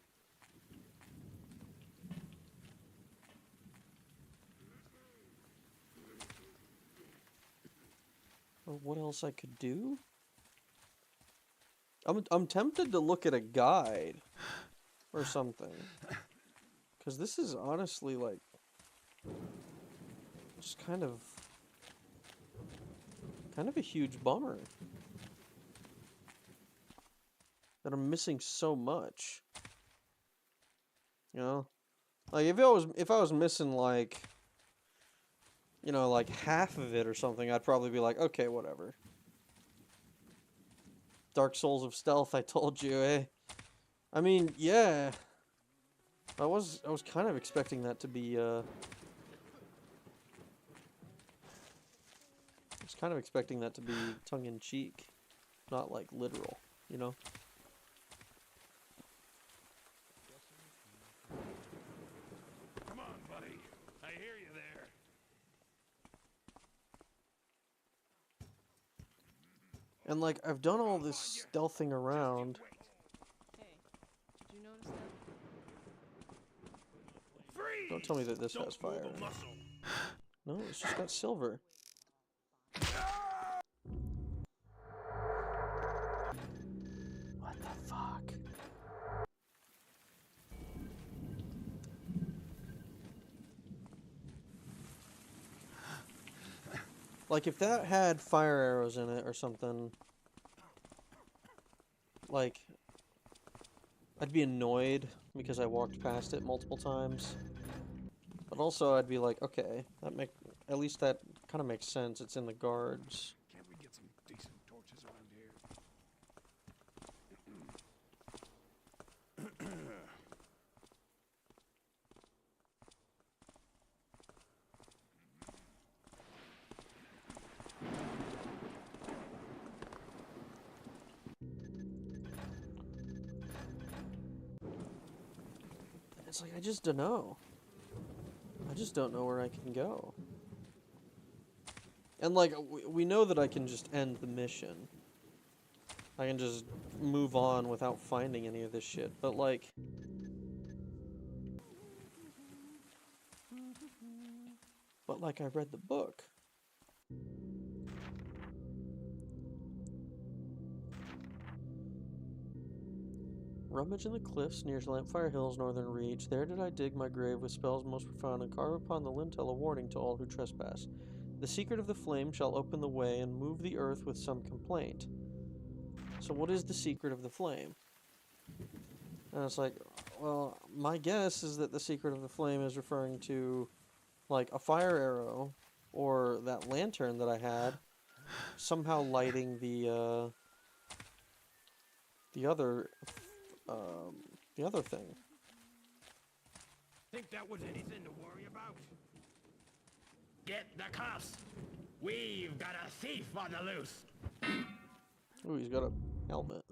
[SPEAKER 1] Or what else I could do? I'm tempted to look at a guide or something. Because this is honestly, like, just kind of a huge bummer. That I'm missing so much. You know? Like, if I was missing, like, you know, like half of it or something, I'd probably be like, okay, whatever. Dark Souls of Stealth, I told you, eh? I mean, yeah. I was kind of expecting that to be, I was kind of expecting that to be tongue-in-cheek, not, like, literal, you know?
[SPEAKER 5] Come on, buddy. I hear you there.
[SPEAKER 1] And, like, I've done all this stealthing around.
[SPEAKER 4] Hey, did you notice that?
[SPEAKER 1] Don't tell me that this has fire. No, it's just got silver. What the fuck? Like, if that had fire arrows in it or something, like, I'd be annoyed because I walked past it multiple times. But also, I'd be like, okay, at least that kind of makes sense. It's in the guards.
[SPEAKER 11] Can't we get some decent torches around here?
[SPEAKER 1] It's like, I just don't know. I just don't know where I can go. And, like, we know that I can just end the mission. I can just move on without finding any of this shit. But, like... I read the book. Rummage in the cliffs near Lampfire Hill's northern reach. There did I dig my grave with spells most profound and carve upon the lintel a warning to all who trespass. The secret of the flame shall open the way and move the earth with some complaint. So what is the secret of the flame? And it's like, well, my guess is that the secret of the flame is referring to, like, a fire arrow or that lantern that I had somehow lighting the other thing.
[SPEAKER 5] Think that was anything to worry about? Get the cuffs! We've got a thief on the loose!
[SPEAKER 1] Ooh, he's got a helmet.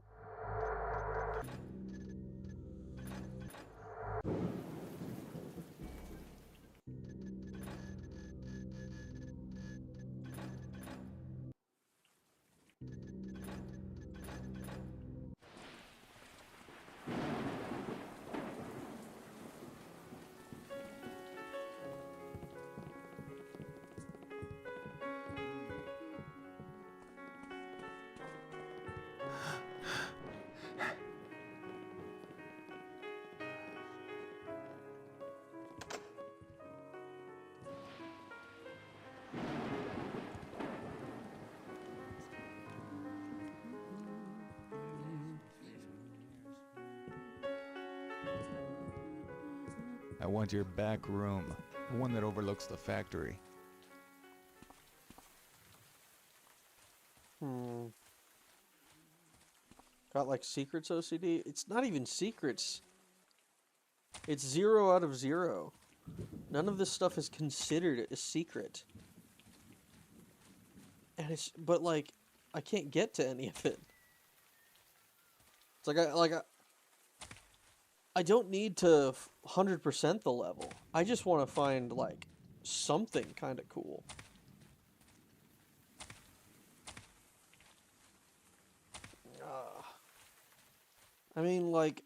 [SPEAKER 2] I want your back room, the one that overlooks the factory.
[SPEAKER 1] Got, like, secrets OCD? It's not even secrets. It's 0 out of 0. None of this stuff is considered a secret. And but, like, I can't get to any of it. It's like, I don't need to 100% the level. I just want to find, like, something kind of cool. I mean, like,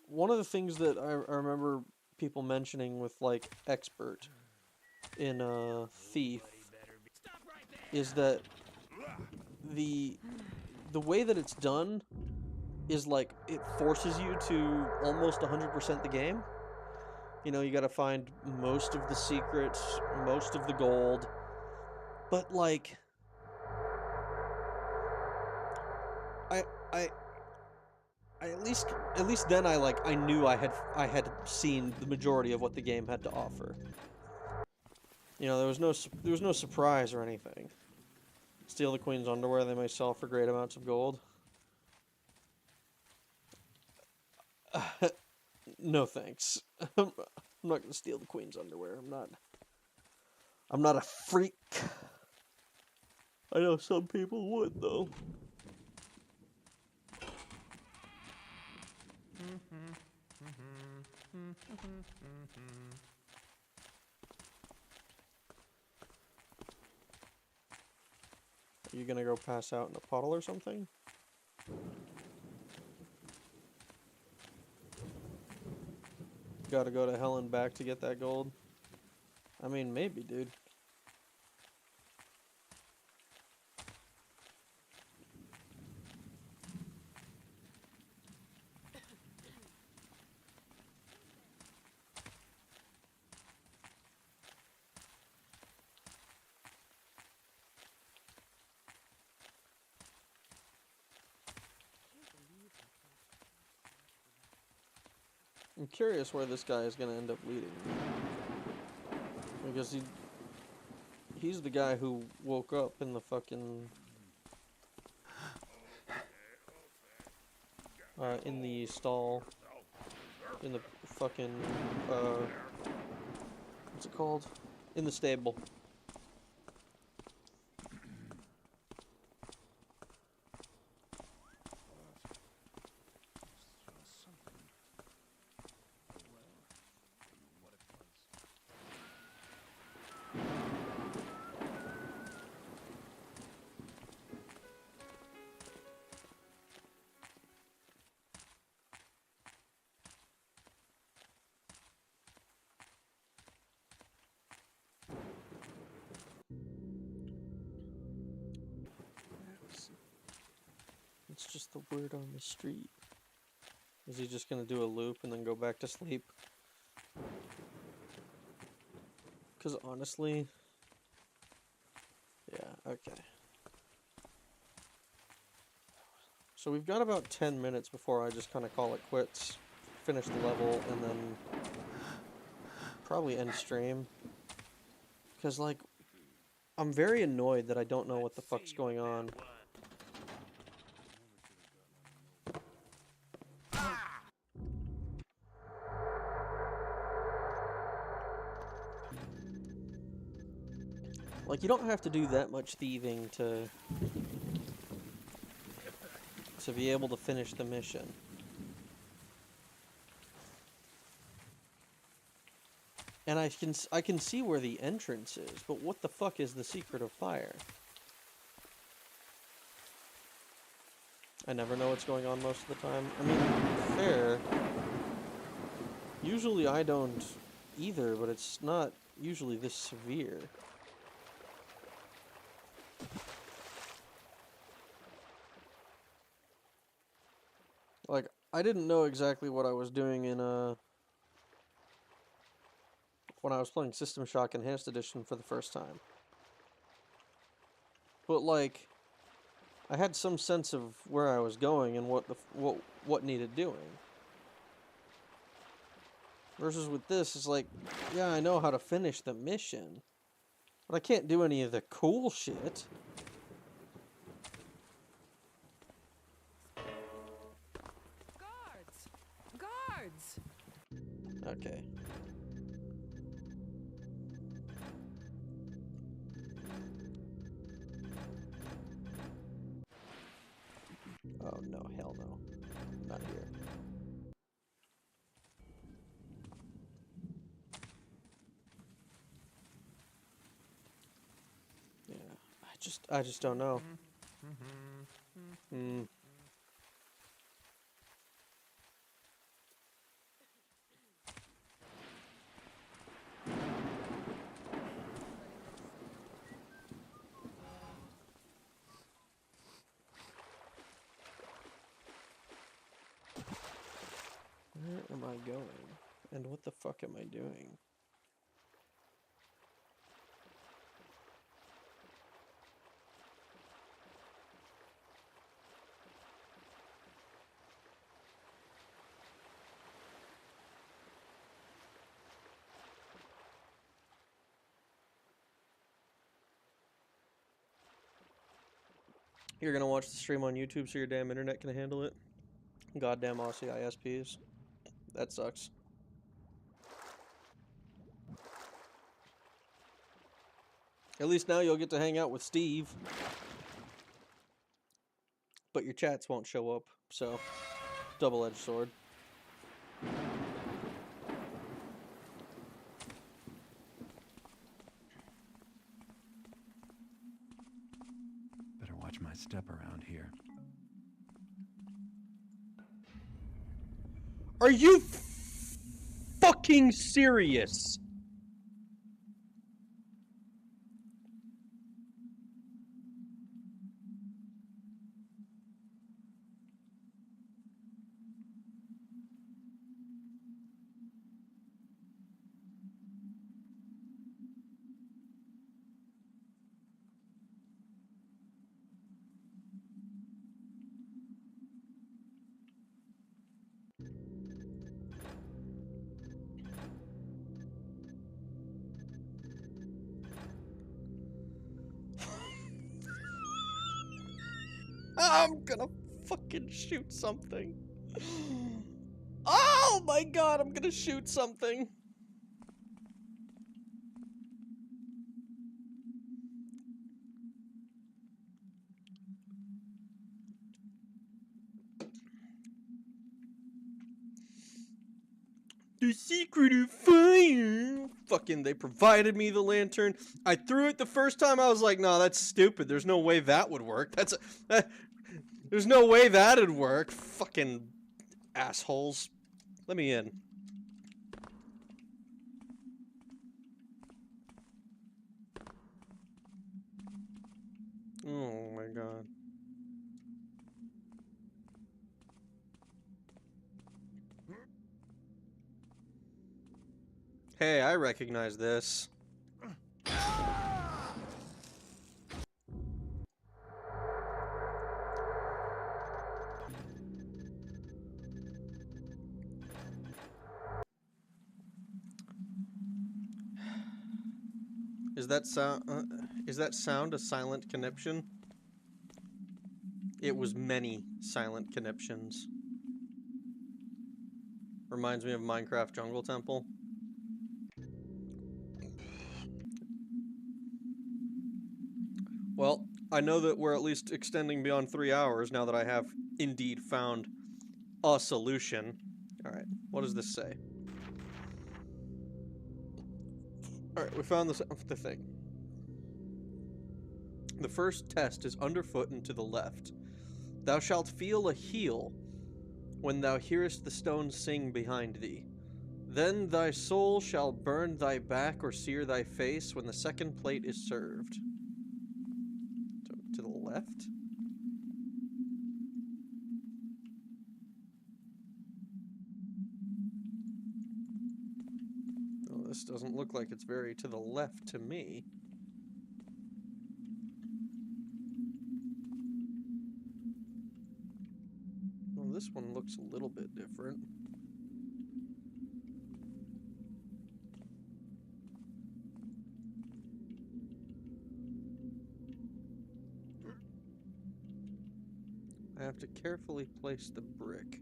[SPEAKER 1] one of the things that I remember people mentioning with, like, Expert in Thief is that the way that it's done is like it forces you to almost 100% the game. You know, you got to find most of the secrets, most of the gold, but like I I at least then I knew I had seen the majority of what the game had to offer. You know, there was no surprise or anything. Steal the queen's underwear, they may sell for great amounts of gold. No thanks. I'm not gonna steal the queen's underwear. I'm not a freak. I know some people would though. Are you gonna go pass out in a puddle or something? Gotta go to hell and back to get that gold? I mean, maybe, dude. I'm curious where this guy is gonna end up leading. Because he's the guy who woke up in the fucking in the stall, in the fucking what's it called? In the stable. It's just the word on the street. Is he just gonna do a loop and then go back to sleep? Because honestly... Yeah, okay. So we've got about 10 minutes before I just kind of call it quits. Finish the level and then... probably end stream. Because, like... I'm very annoyed that I don't know what the fuck's going on. Like, you don't have to do that much thieving to be able to finish the mission. And I can see where the entrance is, but what the fuck is the secret of fire? I never know what's going on most of the time. I mean, fair. Usually I don't either, but it's not usually this severe. Like, I didn't know exactly what I was doing in, when I was playing System Shock Enhanced Edition for the first time. But, like, I had some sense of where I was going and what needed doing. Versus with this, it's like, yeah, I know how to finish the mission, but I can't do any of the cool shit.
[SPEAKER 9] Guards!
[SPEAKER 1] Okay. Oh no, hell no. Not here. Yeah, I just don't know. Hmm. And what the fuck am I doing? You're gonna watch the stream on YouTube so your damn internet can handle it? Goddamn Aussie ISPs. That sucks. At least now you'll get to hang out with Steve. But your chats won't show up, so double-edged sword.
[SPEAKER 11] Better watch my step around here.
[SPEAKER 1] Are you fucking serious? I'm gonna fucking shoot something. Oh my god, I'm gonna shoot something. The secret of fire. Fucking, they provided me the lantern. I threw it the first time. I was like, no, that's stupid. There's no way that would work. There's no way that'd work. Fucking assholes. Let me in. Oh my god. Hey, I recognize this. Is that sound a silent conniption? It was many silent conniptions. Reminds me of Minecraft Jungle Temple. Well, I know that we're at least extending beyond 3 hours now that I have indeed found a solution. Alright, what does this say? Alright, we found the thing. The first test is underfoot and to the left. Thou shalt feel a heel when thou hearest the stones sing behind thee. Then thy soul shall burn thy back or sear thy face when the second plate is served. To the left? Well, this doesn't look like it's very to the left to me. Well, this one looks a little bit different. I have to carefully place the brick.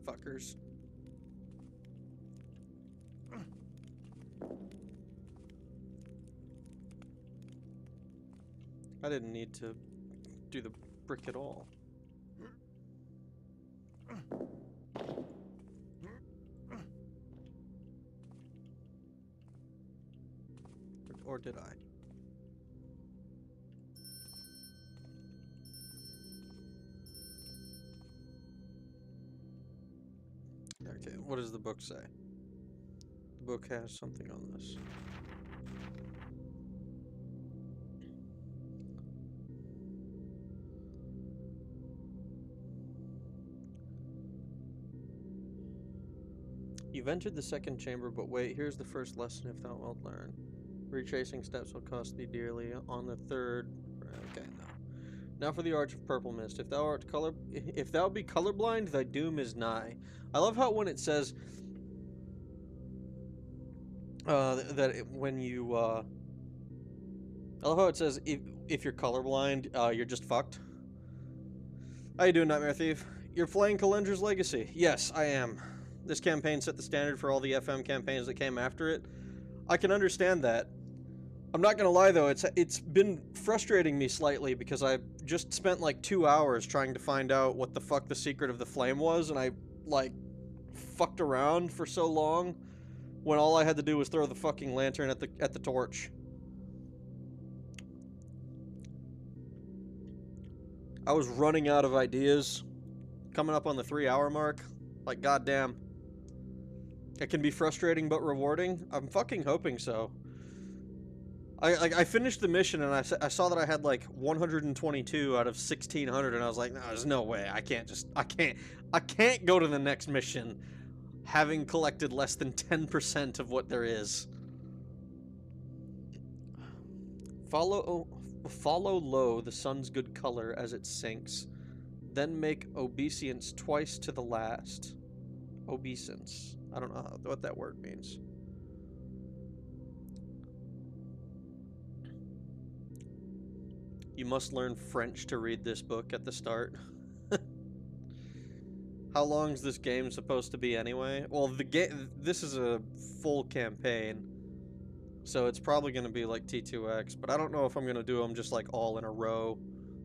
[SPEAKER 1] Fuckers. I didn't need to do the brick at all. Or did I? What does the book say? The book has something on this. You've entered the second chamber, but wait, here's the first lesson if thou wilt learn. Retracing steps will cost thee dearly. On the third... Okay, no. Now for the Arch of Purple Mist. If thou be colorblind, thy doom is nigh. I love how when it says... when you, I love how it says if you're colorblind, you're just fucked. How you doing, Nightmare Thief? You're playing Calendra's Legacy. Yes, I am. This campaign set the standard for all the FM campaigns that came after it. I can understand that. I'm not gonna lie though, it's been frustrating me slightly because I just spent like 2 hours trying to find out what the fuck the secret of the flame was, and I like fucked around for so long when all I had to do was throw the fucking lantern at the torch. I was running out of ideas, coming up on the 3-hour mark. Like goddamn. It can be frustrating but rewarding. I'm fucking hoping so. I finished the mission and I saw that I had like 122 out of 1600 and I was like, no, there's no way. I can't go to the next mission having collected less than 10% of what there is. Follow low the sun's good color as it sinks. Then make obeisance twice to the last. Obeisance. I don't know what that word means. You must learn French to read this book at the start. How long is this game supposed to be anyway? Well, this is a full campaign, so it's probably going to be like T2X, but I don't know if I'm going to do them just like all in a row,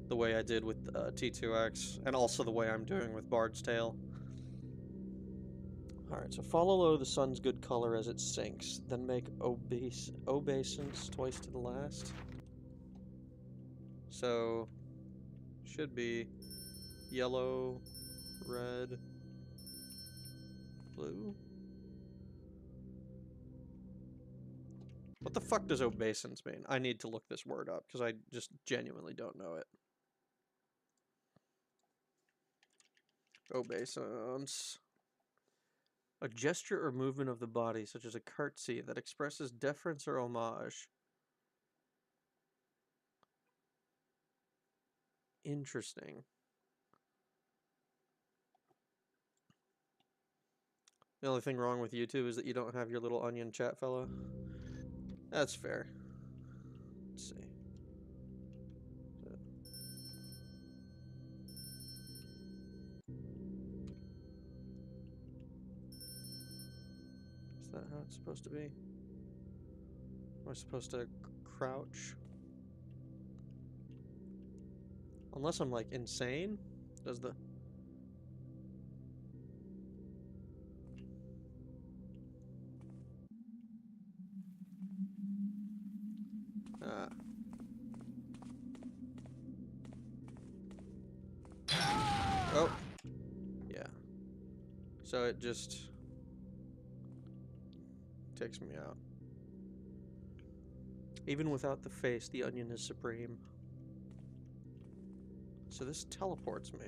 [SPEAKER 1] the way I did with T2X, and also the way I'm doing with Bard's Tale. Alright, so follow low the sun's good color as it sinks, then make obeisance twice to the last. So, should be yellow, red, blue. What the fuck does obeisance mean? I need to look this word up, because I just genuinely don't know it. Obeisance. A gesture or movement of the body, such as a curtsy, that expresses deference or homage. Interesting. The only thing wrong with YouTube is that you don't have your little onion chat fella. That's fair. Let's see. Is that how it's supposed to be? Am I supposed to crouch? Unless I'm like insane? Does the... Oh. Yeah. So it just takes me out. Even without the face, the onion is supreme. So this teleports me.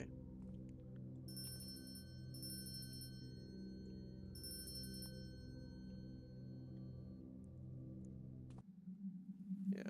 [SPEAKER 1] Yeah.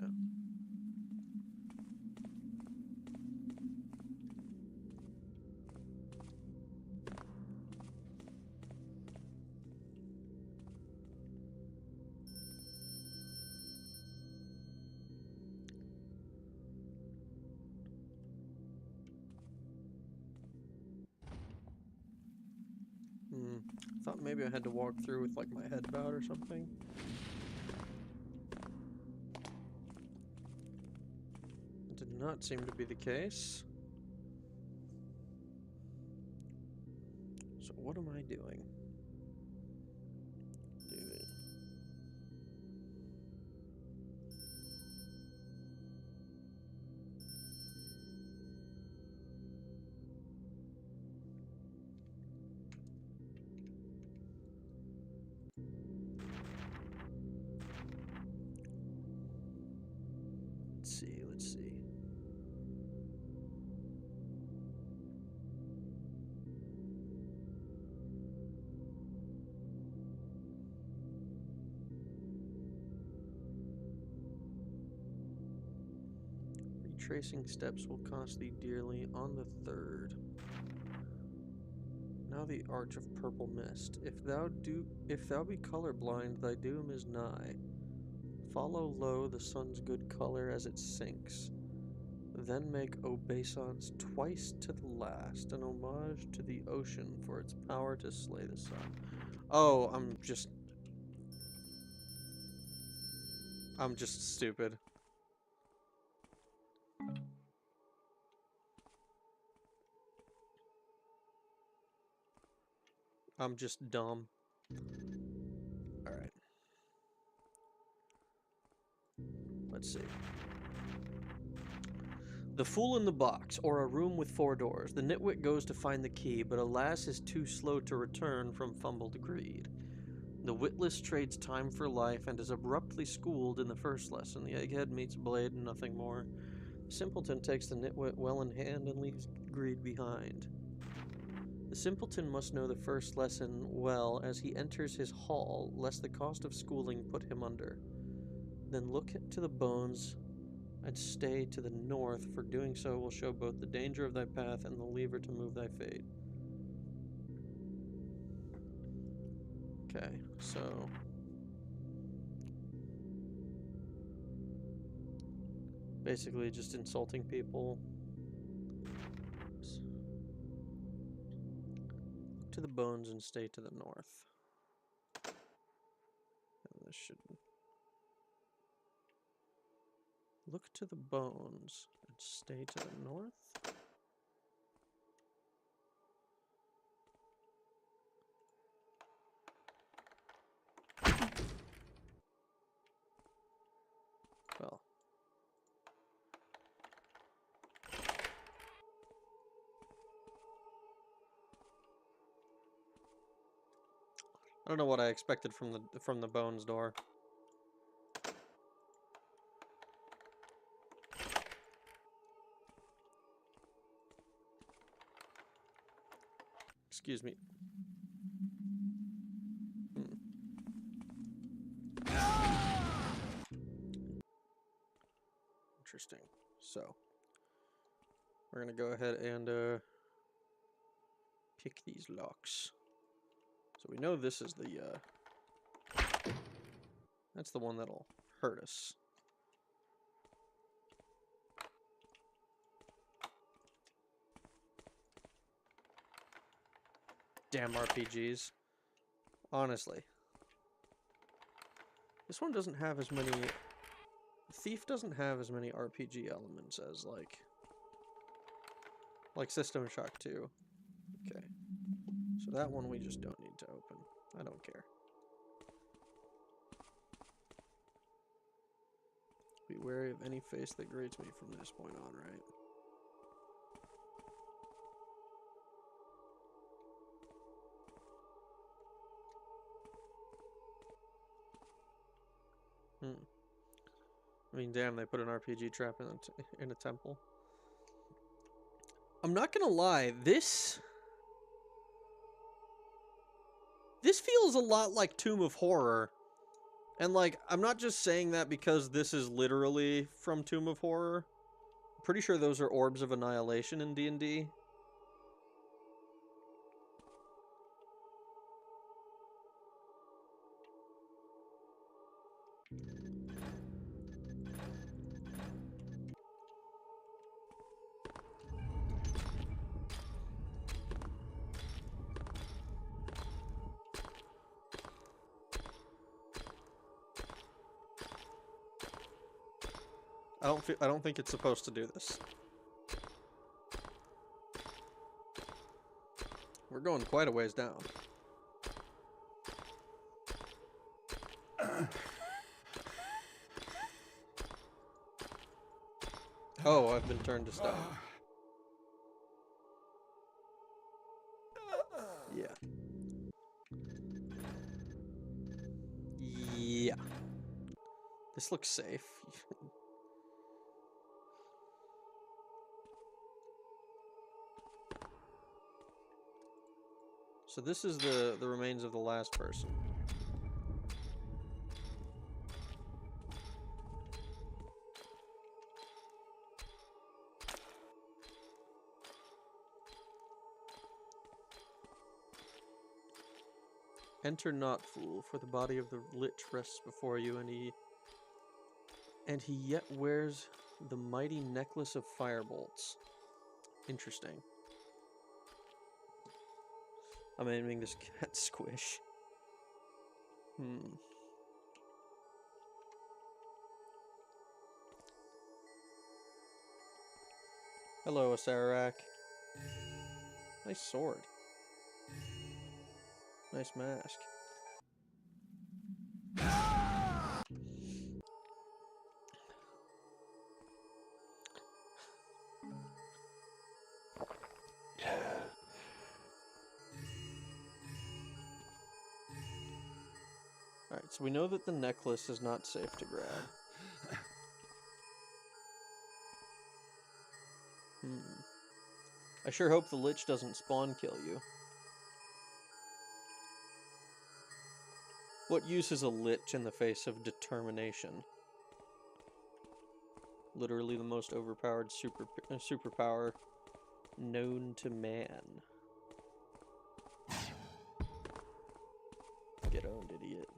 [SPEAKER 1] I thought maybe I had to walk through with like my head bowed or something. It did not seem to be the case. So what am I doing? retracing steps will cost thee dearly on the third. Now the arch of purple mist. If thou be colorblind, thy doom is nigh. Follow low the sun's good color as it sinks. Then make obeisance twice to the last, an homage to the ocean for its power to slay the sun. Oh, I'm just stupid. I'm just dumb. Alright. Let's see. The Fool in the Box, or A Room with Four Doors. The nitwit goes to find the key, but alas is too slow to return from fumbled greed. The witless trades time for life and is abruptly schooled in the first lesson. The egghead meets Blade and nothing more. The simpleton takes the nitwit well in hand and leaves greed behind. The simpleton must know the first lesson well as he enters his hall, lest the cost of schooling put him under. Then look to the bones and stay to the north, for doing so will show both the danger of thy path and the lever to move thy fate. Okay, so... basically just insulting people. Look to the bones and stay to the north. And this should... Look to the bones and stay to the north? Well. I don't know what I expected from the bones door. Excuse me. Interesting. So, we're gonna go ahead and pick these locks. So we know this is the that's the one that'll hurt us. Damn RPGs. Honestly. This one doesn't have as many... Thief doesn't have as many RPG elements as, like System Shock 2. Okay. So that one we just don't need to open. I don't care. Be wary of any face that greets me from this point on, right? I mean, damn, they put an RPG trap in a temple. I'm not gonna lie, this feels a lot like Tomb of Horror. And, like, I'm not just saying that because this is literally from Tomb of Horror. I'm pretty sure those are Orbs of Annihilation in D&D. I don't think it's supposed to do this. We're going quite a ways down. Oh, I've been turned to stone. Yeah. Yeah. This looks safe. So this is the remains of the last person. Enter not, fool, for the body of the lich rests before you, and he yet wears the mighty necklace of firebolts. Interesting. I'm aiming this cat squish. Hello, Asarak. Nice sword. Nice mask. Alright, so we know that the necklace is not safe to grab. I sure hope the lich doesn't spawn kill you. What use is a lich in the face of determination? Literally the most overpowered superpower known to man. Get owned, idiot.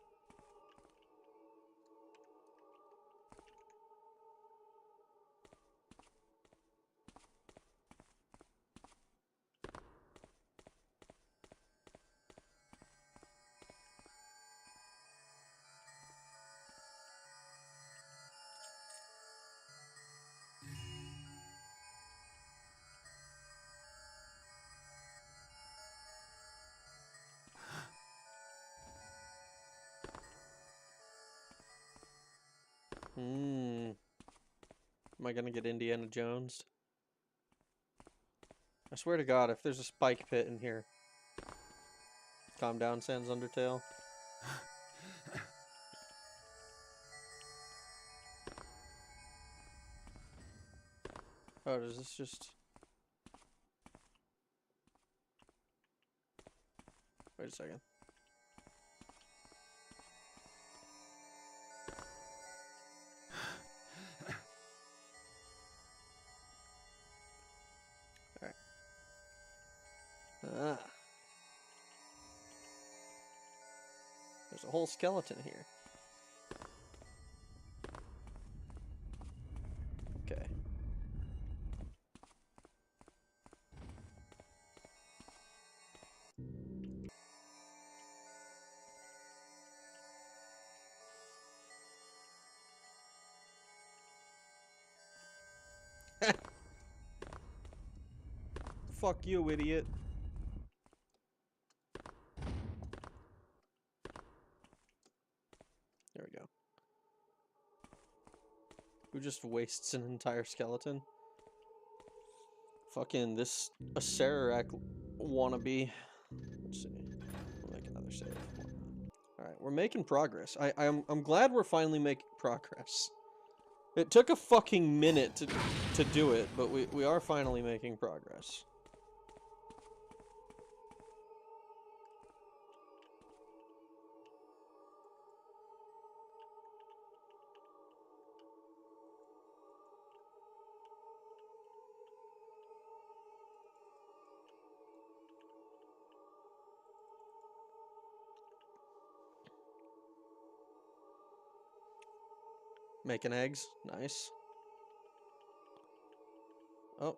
[SPEAKER 1] Am I gonna get Indiana Jones? I swear to God, if there's a spike pit in here. Calm down, Sans Undertale. Oh, does this just... Wait a second. Alright. There's a whole skeleton here. Okay. Fuck you, idiot. There we go. Who just wastes an entire skeleton? Fucking this Asarak wannabe. Let's see. We'll make another save. Alright, we're making progress. I'm glad we're finally making progress. It took a fucking minute to do it, but we are finally making progress. Making eggs. Nice. Oh.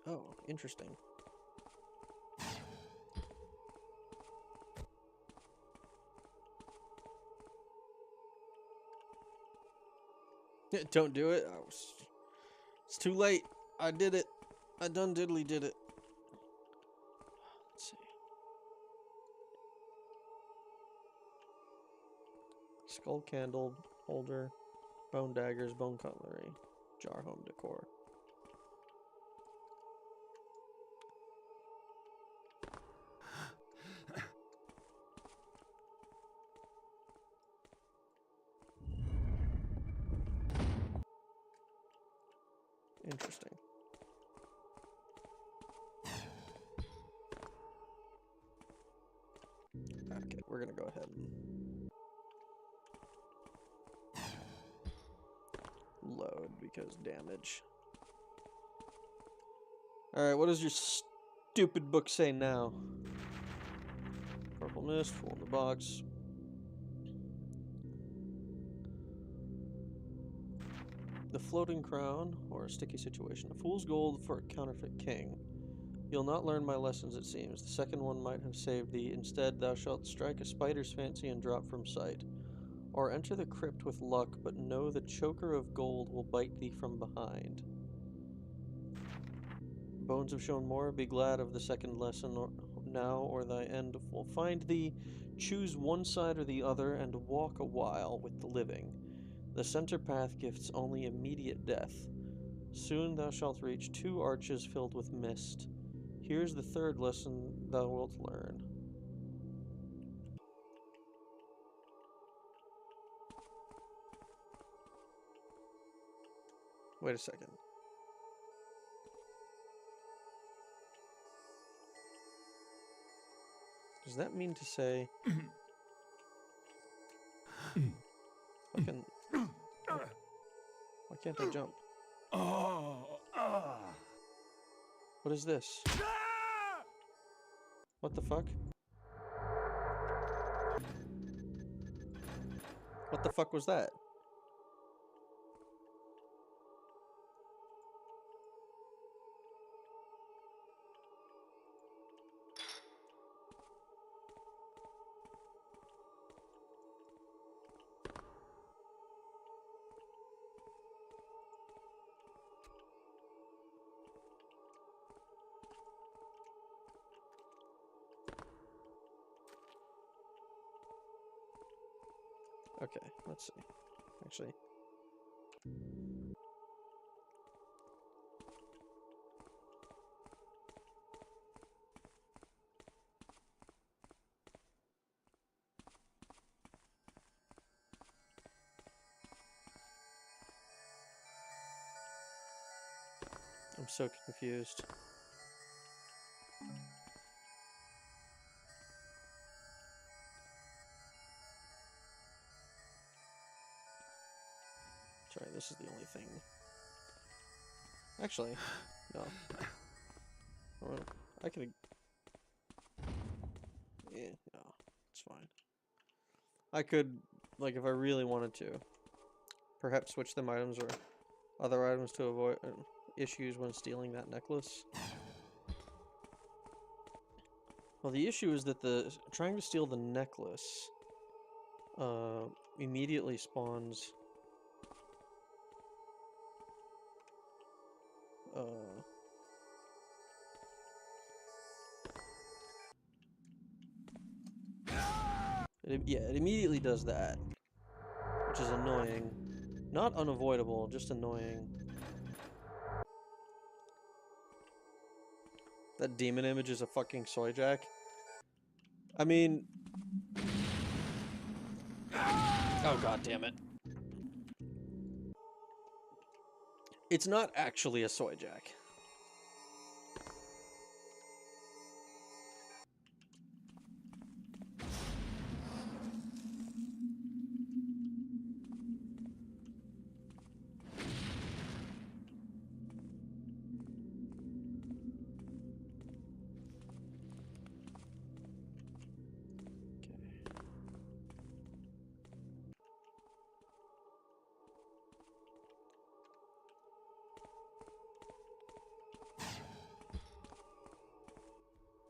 [SPEAKER 1] Oh, interesting. Don't do it. It's too late. I did it. I done diddly did it. Let's see. Skull candle holder, bone daggers, bone cutlery, jar home decor. Interesting. Okay, we're gonna go ahead and load because damage. Alright, what does your stupid book say now? Purple mist, fool in the box. The floating crown, or a sticky situation. A fool's gold for a counterfeit king. You'll not learn my lessons, it seems. The second one might have saved thee. Instead, thou shalt strike a spider's fancy and drop from sight. Or enter the crypt with luck, but know the choker of gold will bite thee from behind. Bones have shown more. Be glad of the second lesson now, or thy end will find thee. Choose one side or the other, and walk a while with the living. The center path gifts only immediate death. Soon thou shalt reach 2 arches filled with mist. Here's the third lesson thou wilt learn. Wait a second. Does that mean to say... fucking... Why can't I jump? What is this? What the fuck? What the fuck was that? Okay, let's see. Actually. I'm so confused. Sorry, this is the only thing. Actually, no. Well, I could. Yeah, no, it's fine. I could, like, if I really wanted to, perhaps switch them items or other items to avoid issues when stealing that necklace. Well, the issue is that trying to steal the necklace immediately spawns it immediately does that, which is annoying. Not unavoidable, just annoying. That demon image is a fucking soy jack. I mean... Oh, god damn it. It's not actually a soy jack.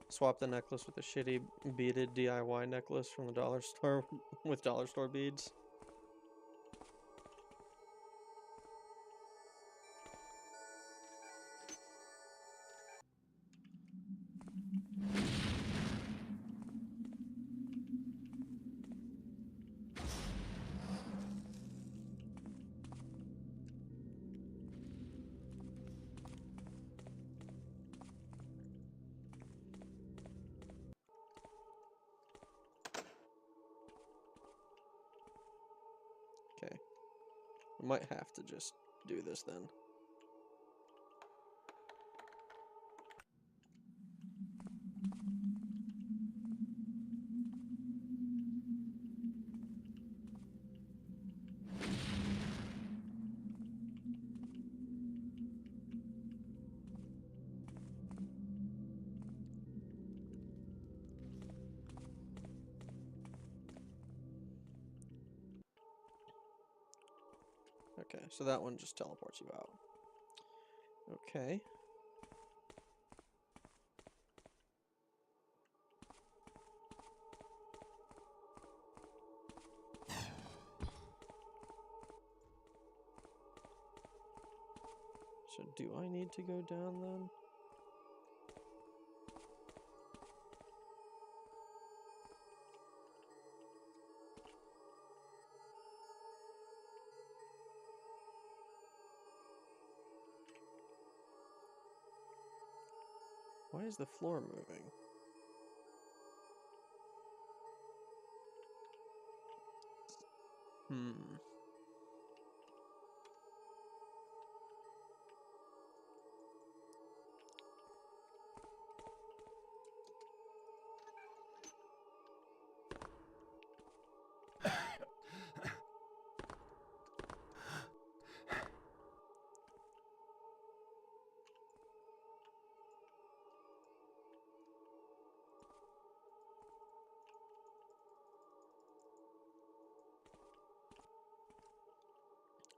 [SPEAKER 1] Swap the necklace with a shitty beaded DIY necklace from the dollar store with dollar store beads. Okay. I might have to just do this then. Okay, so that one just teleports you out. Okay. So do I need to go down then? Why is the floor moving? Hmm.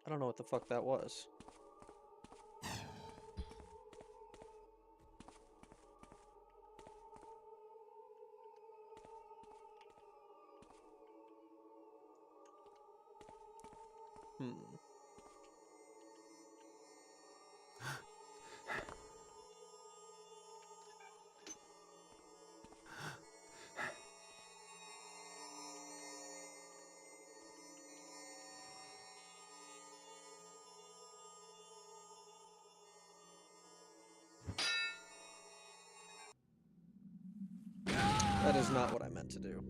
[SPEAKER 1] I don't know what the fuck that was. Hmm. That is not what I meant to do.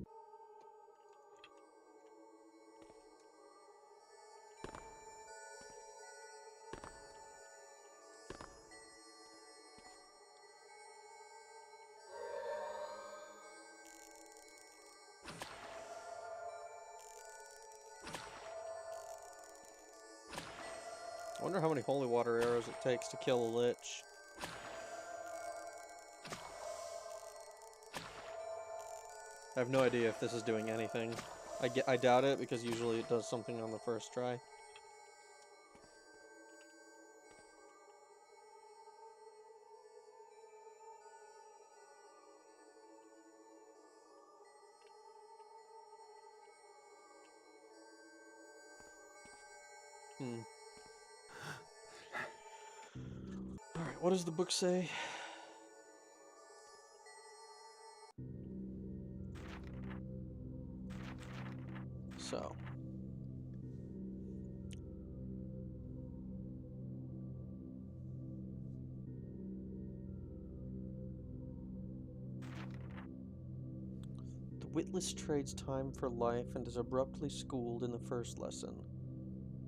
[SPEAKER 1] I wonder how many holy water arrows it takes to kill a lich. I have no idea if this is doing anything. I doubt it, because usually it does something on the first try. Hmm. Alright, what does the book say? So. The witless trades time for life and is abruptly schooled in the first lesson.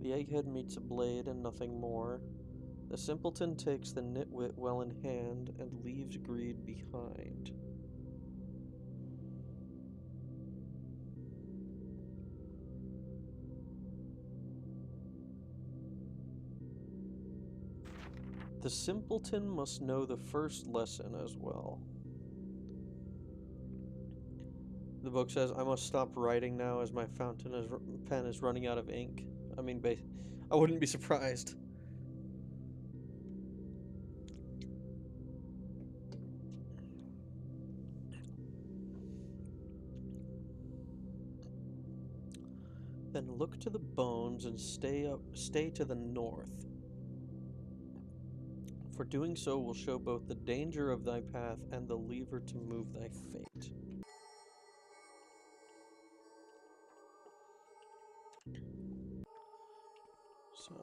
[SPEAKER 1] The egghead meets a blade and nothing more. The simpleton takes the nitwit well in hand and leaves greed behind. The simpleton must know the first lesson as well. The book says, I must stop writing now as my pen is running out of ink. I mean, I wouldn't be surprised. Then look to the bones and stay to the north. For doing so will show both the danger of thy path and the lever to move thy fate. So...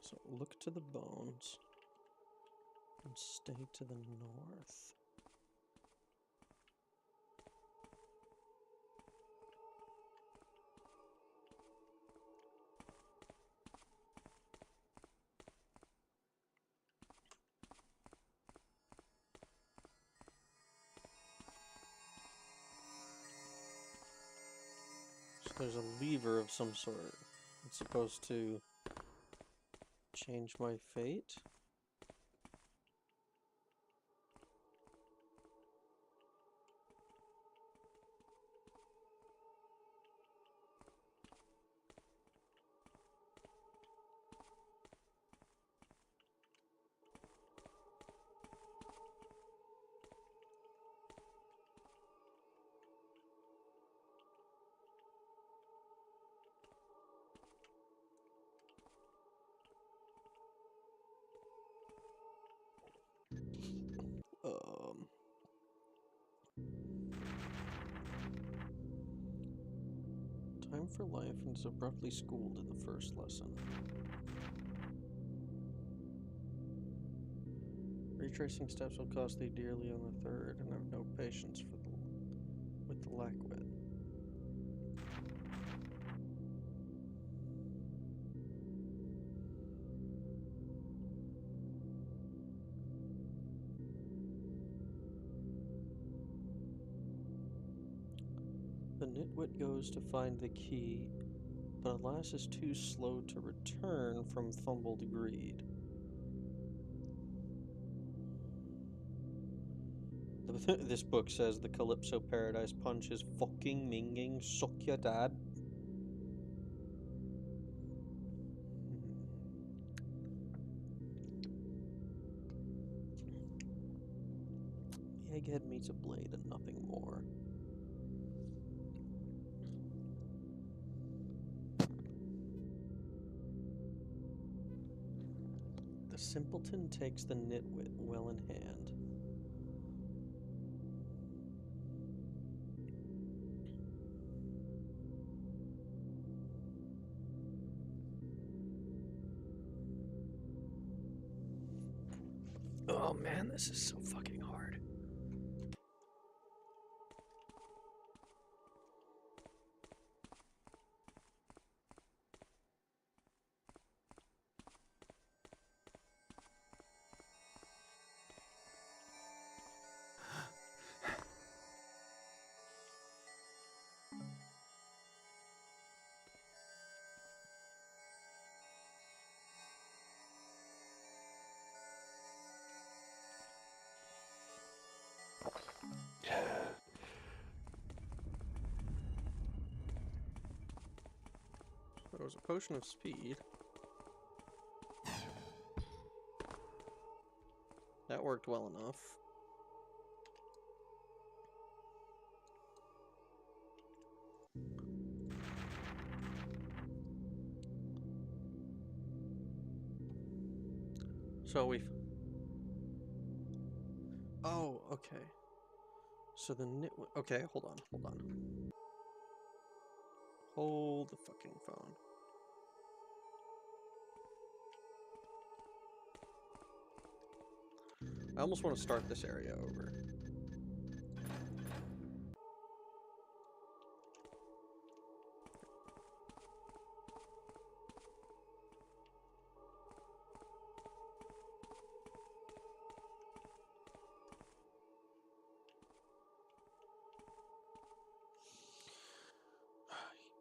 [SPEAKER 1] So look to the bones and stay to the north. So there's a lever of some sort. It's supposed to change my fate. time for life and is abruptly schooled in the first lesson. Retracing steps will cost thee dearly on the third, and have no patience with the lackwit. The nitwit goes to find the key, but alas is too slow to return from fumbled greed. This book says the Calypso Paradise Punch is fucking minging, suck ya dad. The egghead meets a blade and nothing more. The simpleton takes the nitwit well in hand. Oh man, this is so fucking hard. There was a potion of speed. That worked well enough. So we've... Oh, okay. So the nitwit... Okay, hold on. Hold the fucking phone. I almost want to start this area over.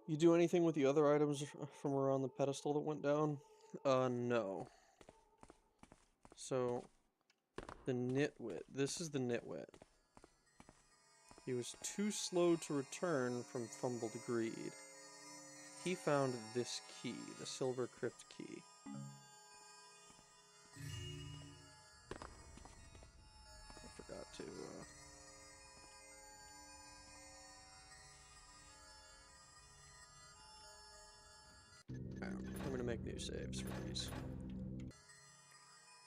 [SPEAKER 1] You do anything with the other items from around the pedestal that went down? No. So, the nitwit. This is the nitwit. He was too slow to return from fumbled greed. He found this key, the Silver Crypt key. I forgot to, I'm gonna make new saves for these.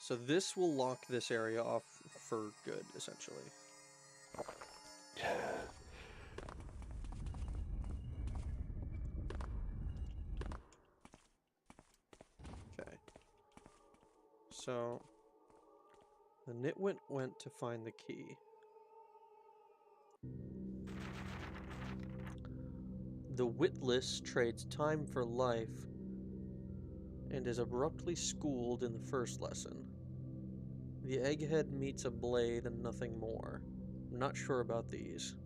[SPEAKER 1] So this will lock this area off for good, essentially. Okay. So, the nitwit went to find the key. The witless trades time for life and is abruptly schooled in the first lesson. The egghead meets a blade and nothing more. I'm not sure about these.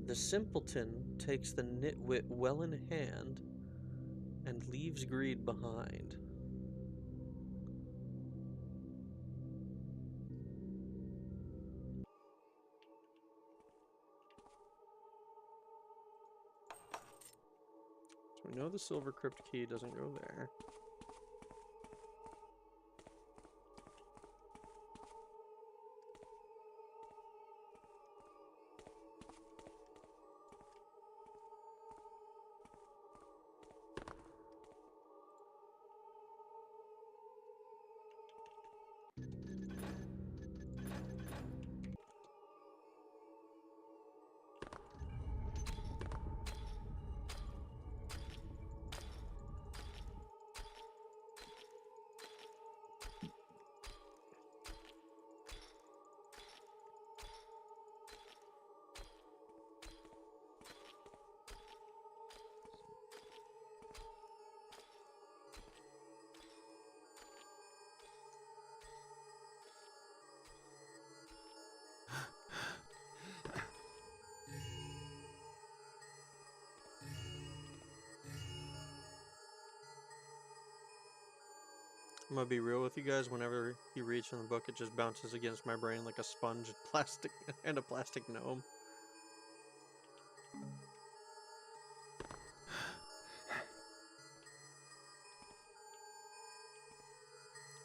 [SPEAKER 1] The simpleton takes the nitwit well in hand and leaves greed behind. So we know the Silver Crypt key doesn't go there. I'm gonna be real with you guys. Whenever you reach in the book, it just bounces against my brain like a sponge and plastic and a plastic gnome.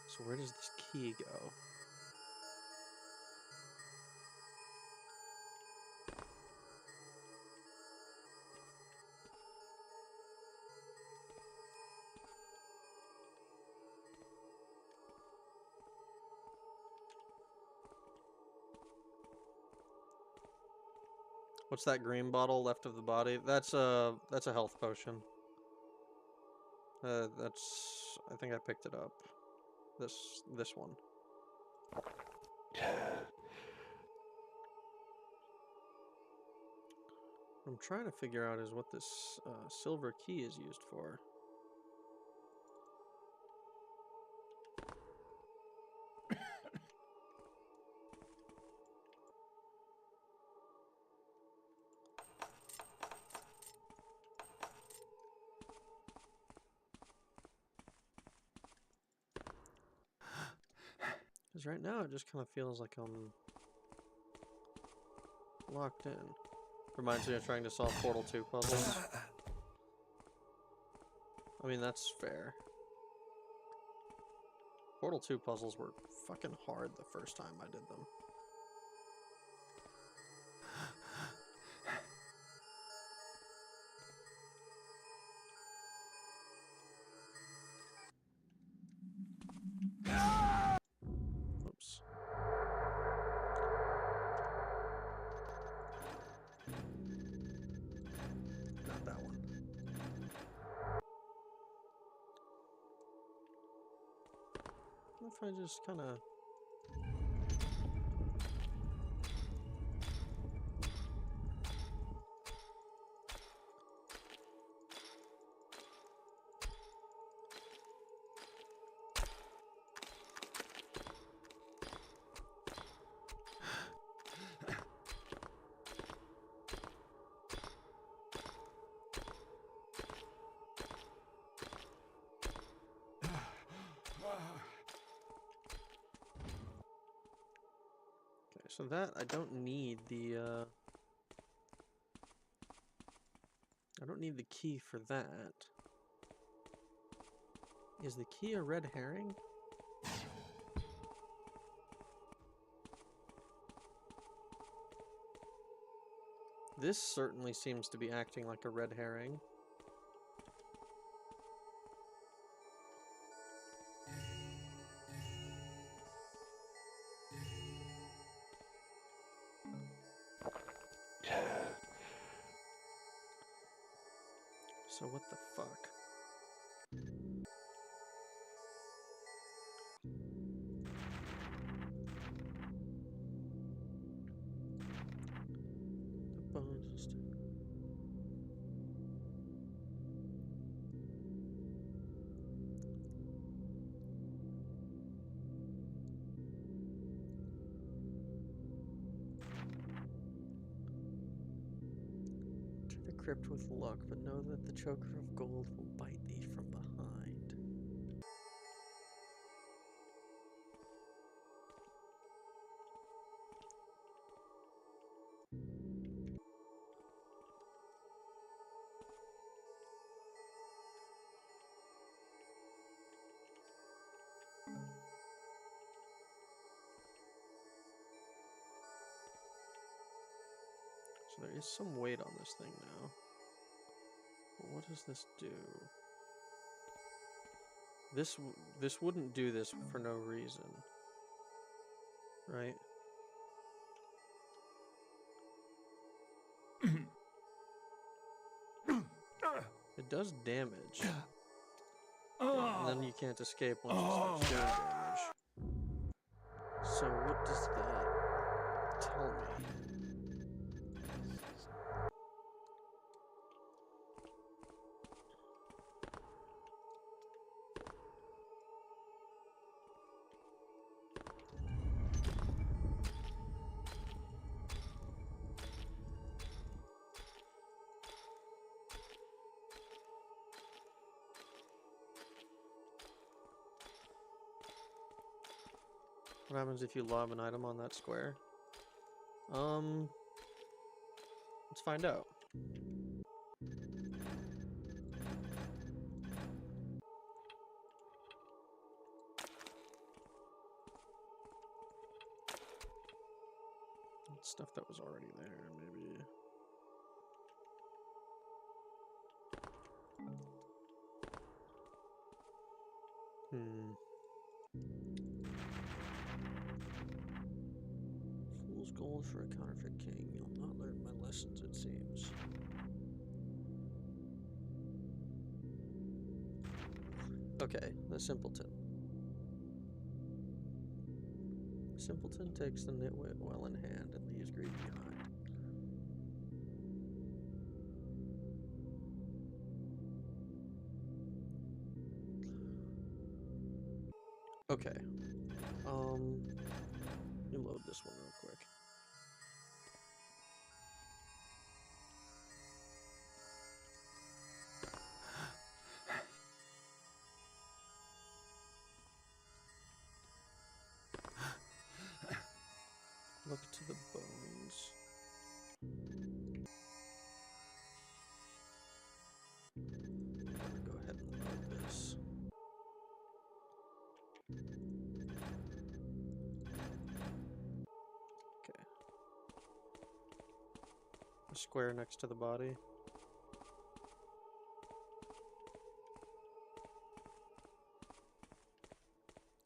[SPEAKER 1] So where does this key go? What's that green bottle left of the body? That's a health potion. I think I picked it up. This one. What I'm trying to figure out is what this silver key is used for. Because right now it just kind of feels like I'm locked in. Reminds me of trying to solve Portal 2 puzzles. I mean, that's fair. Portal 2 puzzles were fucking hard the first time I did them. Oops. Not that one. What if I just kind of... So that, I don't need the, I don't need the key for that. Is the key a red herring? This certainly seems to be acting like a red herring. So what the fuck? The bone system. Enter the crypt with luck, but know that the choker of gold will bite thee from behind. So there is some weight on this thing now. But what does this do? This wouldn't do this for no reason. Right? It does damage. And then you can't escape once you start doing damage. So what does that tell me? What happens if you lob an item on that square? Let's find out. Stuff that was already there, maybe. Fool's gold for a counterfeit king. You'll not learn my lessons, it seems. Okay, the simpleton. Simpleton takes the nitwit well in hand and leaves greed behind. Okay. Let me load this one real quick. Look to the bones. I'm gonna go ahead and load this. Okay. A square next to the body.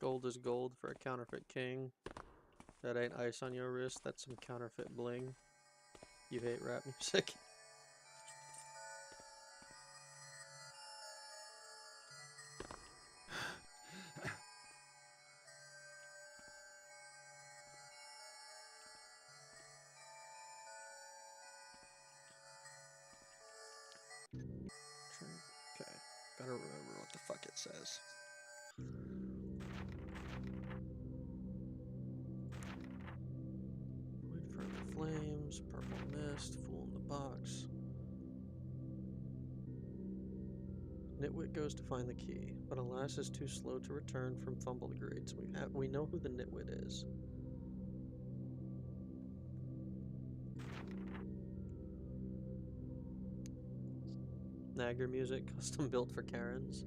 [SPEAKER 1] Gold is gold for a counterfeit king. That ain't ice on your wrist, that's some counterfeit bling. You hate rap music. Okay, gotta remember what the fuck it says. Avoid further flames, purple mist, fool in the box. Nitwit goes to find the key, but alas is too slow to return from fumbled grades. We know who the nitwit is. Nagger music, custom built for Karens.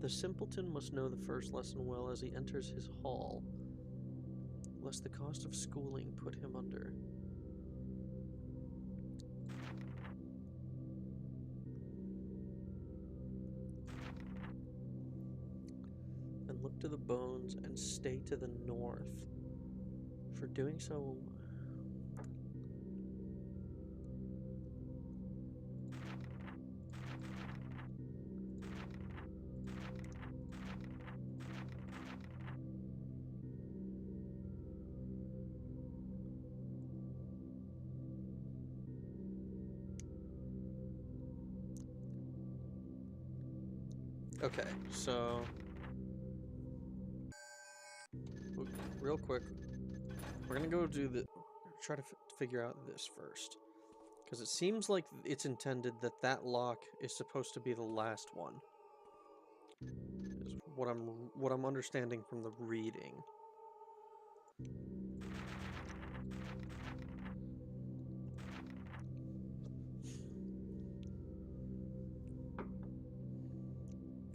[SPEAKER 1] The simpleton must know the first lesson well as he enters his hall, lest the cost of schooling put him under. And look to the bones and stay to the north. For doing so... Okay, so... real quick, we're gonna go do the... try to figure out this first. Because it seems like it's intended that that lock is supposed to be the last one. Is what I'm understanding from the reading.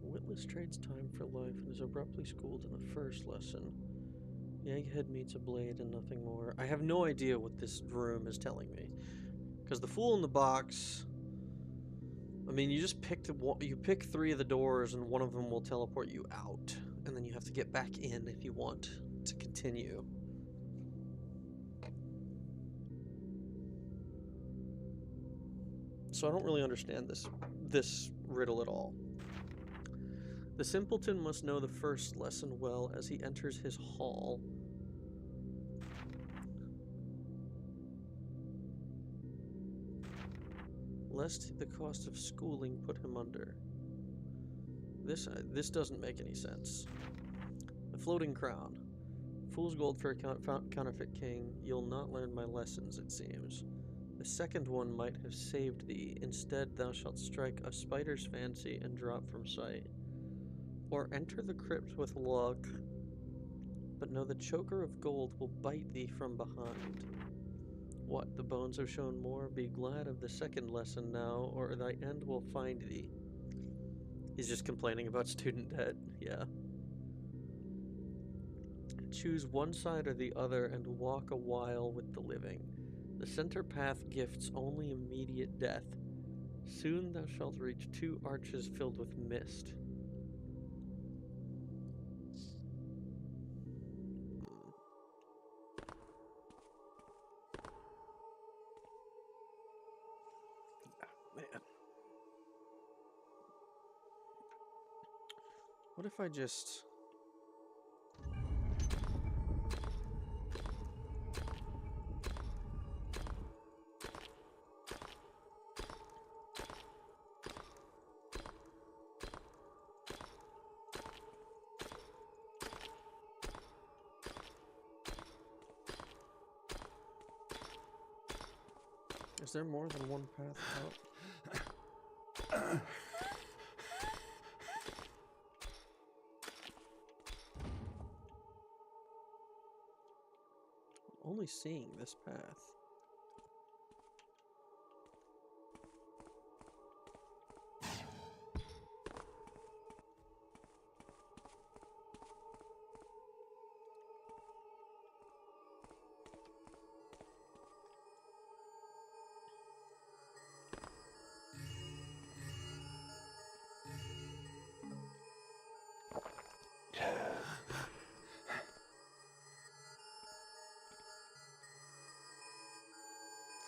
[SPEAKER 1] Witless trades time for life and is abruptly schooled in the first lesson. The egghead meets a blade and nothing more. I have no idea what this room is telling me. Because the fool in the box... I mean, you just you pick 3 of the doors and one of them will teleport you out. And then you have to get back in if you want to continue. So I don't really understand this riddle at all. The simpleton must know the first lesson well as he enters his hall. Lest the cost of schooling put him under. This doesn't make any sense. The floating crown. Fool's gold for a counterfeit king. You'll not learn my lessons, it seems. The second one might have saved thee. Instead, thou shalt strike a spider's fancy and drop from sight. or enter the crypt with luck. But know the choker of gold will bite thee from behind. What, the bones have shown more? Be glad of the second lesson now, or thy end will find thee. He's just complaining about student debt, yeah. Choose one side or the other and walk a while with the living. The center path gifts only immediate death. Soon thou shalt reach 2 arches filled with mist. Man. What if I just... Is there more than one path out? Only seeing this path.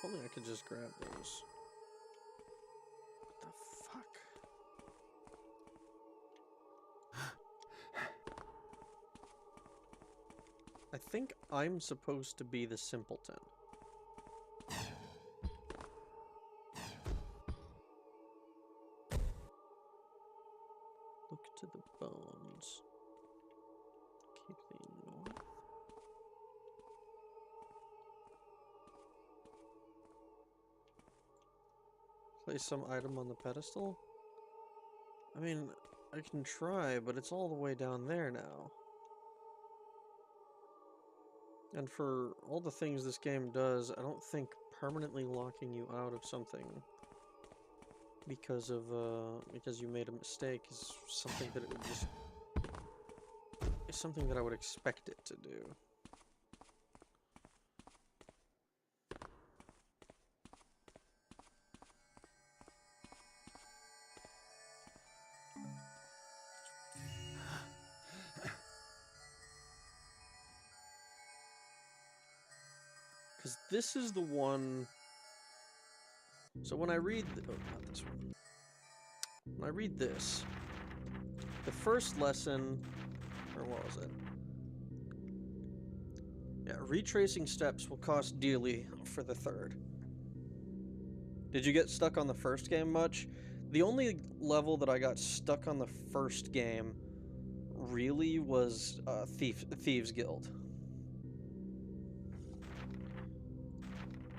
[SPEAKER 1] If only I could just grab those. What the fuck? I think I'm supposed to be the simpleton. Look to the bones. Keep the north. Place some item on the pedestal? I mean, I can try, but it's all the way down there now. And for all the things this game does, I don't think permanently locking you out of something because you made a mistake is something that it would just... It's something that I would expect it to do. Because this is the one... So when I read... Oh, not this one. When I read this, the first lesson... Or what was it? Yeah, retracing steps will cost dearly for the third. Did you get stuck on the first game much? The only level that I got stuck on the first game really was Thieves Guild.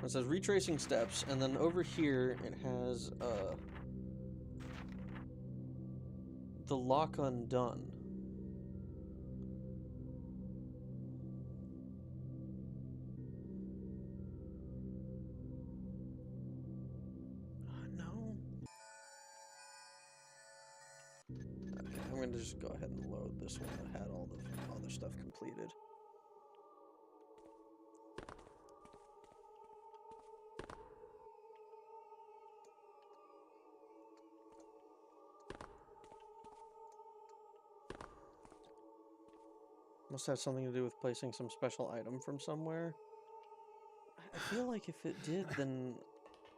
[SPEAKER 1] It says retracing steps, and then over here it has the lock undone. No. Okay, I'm gonna just go ahead and load this one that had all the other stuff completed. Must have something to do with placing some special item from somewhere. I feel like if it did, then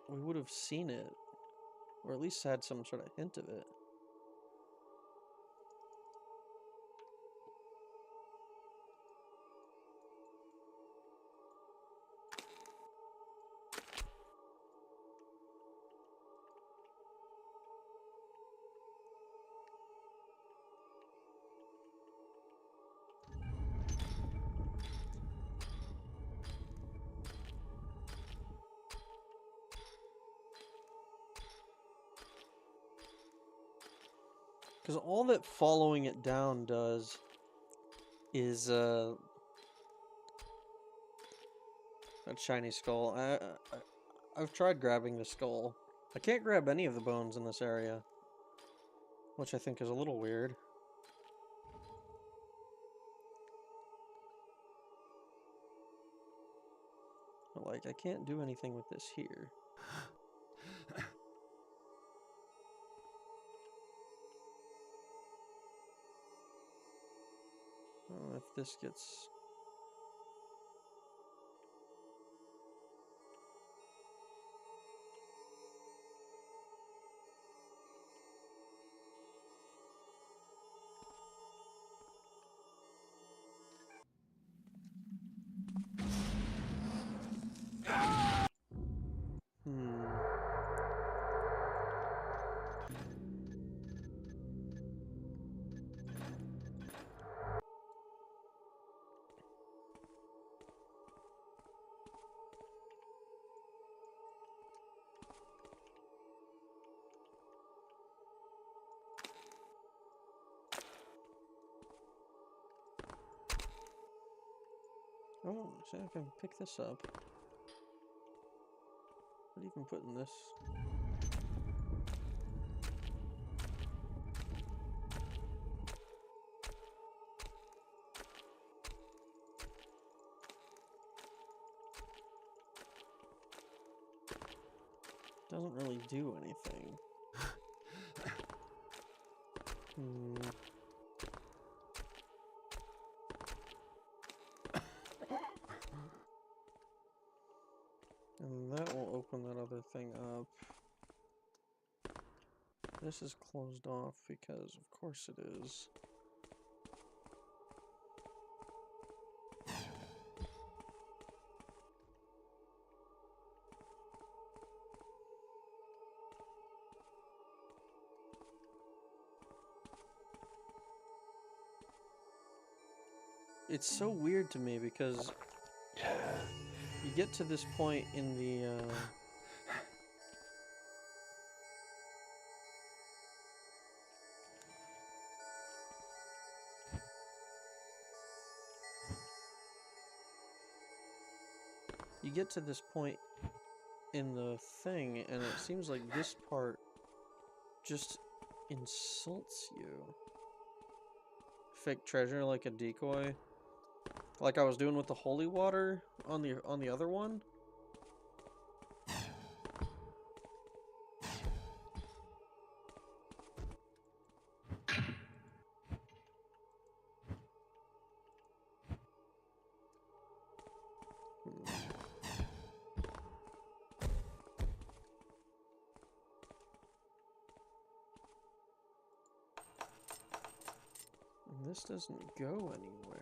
[SPEAKER 1] we would have seen it. Or at least had some sort of hint of it. Because all that following it down does is that shiny skull. I've tried grabbing the skull. I can't grab any of the bones in this area, which I think is a little weird. But, like, I can't do anything with this here. I don't know if this gets... Oh, see, I can pick this up. What do you even put in this? Doesn't really do anything. And that will open that other thing up. This is closed off because, of course, it is. It's so weird to me because you get to this point in the thing, and it seems like this part just insults you. Fake treasure like a decoy, like I was doing with the holy water on the other one. This doesn't go anywhere.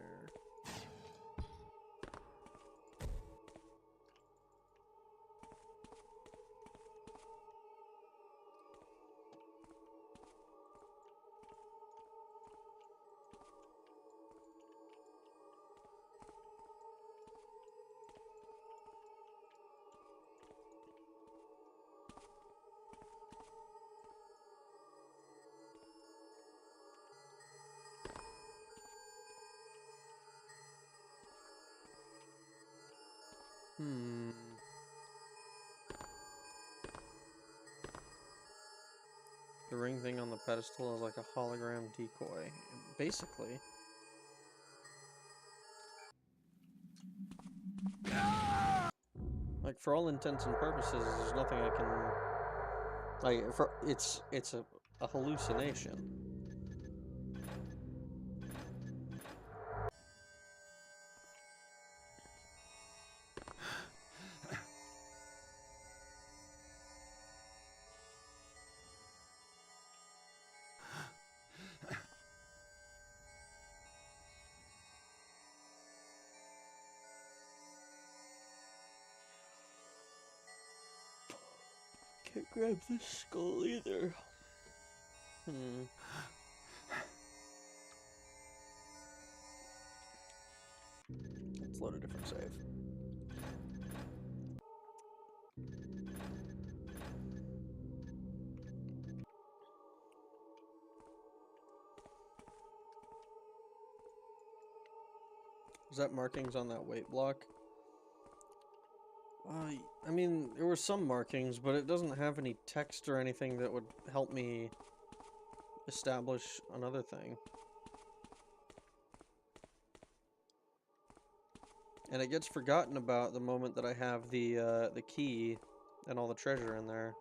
[SPEAKER 1] The ring thing on the pedestal is like a hologram decoy, basically. Like, for all intents and purposes, there's nothing I can... Like, it's a hallucination. Can't grab this skull either. Let's load a different save. Is that markings on that weight block? I mean, there were some markings, but it doesn't have any text or anything that would help me establish another thing. And it gets forgotten about the moment that I have the key and all the treasure in there.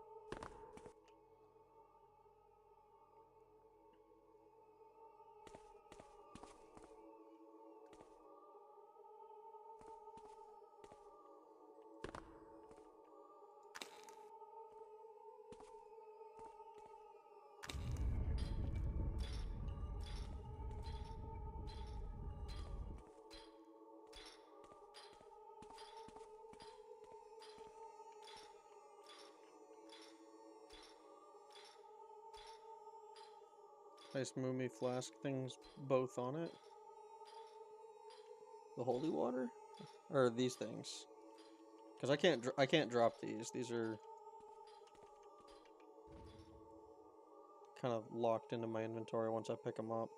[SPEAKER 1] Nice Moomy flask things both on it. The holy water? Or these things? Because I can't drop these. These are kind of locked into my inventory once I pick them up.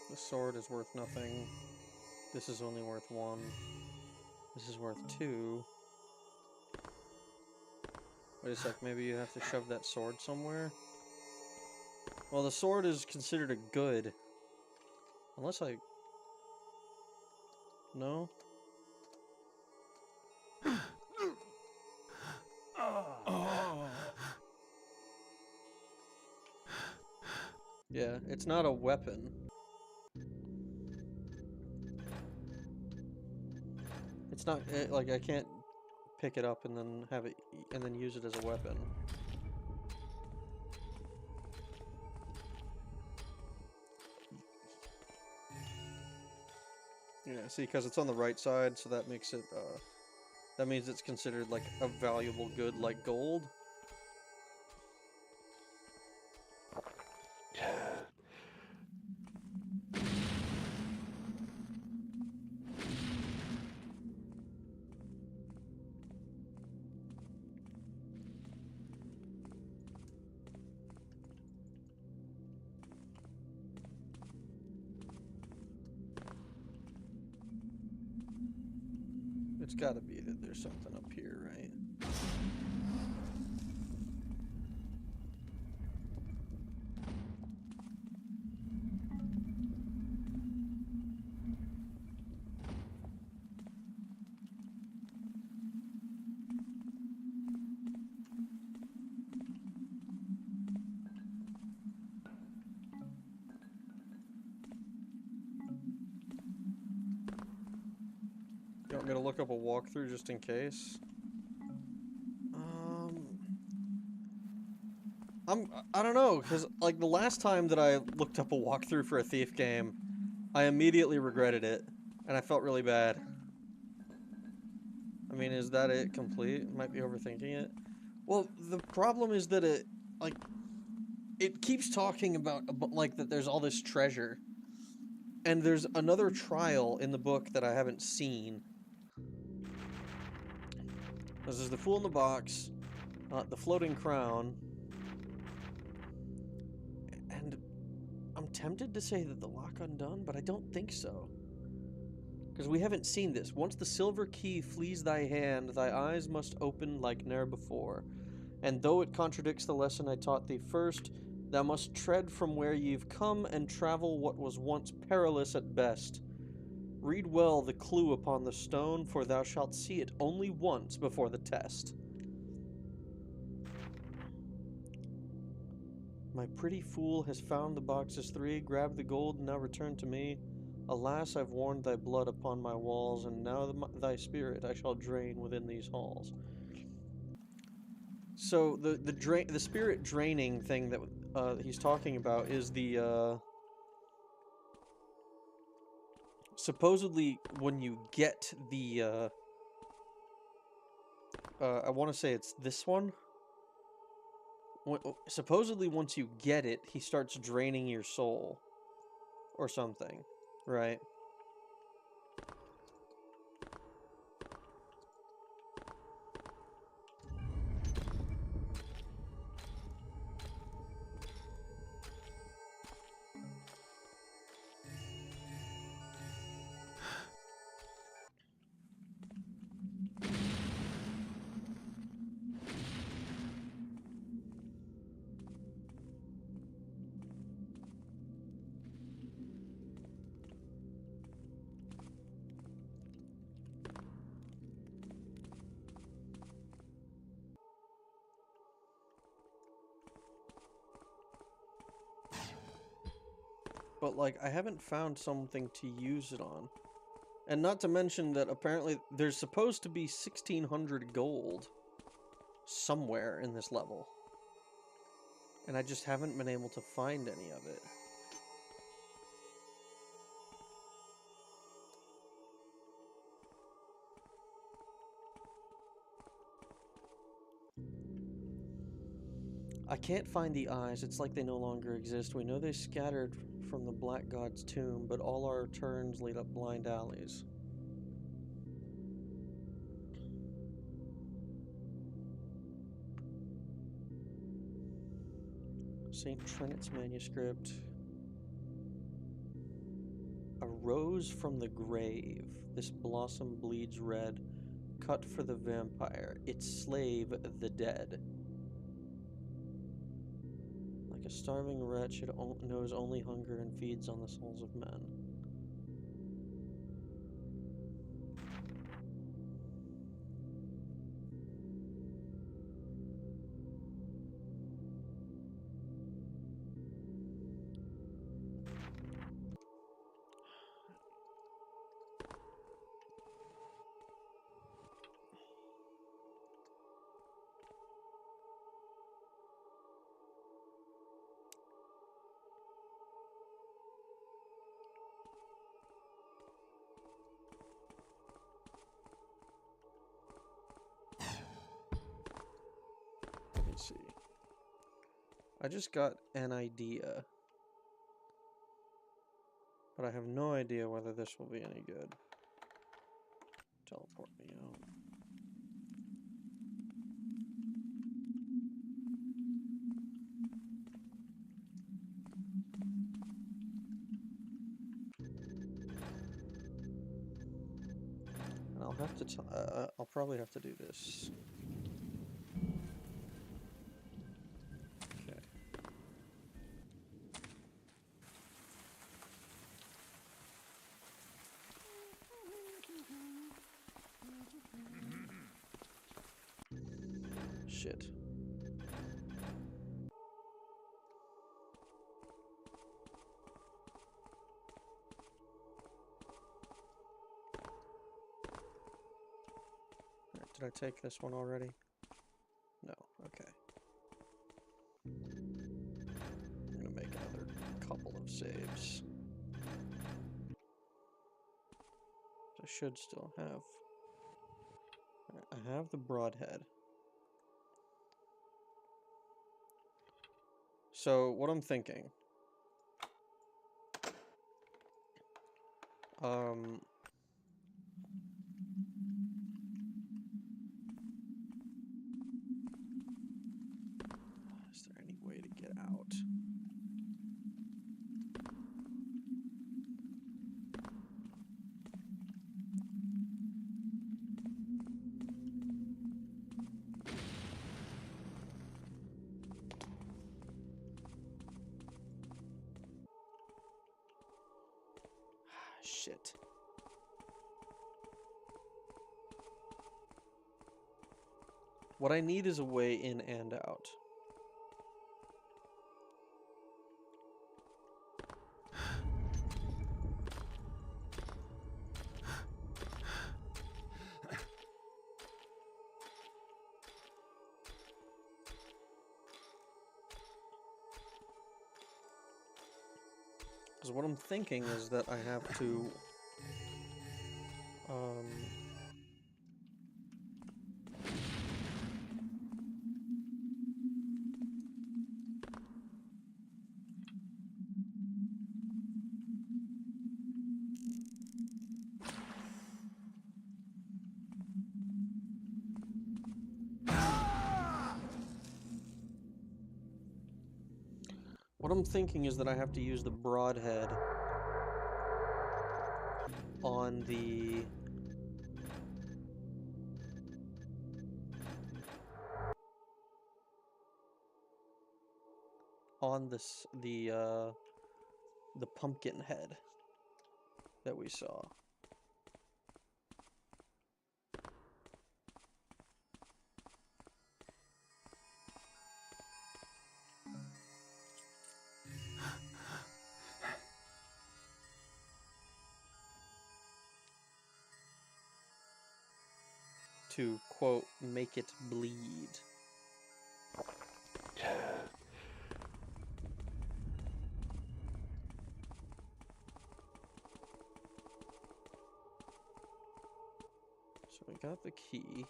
[SPEAKER 1] The sword is worth nothing. This is only worth 1. This is worth 2. Wait a sec, maybe you have to shove that sword somewhere? Well, the sword is considered a good. Unless I... No? Yeah, it's not a weapon. It's not, like, I can't pick it up and then have it, and then use it as a weapon. Yeah, see, because it's on the right side, so that makes it, that means it's considered, like, a valuable good, like gold. It's gotta be that there's something up here, right? You want me to look up a walkthrough just in case? I don't know, because, like, the last time that I looked up a walkthrough for a Thief game, I immediately regretted it, and I felt really bad. I mean, is that it complete? Might be overthinking it. Well, the problem is that it keeps talking about, like, that there's all this treasure. And there's another trial in the book that I haven't seen. This is the Fool in the Box, the Floating Crown, and I'm tempted to say that the Lock Undone, but I don't think so. Because we haven't seen this. Once the silver key flees thy hand, thy eyes must open like ne'er before. And though it contradicts the lesson I taught thee first, thou must tread from where ye've come and travel what was once perilous at best. Read well the clue upon the stone, for thou shalt see it only once before the test. My pretty fool has found the boxes 3, grab the gold, and now return to me. Alas, I've warned thy blood upon my walls, and now thy spirit I shall drain within these halls. So the spirit draining thing that he's talking about is the supposedly when you get the I want to say it's this one. Supposedly once you get it, he starts draining your soul or something, right? but like I haven't found something to use it on. And not to mention that apparently there's supposed to be 1600 gold somewhere in this level. And I just haven't been able to find any of it. I can't find the eyes. It's like they no longer exist. We know they scattered from the Black God's tomb, but all our turns lead up blind alleys. St. Trinit's manuscript. A rose from the grave. This blossom bleeds red. Cut for the vampire. Its slave, the dead. Like a starving wretch, it knows only hunger and feeds on the souls of men. Let's see. I just got an idea. But I have no idea whether this will be any good. Teleport me out. And I'll have to I'll probably have to do this. Okay. Shit. Did I take this one already? No, okay. I'm gonna make another couple of saves. I should still have. Right, I have the broadhead. So, what I'm thinking. Is there any way to get out? Shit. What I need is a way in and out. Because what I'm thinking is that I have to, what I'm thinking is that I have to use the broadhead on the the pumpkin head that we saw. to, quote, make it bleed. So we got the key.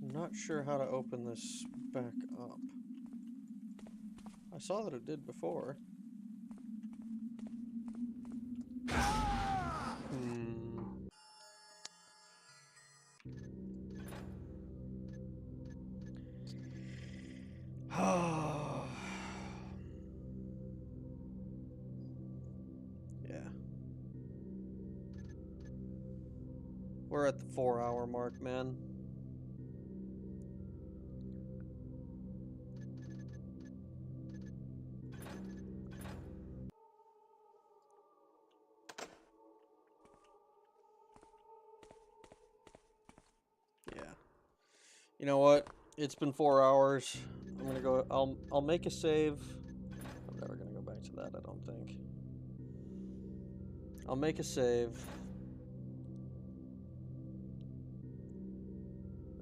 [SPEAKER 1] I'm not sure how to open this back up. I saw that it did before. Yeah. We're at the 4-hour mark, man. Yeah. You know what? It's been 4 hours. I'm gonna go. I'll make a save. I'm never gonna go back to that, I don't think. I'll make a save.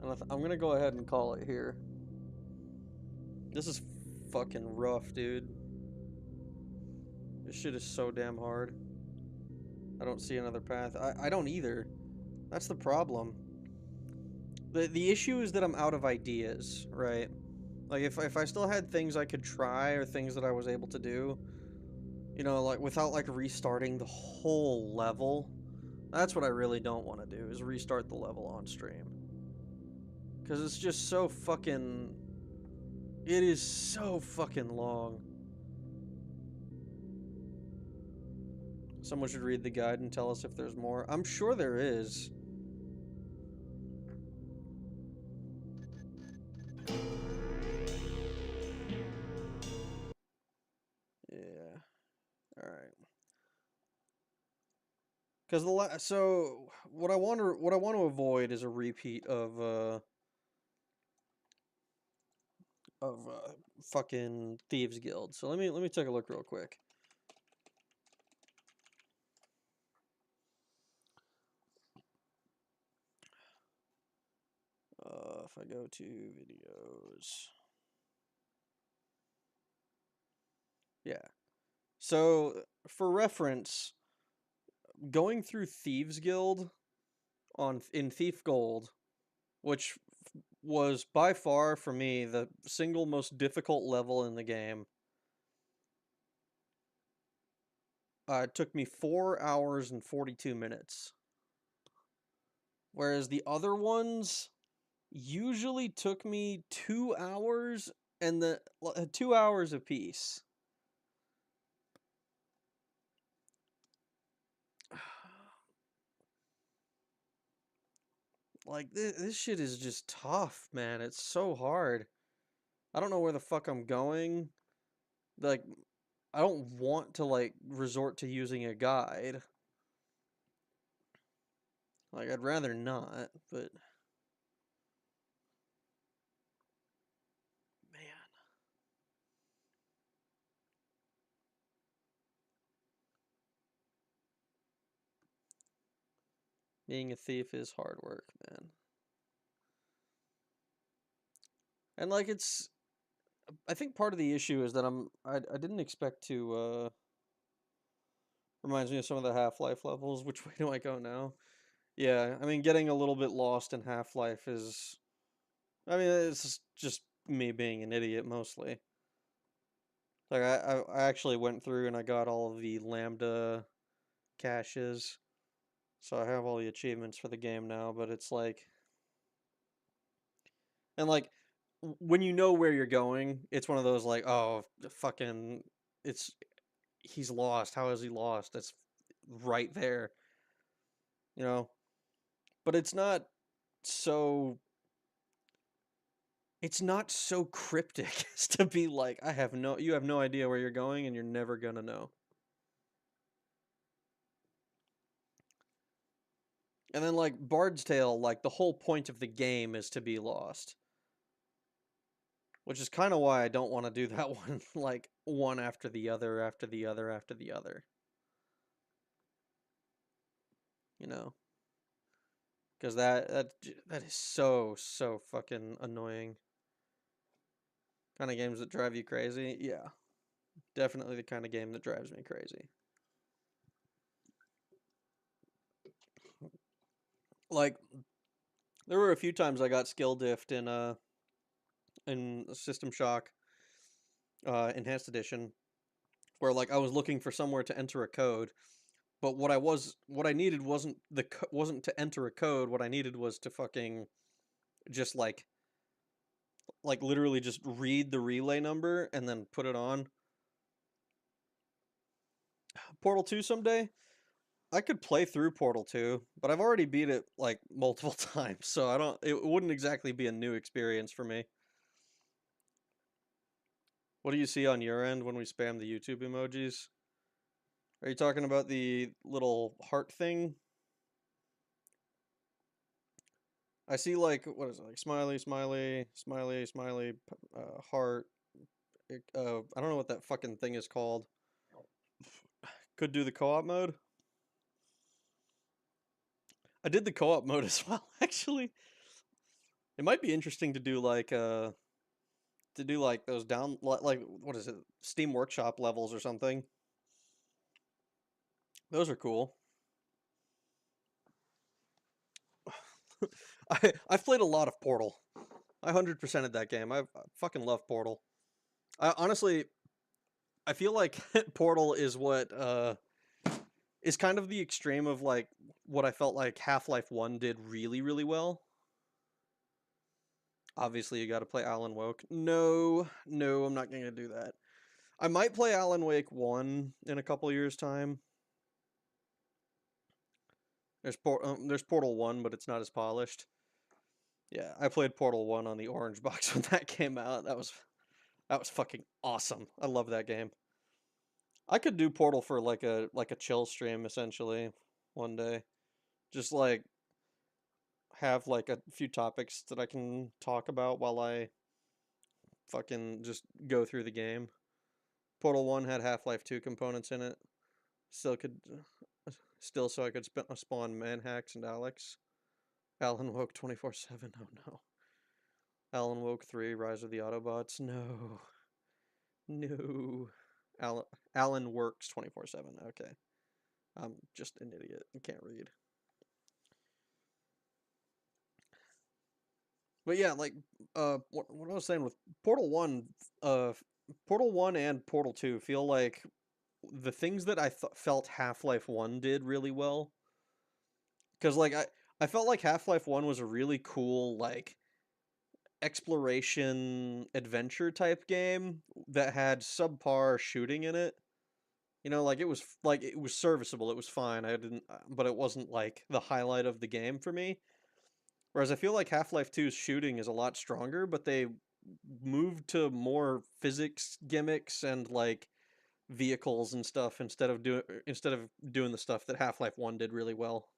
[SPEAKER 1] And I'm gonna go ahead and call it here. This is fucking rough, dude. This shit is so damn hard. I don't see another path. I don't either. That's the problem. The issue is that I'm out of ideas, right? Like, if I still had things I could try or things that I was able to do, you know, like, without, like, restarting the whole level, that's what I really don't want to do, is restart the level on stream. Because it's just so fucking... It is so fucking long. Someone should read the guide and tell us if there's more. I'm sure there is. Yeah. All right. Because so what I want to avoid is a repeat of fucking Thieves Guild. So let me take a look real quick. If I go to videos. Yeah. So for reference, going through Thieves Guild in Thief Gold, which was by far for me the single most difficult level in the game. It took me 4 hours and 42 minutes. Whereas the other ones usually took me 2 hours and 2 hours apiece. Like, this shit is just tough, man. It's so hard. I don't know where the fuck I'm going. Like, I don't want to, like, resort to using a guide. Like, I'd rather not, but... Man. Being a thief is hard work, man. And, like, it's... I think part of the issue is that I didn't expect to, Reminds me of some of the Half-Life levels. Which way do I go now? Yeah, I mean, getting a little bit lost in Half-Life is... I mean, it's just me being an idiot, mostly. Like, I actually went through and I got all of the Lambda caches. So I have all the achievements for the game now, but it's like... And, like, when you know where you're going, it's one of those, like, oh, fucking... It's... He's lost. How is he lost? That's right there. You know? But it's not so... It's not so cryptic as to be like, you have no idea where you're going and you're never gonna know. And then, like, Bard's Tale, like, the whole point of the game is to be lost. Which is kind of why I don't want to do that one, like, one after the other, after the other, after the other. You know? Because that is so fucking annoying. Kind of games that drive you crazy? Yeah. Definitely the kind of game that drives me crazy. Like, there were a few times I got skill diffed in System Shock Enhanced Edition, where, like, I was looking for somewhere to enter a code, but what I needed wasn't to enter a code. What I needed was to fucking just like literally just read the relay number and then put it on. Portal 2 someday? I could play through Portal 2, but I've already beat it like multiple times, so it wouldn't exactly be a new experience for me. What do you see on your end when we spam the YouTube emojis? Are you talking about the little heart thing? I see, like, what is it? Like, smiley, smiley, smiley, smiley, heart. I don't know what that fucking thing is called. Could do the co-op mode. I did the co-op mode as well, actually. It might be interesting to do, like, those down, like, what is it? Steam Workshop levels or something. Those are cool. I've played a lot of Portal. I 100%ed that game. I fucking love Portal. Honestly, I feel like Portal is what is kind of the extreme of like what I felt like Half-Life 1 did really, really well. Obviously, you got to play Alan Wake. No, I'm not going to do that. I might play Alan Wake 1 in a couple years' time. There's Portal 1, but it's not as polished. Yeah, I played Portal 1 on the Orange Box when that came out. That was fucking awesome. I love that game. I could do Portal for like a chill stream essentially one day. Just like have like a few topics that I can talk about while I fucking just go through the game. Portal 1 had Half-Life 2 components in it. Still so I could spawn Manhax and Alex. Alan Woke 24/7. Oh no. Alan Woke 3 Rise of the Autobots. No. Alan Works 24/7. Okay. I'm just an idiot. I can't read. But yeah, like what I was saying with Portal 1, Portal 1 and Portal 2 feel like the things that I felt Half-Life 1 did really well. Cuz like I felt like Half-Life 1 was a really cool like exploration adventure type game that had subpar shooting in it. You know, like it was serviceable. It was fine. But it wasn't like the highlight of the game for me. Whereas I feel like Half-Life 2's shooting is a lot stronger, but they moved to more physics gimmicks and like vehicles and stuff instead of doing the stuff that Half-Life 1 did really well.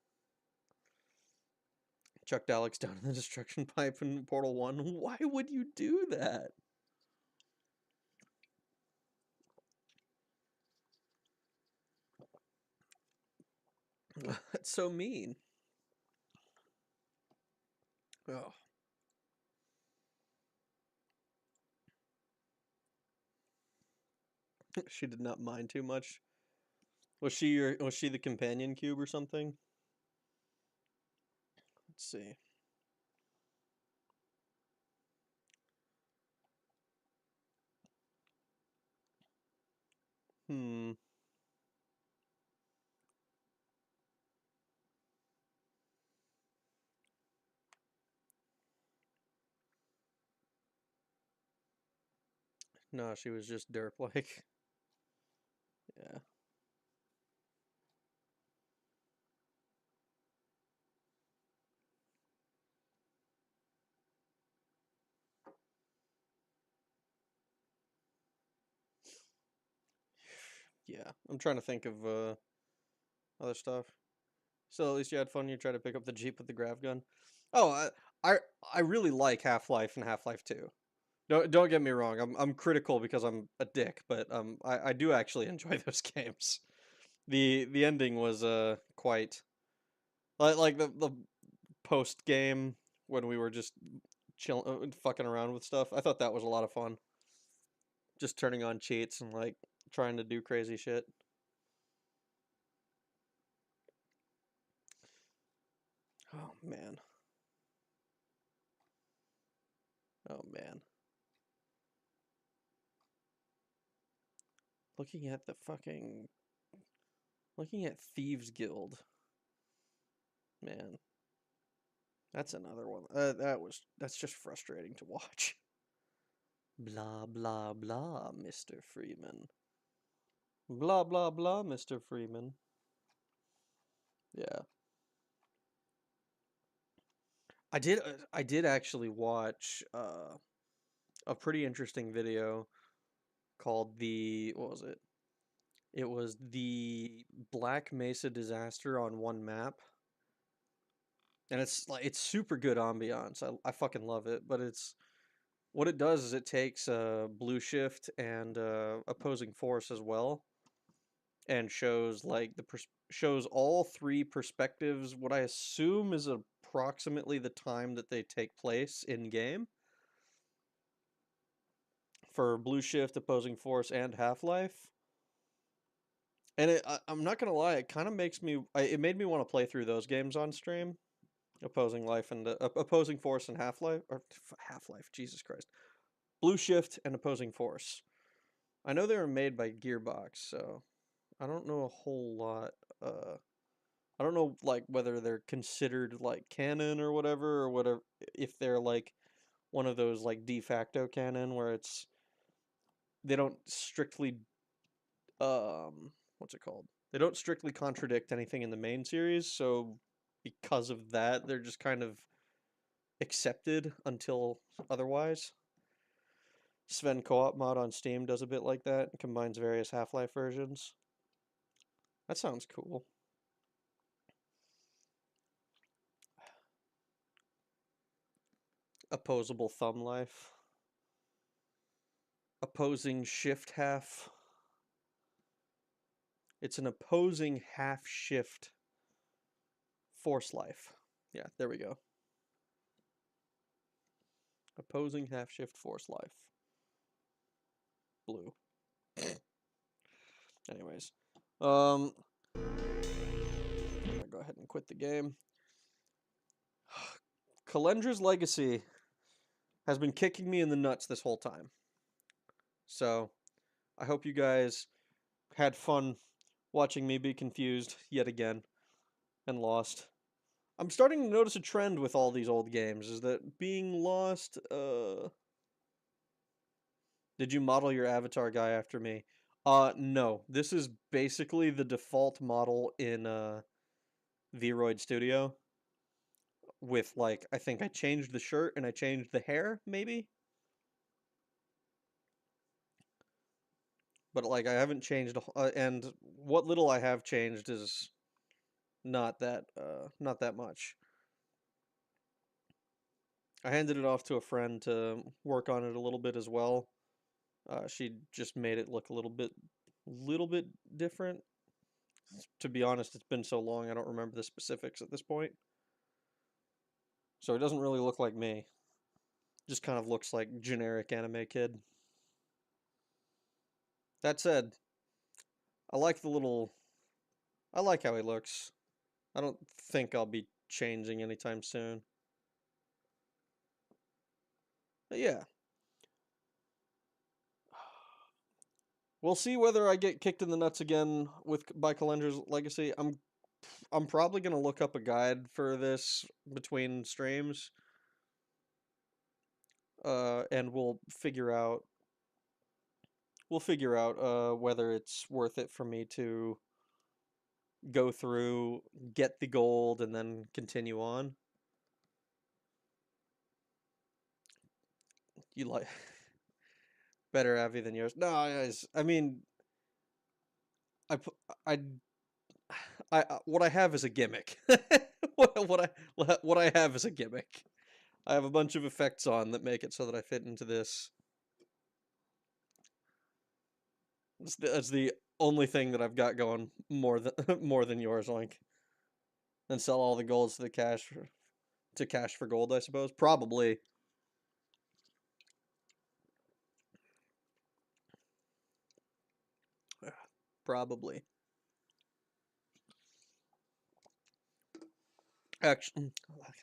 [SPEAKER 1] Chucked Alex down in the destruction pipe in Portal 1. Why would you do that? That's so mean. Oh. She did not mind too much. Was she the companion cube or something? Let's see. Hmm. No, she was just derp-like. Yeah. Yeah. I'm trying to think of other stuff. So at least you had fun. You tried to pick up the Jeep with the grav gun. Oh, I really like Half-Life and Half-Life 2. Don't get me wrong. I'm critical because I'm a dick, but I do actually enjoy those games. The ending was quite like the post game when we were just chilling, fucking around with stuff. I thought that was a lot of fun. Just turning on cheats and like trying to do crazy shit. Oh man. Oh man. Looking at the fucking looking at Thieves Guild. Man. That's another one. That's just frustrating to watch. Blah blah blah, Mr. Freeman. Blah blah blah, Mr. Freeman. Yeah. I did actually watch a pretty interesting video called the what was it? It was the Black Mesa disaster on one map. And it's super good ambiance. I fucking love it, but it's what it does is it takes blue shift and opposing force as well and shows like shows all three perspectives, what I assume is approximately the time that they take place in game for blue shift, opposing force, and Half-Life. And I'm not gonna lie, it kind of makes me it made me want to play through those games on stream. Opposing life and opposing force and Half-Life or Half-Life, Jesus Christ. Blue shift and opposing force. I know they were made by Gearbox, so I don't know a whole lot. I don't know like whether they're considered like canon or whatever, if they're like one of those like de facto canon where it's they don't strictly what's it called? They don't strictly contradict anything in the main series, so because of that, they're just kind of accepted until otherwise. Sven Co-op mod on Steam does a bit like that and combines various Half-Life versions. That sounds cool. Opposable thumb life. Opposing shift half. It's an opposing half shift force life. Yeah, there we go. Opposing half shift force life. Blue. Anyways. I'm gonna go ahead and quit the game. Calendra's legacy has been kicking me in the nuts this whole time. So, I hope you guys had fun watching me be confused yet again and lost. I'm starting to notice a trend with all these old games, is that being lost, Did you model your avatar guy after me? No. This is basically the default model in, Vroid Studio. With, like, I think I changed the shirt and I changed the hair, maybe? But, like, I haven't changed, and what little I have changed is not that much. I handed it off to a friend to work on it a little bit as well. She just made it look a little bit different. To be honest, it's been so long I don't remember the specifics at this point. So it doesn't really look like me. Just kind of looks like generic anime kid. That said, I like the little I like how he looks. I don't think I'll be changing anytime soon. But yeah. We'll see whether I get kicked in the nuts again by Calendra's Legacy. I'm probably gonna look up a guide for this between streams. And we'll figure out whether it's worth it for me to go through, get the gold, and then continue on. You like better Avi than yours? No, guys. I mean, I pu- I what I have is a gimmick. What I have is a gimmick. I have a bunch of effects on that make it so that I fit into this. That's the only thing that I've got going more than more than yours, Link. And sell all the golds to the cash for gold, I suppose. Probably. Probably. Actually,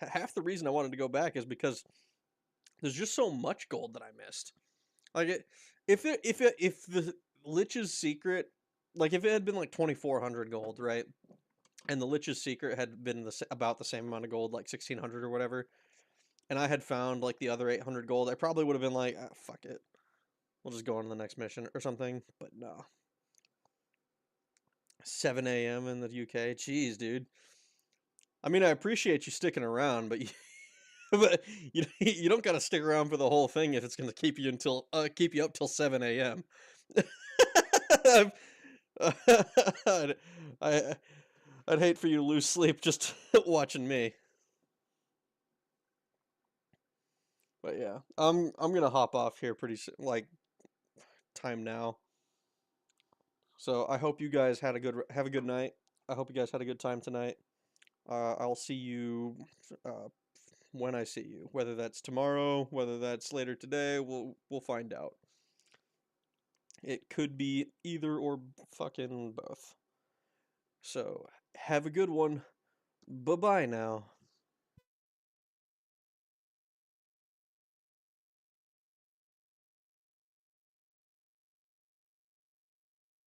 [SPEAKER 1] half the reason I wanted to go back is because there's just so much gold that I missed. Like if the Lich's secret, like if it had been like 2,400 gold, right? And the Lich's secret had been about the same amount of gold, like 1,600 or whatever, and I had found like the other 800 gold, I probably would have been like, ah, fuck it. We'll just go on to the next mission or something. But no. 7 a.m. in the UK. Jeez, dude. I mean, I appreciate you sticking around, but but you don't gotta stick around for the whole thing if it's gonna keep you up till 7 a.m. I'd, I I'd hate for you to lose sleep just watching me. But yeah, I'm gonna hop off here pretty soon, like time now. So I hope you guys have a good night. I hope you guys had a good time tonight. I'll see you when I see you. Whether that's tomorrow, whether that's later today, we'll find out. It could be either or fucking both. So have a good one. Bye bye now.